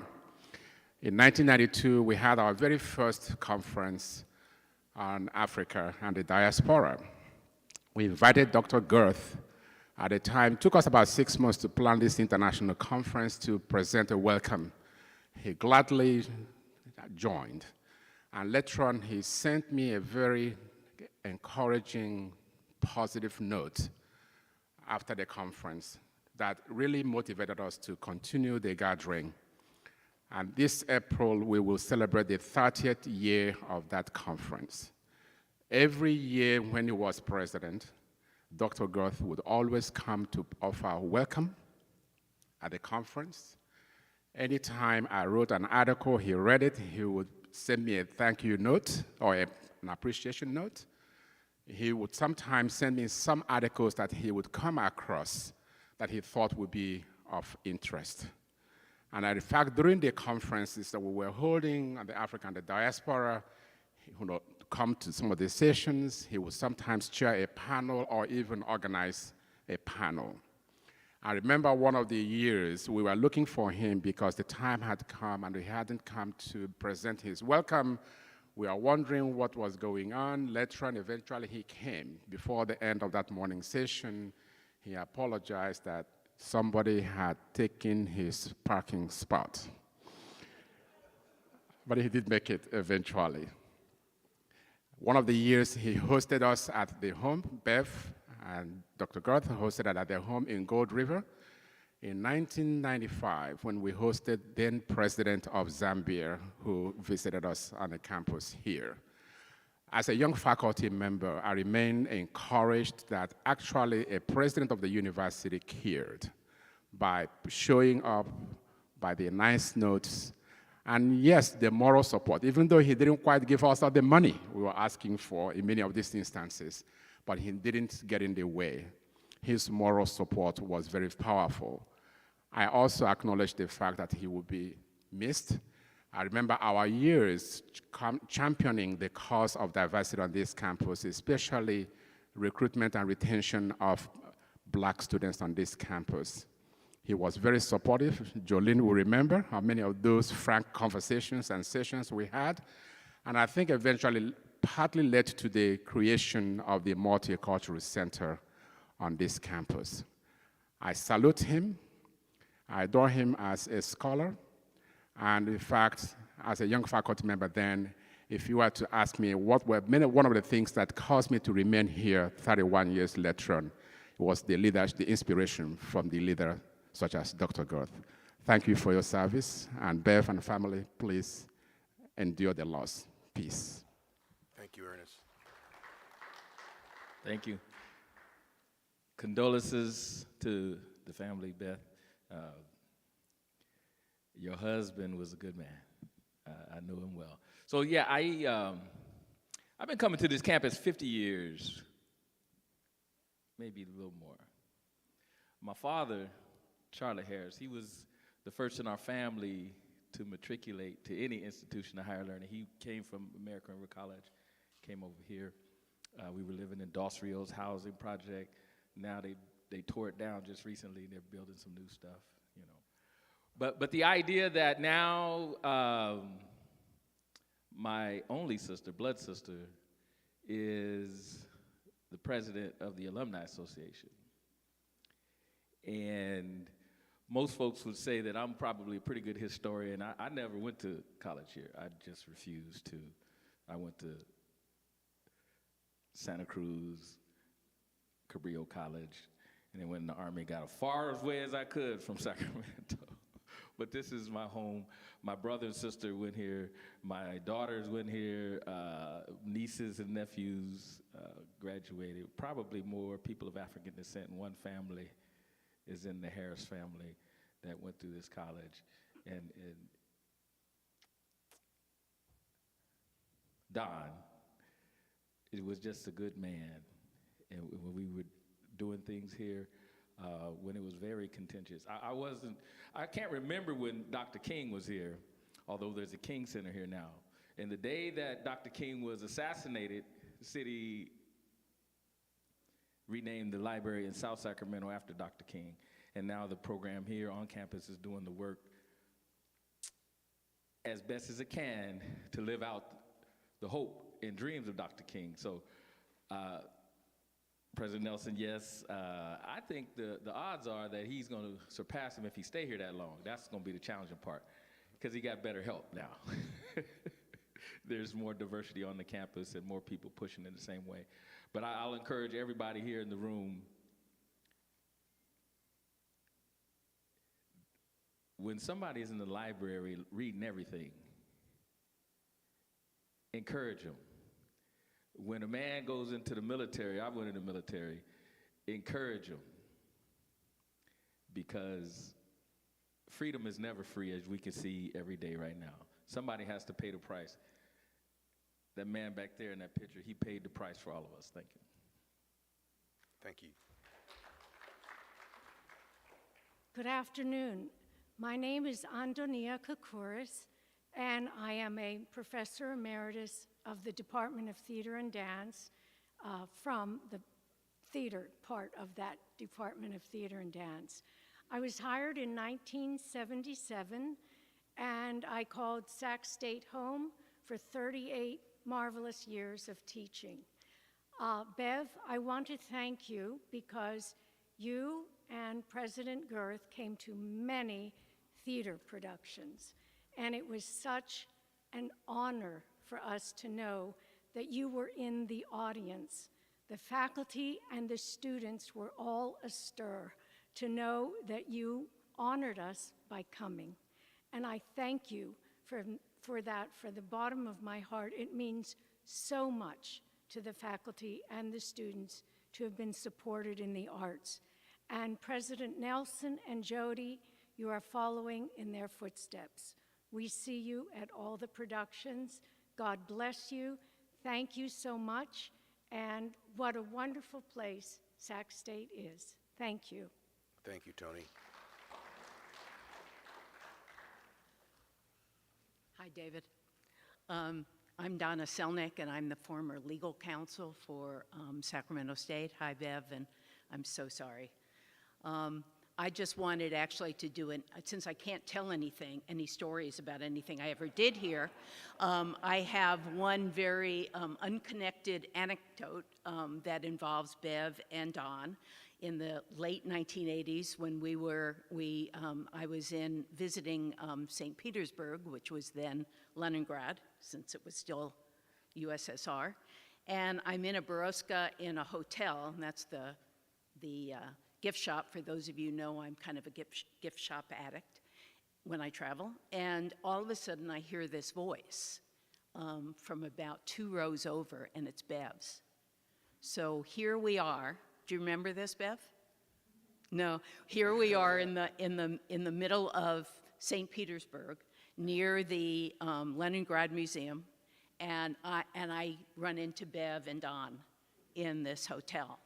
In 1992, we had our very first conference on Africa and the diaspora. We invited Dr. Gerth. At the time, it took us about 6 months to plan this international conference to present a welcome. He gladly joined. And later on, he sent me a very encouraging, positive note after the conference that really motivated us to continue the gathering. And this April, we will celebrate the 30th year of that conference. Every year when he was president, Dr. Gerth would always come to offer a welcome at the conference. Anytime I wrote an article, he read it, he would send me a thank you note or an appreciation note. He would sometimes send me some articles that he would come across that he thought would be of interest. And in fact, during the conferences that we were holding on the Africa and the diaspora, he would come to some of the sessions. He would sometimes chair a panel or even organize a panel. I remember one of the years we were looking for him because the time had come and he hadn't come to present his welcome. We are wondering what was going on. Later on, eventually he came. Before the end of that morning session, he apologized that somebody had taken his parking spot. But he did make it eventually. One of the years he hosted us at the home, Bev and Dr. Gerth hosted us at their home in Gold River. In 1995, when we hosted then President of Zambia, who visited us on the campus here. As a young faculty member, I remain encouraged that actually a president of the university cared by showing up, by the nice notes, and yes, the moral support, even though he didn't quite give us all the money we were asking for in many of these instances, but he didn't get in the way. His moral support was very powerful. I also acknowledge the fact that he will be missed. I remember our years championing the cause of diversity on this campus, especially recruitment and retention of Black students on this campus. He was very supportive. Jolene will remember how many of those frank conversations and sessions we had. And I think eventually partly led to the creation of the Multicultural Center on this campus. I salute him. I adore him as a scholar. And in fact, as a young faculty member then, if you were to ask me what were one of the things that caused me to remain here 31 years later on, was the inspiration from the leader such as Dr. Gerth. Thank you for your service, and Bev and family, please endure the loss. Peace. Thank you, Ernest. Thank you. Condolences to the family, Beth. Your husband was a good man. I knew him well. So yeah, I've been coming to this campus 50 years, maybe a little more. My father, Charlie Harris, he was the first in our family to matriculate to any institution of higher learning. He came from American River College, came over here. We were living in Dos Rios housing project. Now they tore it down just recently, and they're building some new stuff, you know. But the idea that now my only sister, blood sister, is the president of the Alumni Association. And most folks would say that I'm probably a pretty good historian. I never went to college here. I just refused to. I went to Santa Cruz, Cabrillo College, and then went in the Army, got as far away as I could from Sacramento. But this is my home. My brother and sister went here. My daughters went here. Nieces and nephews graduated. Probably more people of African descent. One family is in the Harris family that went through this college. And Don, it was just a good man. And when we were doing things here, when it was very contentious. I can't remember when Dr. King was here, although there's a King Center here now. And the day that Dr. King was assassinated, the city renamed the library in South Sacramento after Dr. King. And now the program here on campus is doing the work as best as it can to live out the hope and dreams of Dr. King. So, President Nelson, yes, I think the odds are that he's going to surpass him if he stay here that long. That's going to be the challenging part, because he got better help now. There's more diversity on the campus and more people pushing in the same way. But I'll encourage everybody here in the room, when somebody is in the library reading everything, encourage them. When a man goes into the military, I went in the military, encourage him. Because freedom is never free, as we can see every day right now. Somebody has to pay the price. That man back there in that picture, he paid the price for all of us. Thank you. Thank you. Good afternoon. My name is Antonia Koukouris, and I am a professor emeritus of the Department of Theater and Dance from the theater part of that Department of Theater and Dance. I was hired in 1977, and I called Sac State home for 38 marvelous years of teaching. Bev, I want to thank you because you and President Gerth came to many theater productions, and it was such an honor for us to know that you were in the audience. The faculty and the students were all astir to know that you honored us by coming. And I thank you for that, for the bottom of my heart. It means so much to the faculty and the students to have been supported in the arts. And President Nelsen and Jody, you are following in their footsteps. We see you at all the productions. God bless you. Thank you so much. And what a wonderful place Sac State is. Thank you. Thank you, Tony. Hi, David. I'm Donna Selnick, and I'm the former legal counsel for Sacramento State. Hi, Bev, and I'm so sorry. I just wanted actually to do since I can't tell any stories about anything I ever did here, I have one very unconnected anecdote that involves Bev and Don. In the late 1980s, when I was visiting St. Petersburg, which was then Leningrad, since it was still USSR, and I'm in a Baroska in a hotel, and that's the gift shop. For those of you who know, I'm kind of a gift shop addict when I travel, and all of a sudden I hear this voice from about 2 rows over, and it's Bev's. So here we are. Do you remember this, Bev? No. Here we are in the middle of St. Petersburg, near the Leningrad Museum, and I run into Bev and Don in this hotel.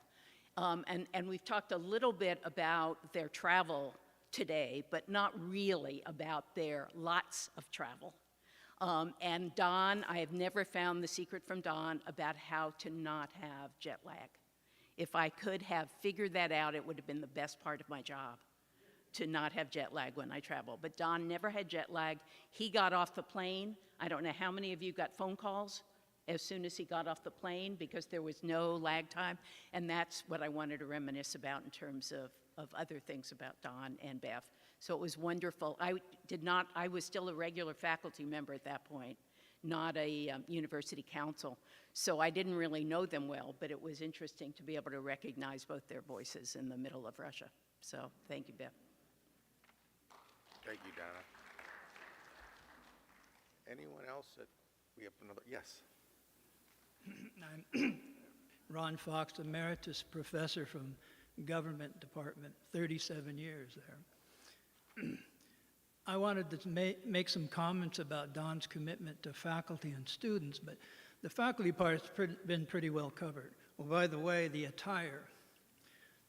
And we've talked a little bit about their travel today, but not really about their lots of travel. And Don, I have never found the secret from Don about how to not have jet lag. If I could have figured that out, it would have been the best part of my job, to not have jet lag when I travel. But Don never had jet lag. He got off the plane. I don't know how many of you got phone calls as soon as he got off the plane, because there was no lag time. And that's what I wanted to reminisce about in terms of other things about Don and Bev. So it was wonderful. I was still a regular faculty member at that point, not a university counsel. So I didn't really know them well, but it was interesting to be able to recognize both their voices in the middle of Russia. So thank you, Bev. Thank you, Donna. Anyone else that we have another? Yes. I'm Ron Fox, Emeritus Professor from Government Department, 37 years there. I wanted to make some comments about Don's commitment to faculty and students, but the faculty part has been pretty well covered. Well, by the way, the attire.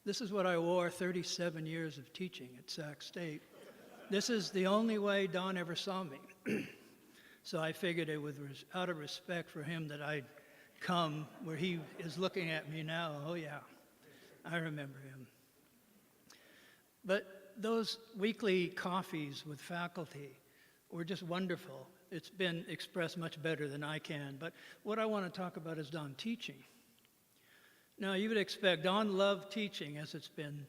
This is what I wore 37 years of teaching at Sac State. This is the only way Don ever saw me. So I figured it was out of respect for him that I'd come where he is looking at me now. Oh yeah, I remember him. But those weekly coffees with faculty were just wonderful. It's been expressed much better than I can. But what I want to talk about is Don teaching. Now, you would expect, Don loved teaching, as it's been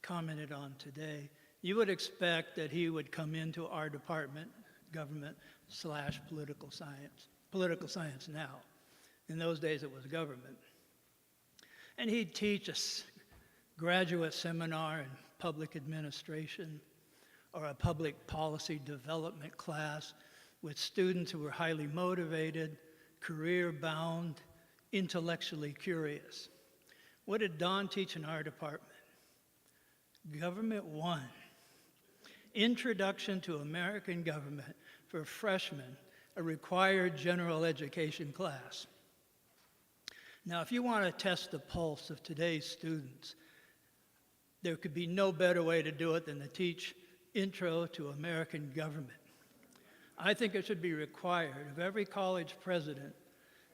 commented on today. You would expect that he would come into our department, government/political science now. In those days, it was government. And he'd teach a graduate seminar in public administration or a public policy development class with students who were highly motivated, career-bound, intellectually curious. What did Don teach in our department? Government 1, Introduction to American Government for Freshmen, a required general education class. Now, if you want to test the pulse of today's students, there could be no better way to do it than to teach Intro to American Government. I think it should be required of every college president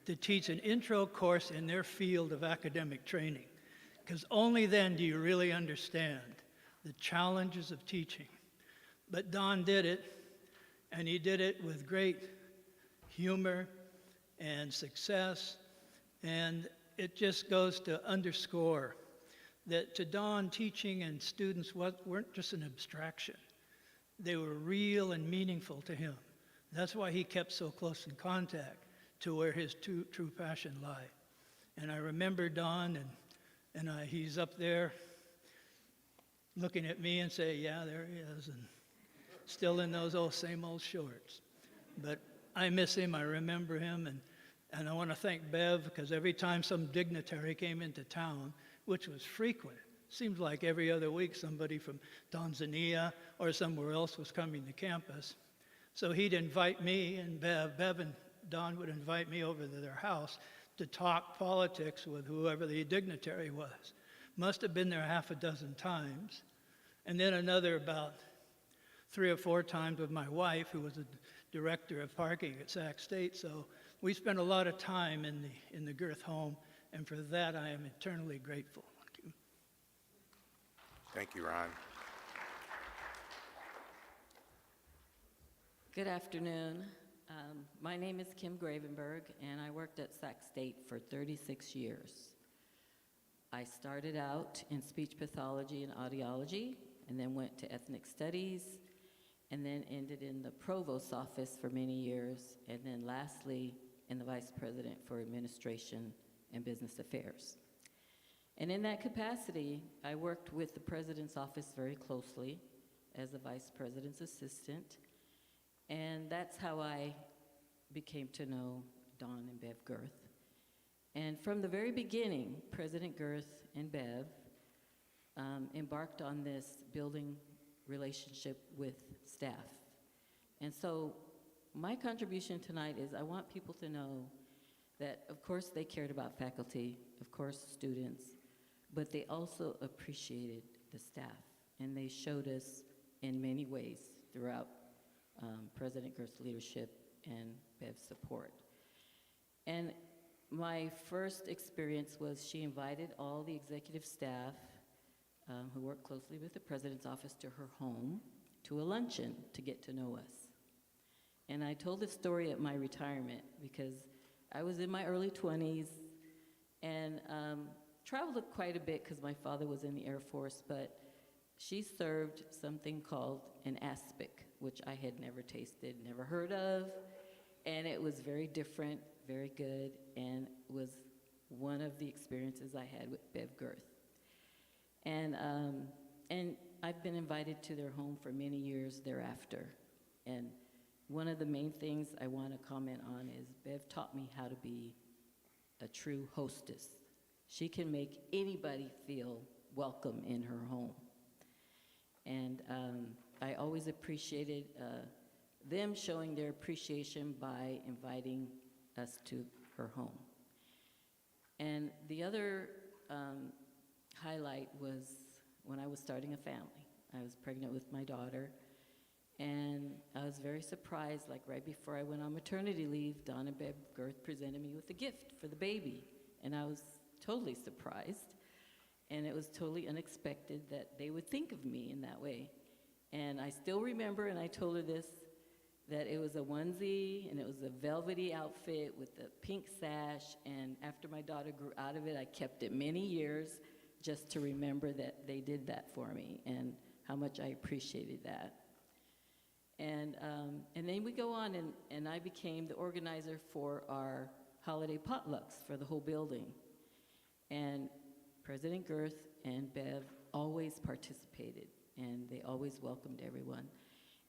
to teach an intro course in their field of academic training, because only then do you really understand the challenges of teaching. But Don did it, and he did it with great humor and success, and it just goes to underscore that to Don, teaching and students weren't just an abstraction. They were real and meaningful to him. That's why he kept so close in contact to where his true passion lie. And I remember Don, and he's up there looking at me and say, yeah, there he is, and still in those same old shorts. But I miss him, I remember him, and I want to thank Bev, because every time some dignitary came into town, which was frequent, seems like every other week somebody from Tanzania or somewhere else was coming to campus. So he'd invite me and Bev and Don would invite me over to their house to talk politics with whoever the dignitary was. Must have been there half a dozen times. And then another about 3 or 4 times with my wife, who was the director of parking at Sac State. So we spent a lot of time in the Gerth home, and for that I am eternally grateful. Thank you. Thank you, Ron. Good afternoon. My name is Kim Gravenberg, and I worked at Sac State for 36 years. I started out in speech pathology and audiology, and then went to ethnic studies, and then ended in the provost's office for many years, and then lastly in the vice president for administration and business affairs. And in that capacity, I worked with the president's office very closely as the vice president's assistant, and that's how I became to know Don and Bev Gerth. And from the very beginning, President Gerth and Bev embarked on this building relationship with staff. And so my contribution tonight is I want people to know that, of course, they cared about faculty, of course, students, but they also appreciated the staff. And they showed us in many ways throughout President Gerth's leadership and Bev's support. And my first experience was she invited all the executive staff who worked closely with the president's office to her home to a luncheon to get to know us. And I told this story at my retirement because I was in my early 20s and traveled quite a bit because my father was in the Air Force, but she served something called an aspic, which I had never tasted, never heard of, and it was very different, very good, and was one of the experiences I had with Bev Gerth. And I've been invited to their home for many years thereafter. And one of the main things I want to comment on is Bev taught me how to be a true hostess. She can make anybody feel welcome in her home. And I always appreciated them showing their appreciation by inviting us to her home. And the other highlight was when I was starting a family. I was pregnant with my daughter, and I was very surprised, like right before I went on maternity leave, Don and Bev Gerth presented me with a gift for the baby, and I was totally surprised, and it was totally unexpected that they would think of me in that way. And I still remember, and I told her this, that it was a onesie, and it was a velvety outfit with a pink sash, and after my daughter grew out of it, I kept it many years just to remember that they did that for me, and how much I appreciated that. And then we go on, and I became the organizer for our holiday potlucks for the whole building. And President Gerth and Bev always participated, and they always welcomed everyone.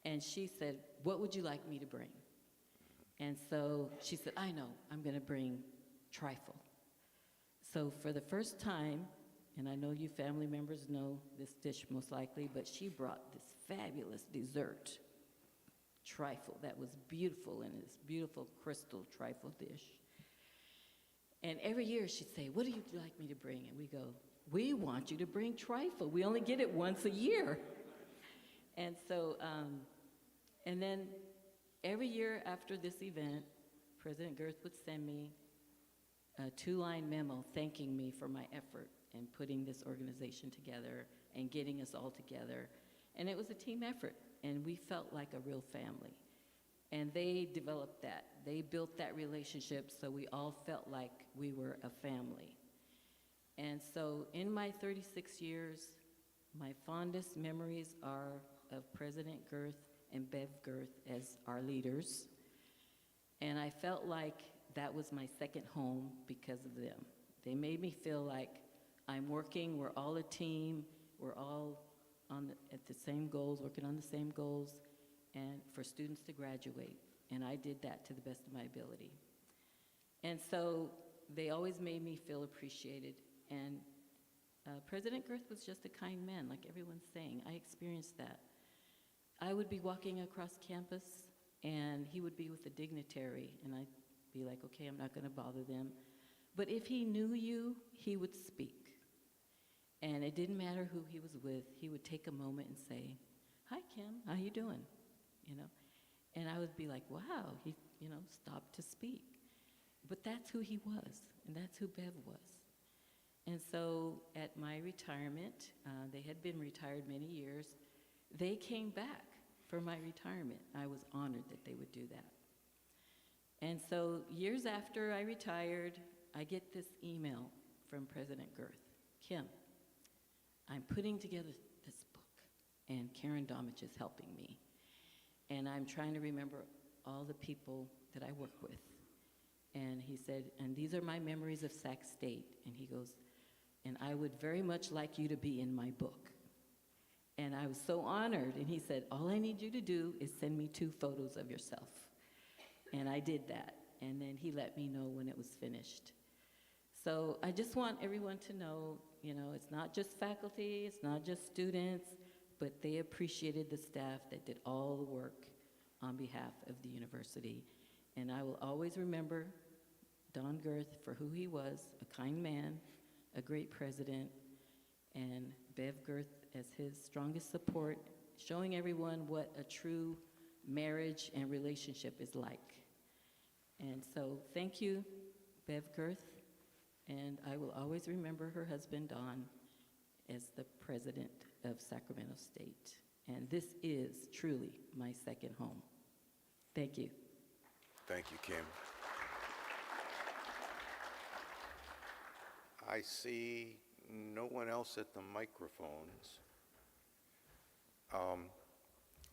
And she said, "What would you like me to bring?" And so she said, "I know, I'm gonna bring trifle." So for the first time, and I know you family members know this dish most likely, but she brought this fabulous dessert, trifle, that was beautiful in this beautiful crystal trifle dish. And every year she'd say, "What do you like me to bring?" And we go, "We want you to bring trifle. We only get it once a year." And so, and then every year after this event, President Gerth would send me a 2-line memo thanking me for my effort in putting this organization together and getting us all together. And it was a team effort, and we felt like a real family. And they developed that. They built that relationship so we all felt like we were a family. And so in my 36 years, my fondest memories are of President Gerth and Bev Gerth as our leaders. And I felt like that was my second home because of them. They made me feel like I'm working, we're all a team, we're all at the same goals, working on the same goals, and for students to graduate. and I did that to the best of my ability. And so they always made me feel appreciated, and President Gerth was just a kind man, like everyone's saying. I experienced that. I would be walking across campus, and he would be with a dignitary, and I'd be like, okay, I'm not gonna bother them. But if he knew you, he would speak. And it didn't matter who he was with, he would take a moment and say, hi, Kim, how you doing? You know? And I would be like, wow, he, stopped to speak. But that's who he was, and that's who Bev was. And so at my retirement, they had been retired many years, they came back for my retirement. I was honored that they would do that. And so years after I retired, I get this email from President Gerth. Kim, I'm putting together this book, and Karen Domich is helping me. And I'm trying to remember all the people that I work with. And he said, and these are my memories of Sac State. And he goes, and I would very much like you to be in my book. And I was so honored. And he said, all I need you to do is send me 2 photos of yourself. And I did that. And then he let me know when it was finished. So I just want everyone to know, it's not just faculty, it's not just students, but they appreciated the staff that did all the work on behalf of the university. And I will always remember Don Gerth for who he was, a kind man, a great president, and Bev Gerth as his strongest support, showing everyone what a true marriage and relationship is like. And so thank you, Bev Gerth, and I will always remember her husband, Don, as the president of Sacramento State. And this is truly my second home. Thank you. Thank you, Kim. I see no one else at the microphones.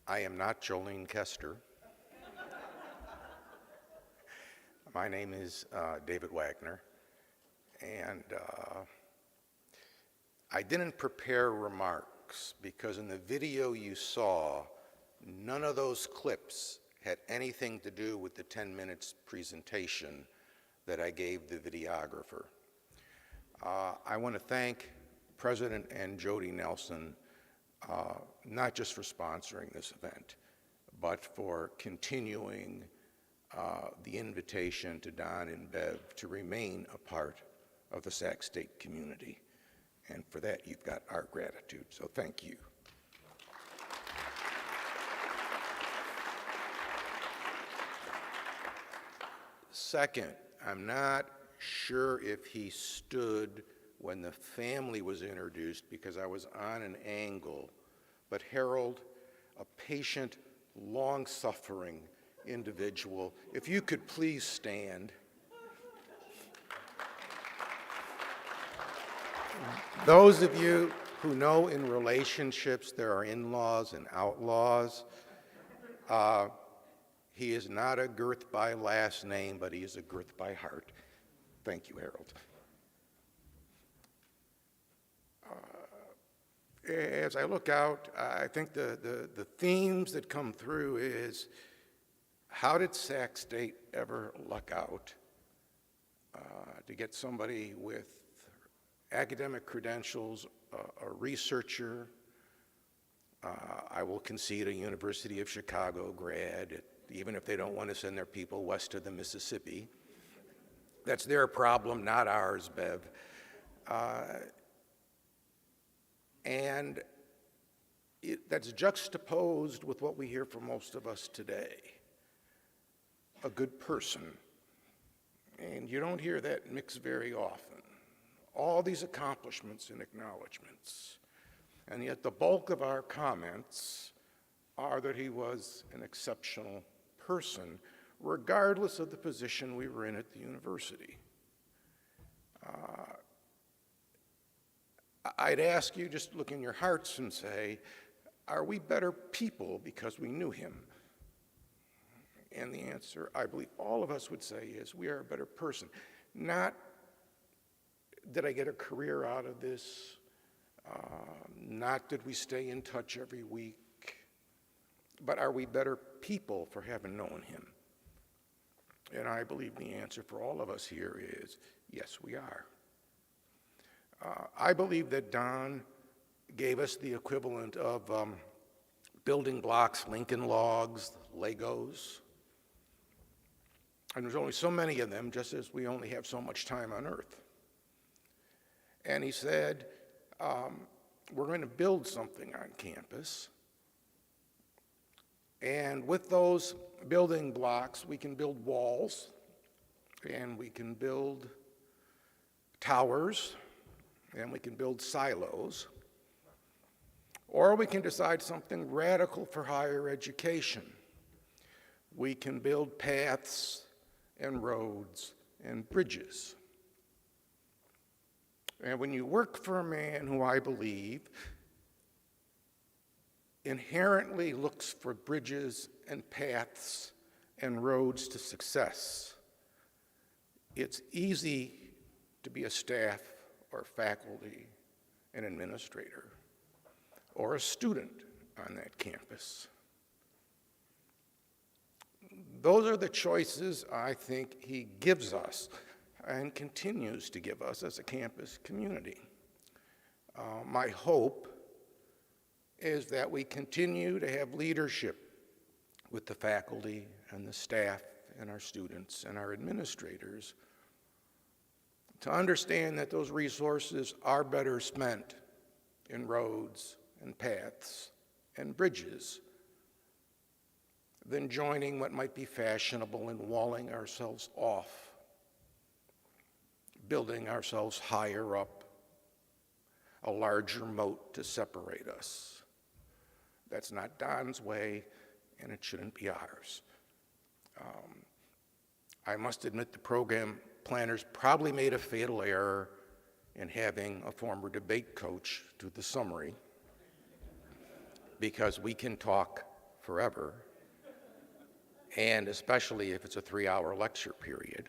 I am not Jolene Kester. My name is David Wagner, and I didn't prepare remarks because in the video you saw, none of those clips had anything to do with the 10 minutes presentation that I gave the videographer. I want to thank President and Jody Nelsen, not just for sponsoring this event, but for continuing the invitation to Don and Bev to remain a part of the Sac State community. And for that, you've got our gratitude, so thank you. Second, I'm not sure if he stood when the family was introduced because I was on an angle, but Harold, a patient, long-suffering individual, if you could please stand. Those of you who know in relationships there are in-laws and outlaws, he is not a Gerth by last name, but he is a Gerth by heart. Thank you, Harold. As I look out, I think the themes that come through is, how did Sac State ever luck out to get somebody with academic credentials, a researcher, I will concede a University of Chicago grad, even if they don't want to send their people west of the Mississippi. That's their problem, not ours, Bev. And that's juxtaposed with what we hear from most of us today, a good person. And you don't hear that mix very often. All these accomplishments and acknowledgments. And yet the bulk of our comments are that he was an exceptional person, regardless of the position we were in at the university. I'd ask you, just look in your hearts and say, are we better people because we knew him? And the answer, I believe all of us would say, is we are a better person. Not, did I get a career out of this? Not did we stay in touch every week? But are we better people for having known him? And I believe the answer for all of us here is yes, we are. I believe that Don gave us the equivalent of building blocks, Lincoln Logs, Legos. And there's only so many of them, just as we only have so much time on Earth. And he said, we're going to build something on campus. And with those building blocks, we can build walls, and we can build towers, and we can build silos. Or we can decide something radical for higher education. We can build paths and roads and bridges. And when you work for a man who I believe inherently looks for bridges and paths and roads to success, it's easy to be a staff or faculty, an administrator, or a student on that campus. Those are the choices I think he gives us and continues to give us as a campus community. My hope is that we continue to have leadership with the faculty and the staff and our students and our administrators to understand that those resources are better spent in roads and paths and bridges than joining what might be fashionable and walling ourselves off, building ourselves higher up, a larger moat to separate us. That's not Don's way, and it shouldn't be ours. I must admit the program planners probably made a fatal error in having a former debate coach do the summary, because we can talk forever, and especially if it's a 3-hour lecture period.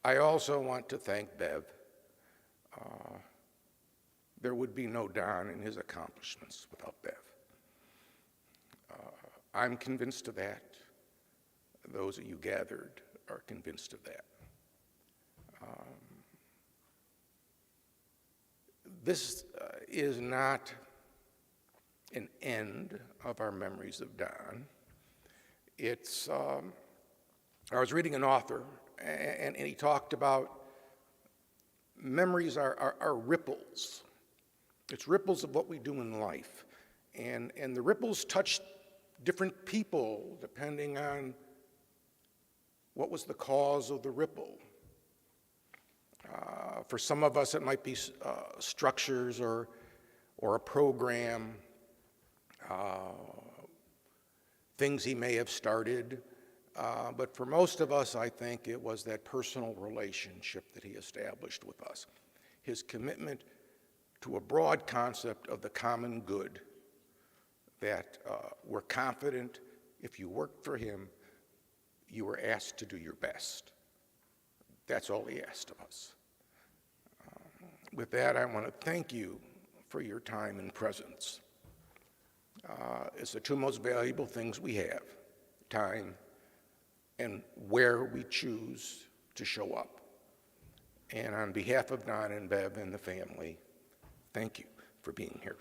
I also want to thank Bev. There would be no Don and his accomplishments without Bev. I'm convinced of that. Those of you gathered are convinced of that. This is not an end of our memories of Don. It's, I was reading an author, and he talked about memories are ripples. It's ripples of what we do in life. And the ripples touch different people depending on what was the cause of the ripple. For some of us, it might be structures or a program, things he may have started. But for most of us, I think it was that personal relationship that he established with us, his commitment to a broad concept of the common good, that we're confident if you worked for him, you were asked to do your best. That's all he asked of us. With that, I want to thank you for your time and presence. It's the two most valuable things we have, time and where we choose to show up. And on behalf of Don and Bev and the family, thank you for being here.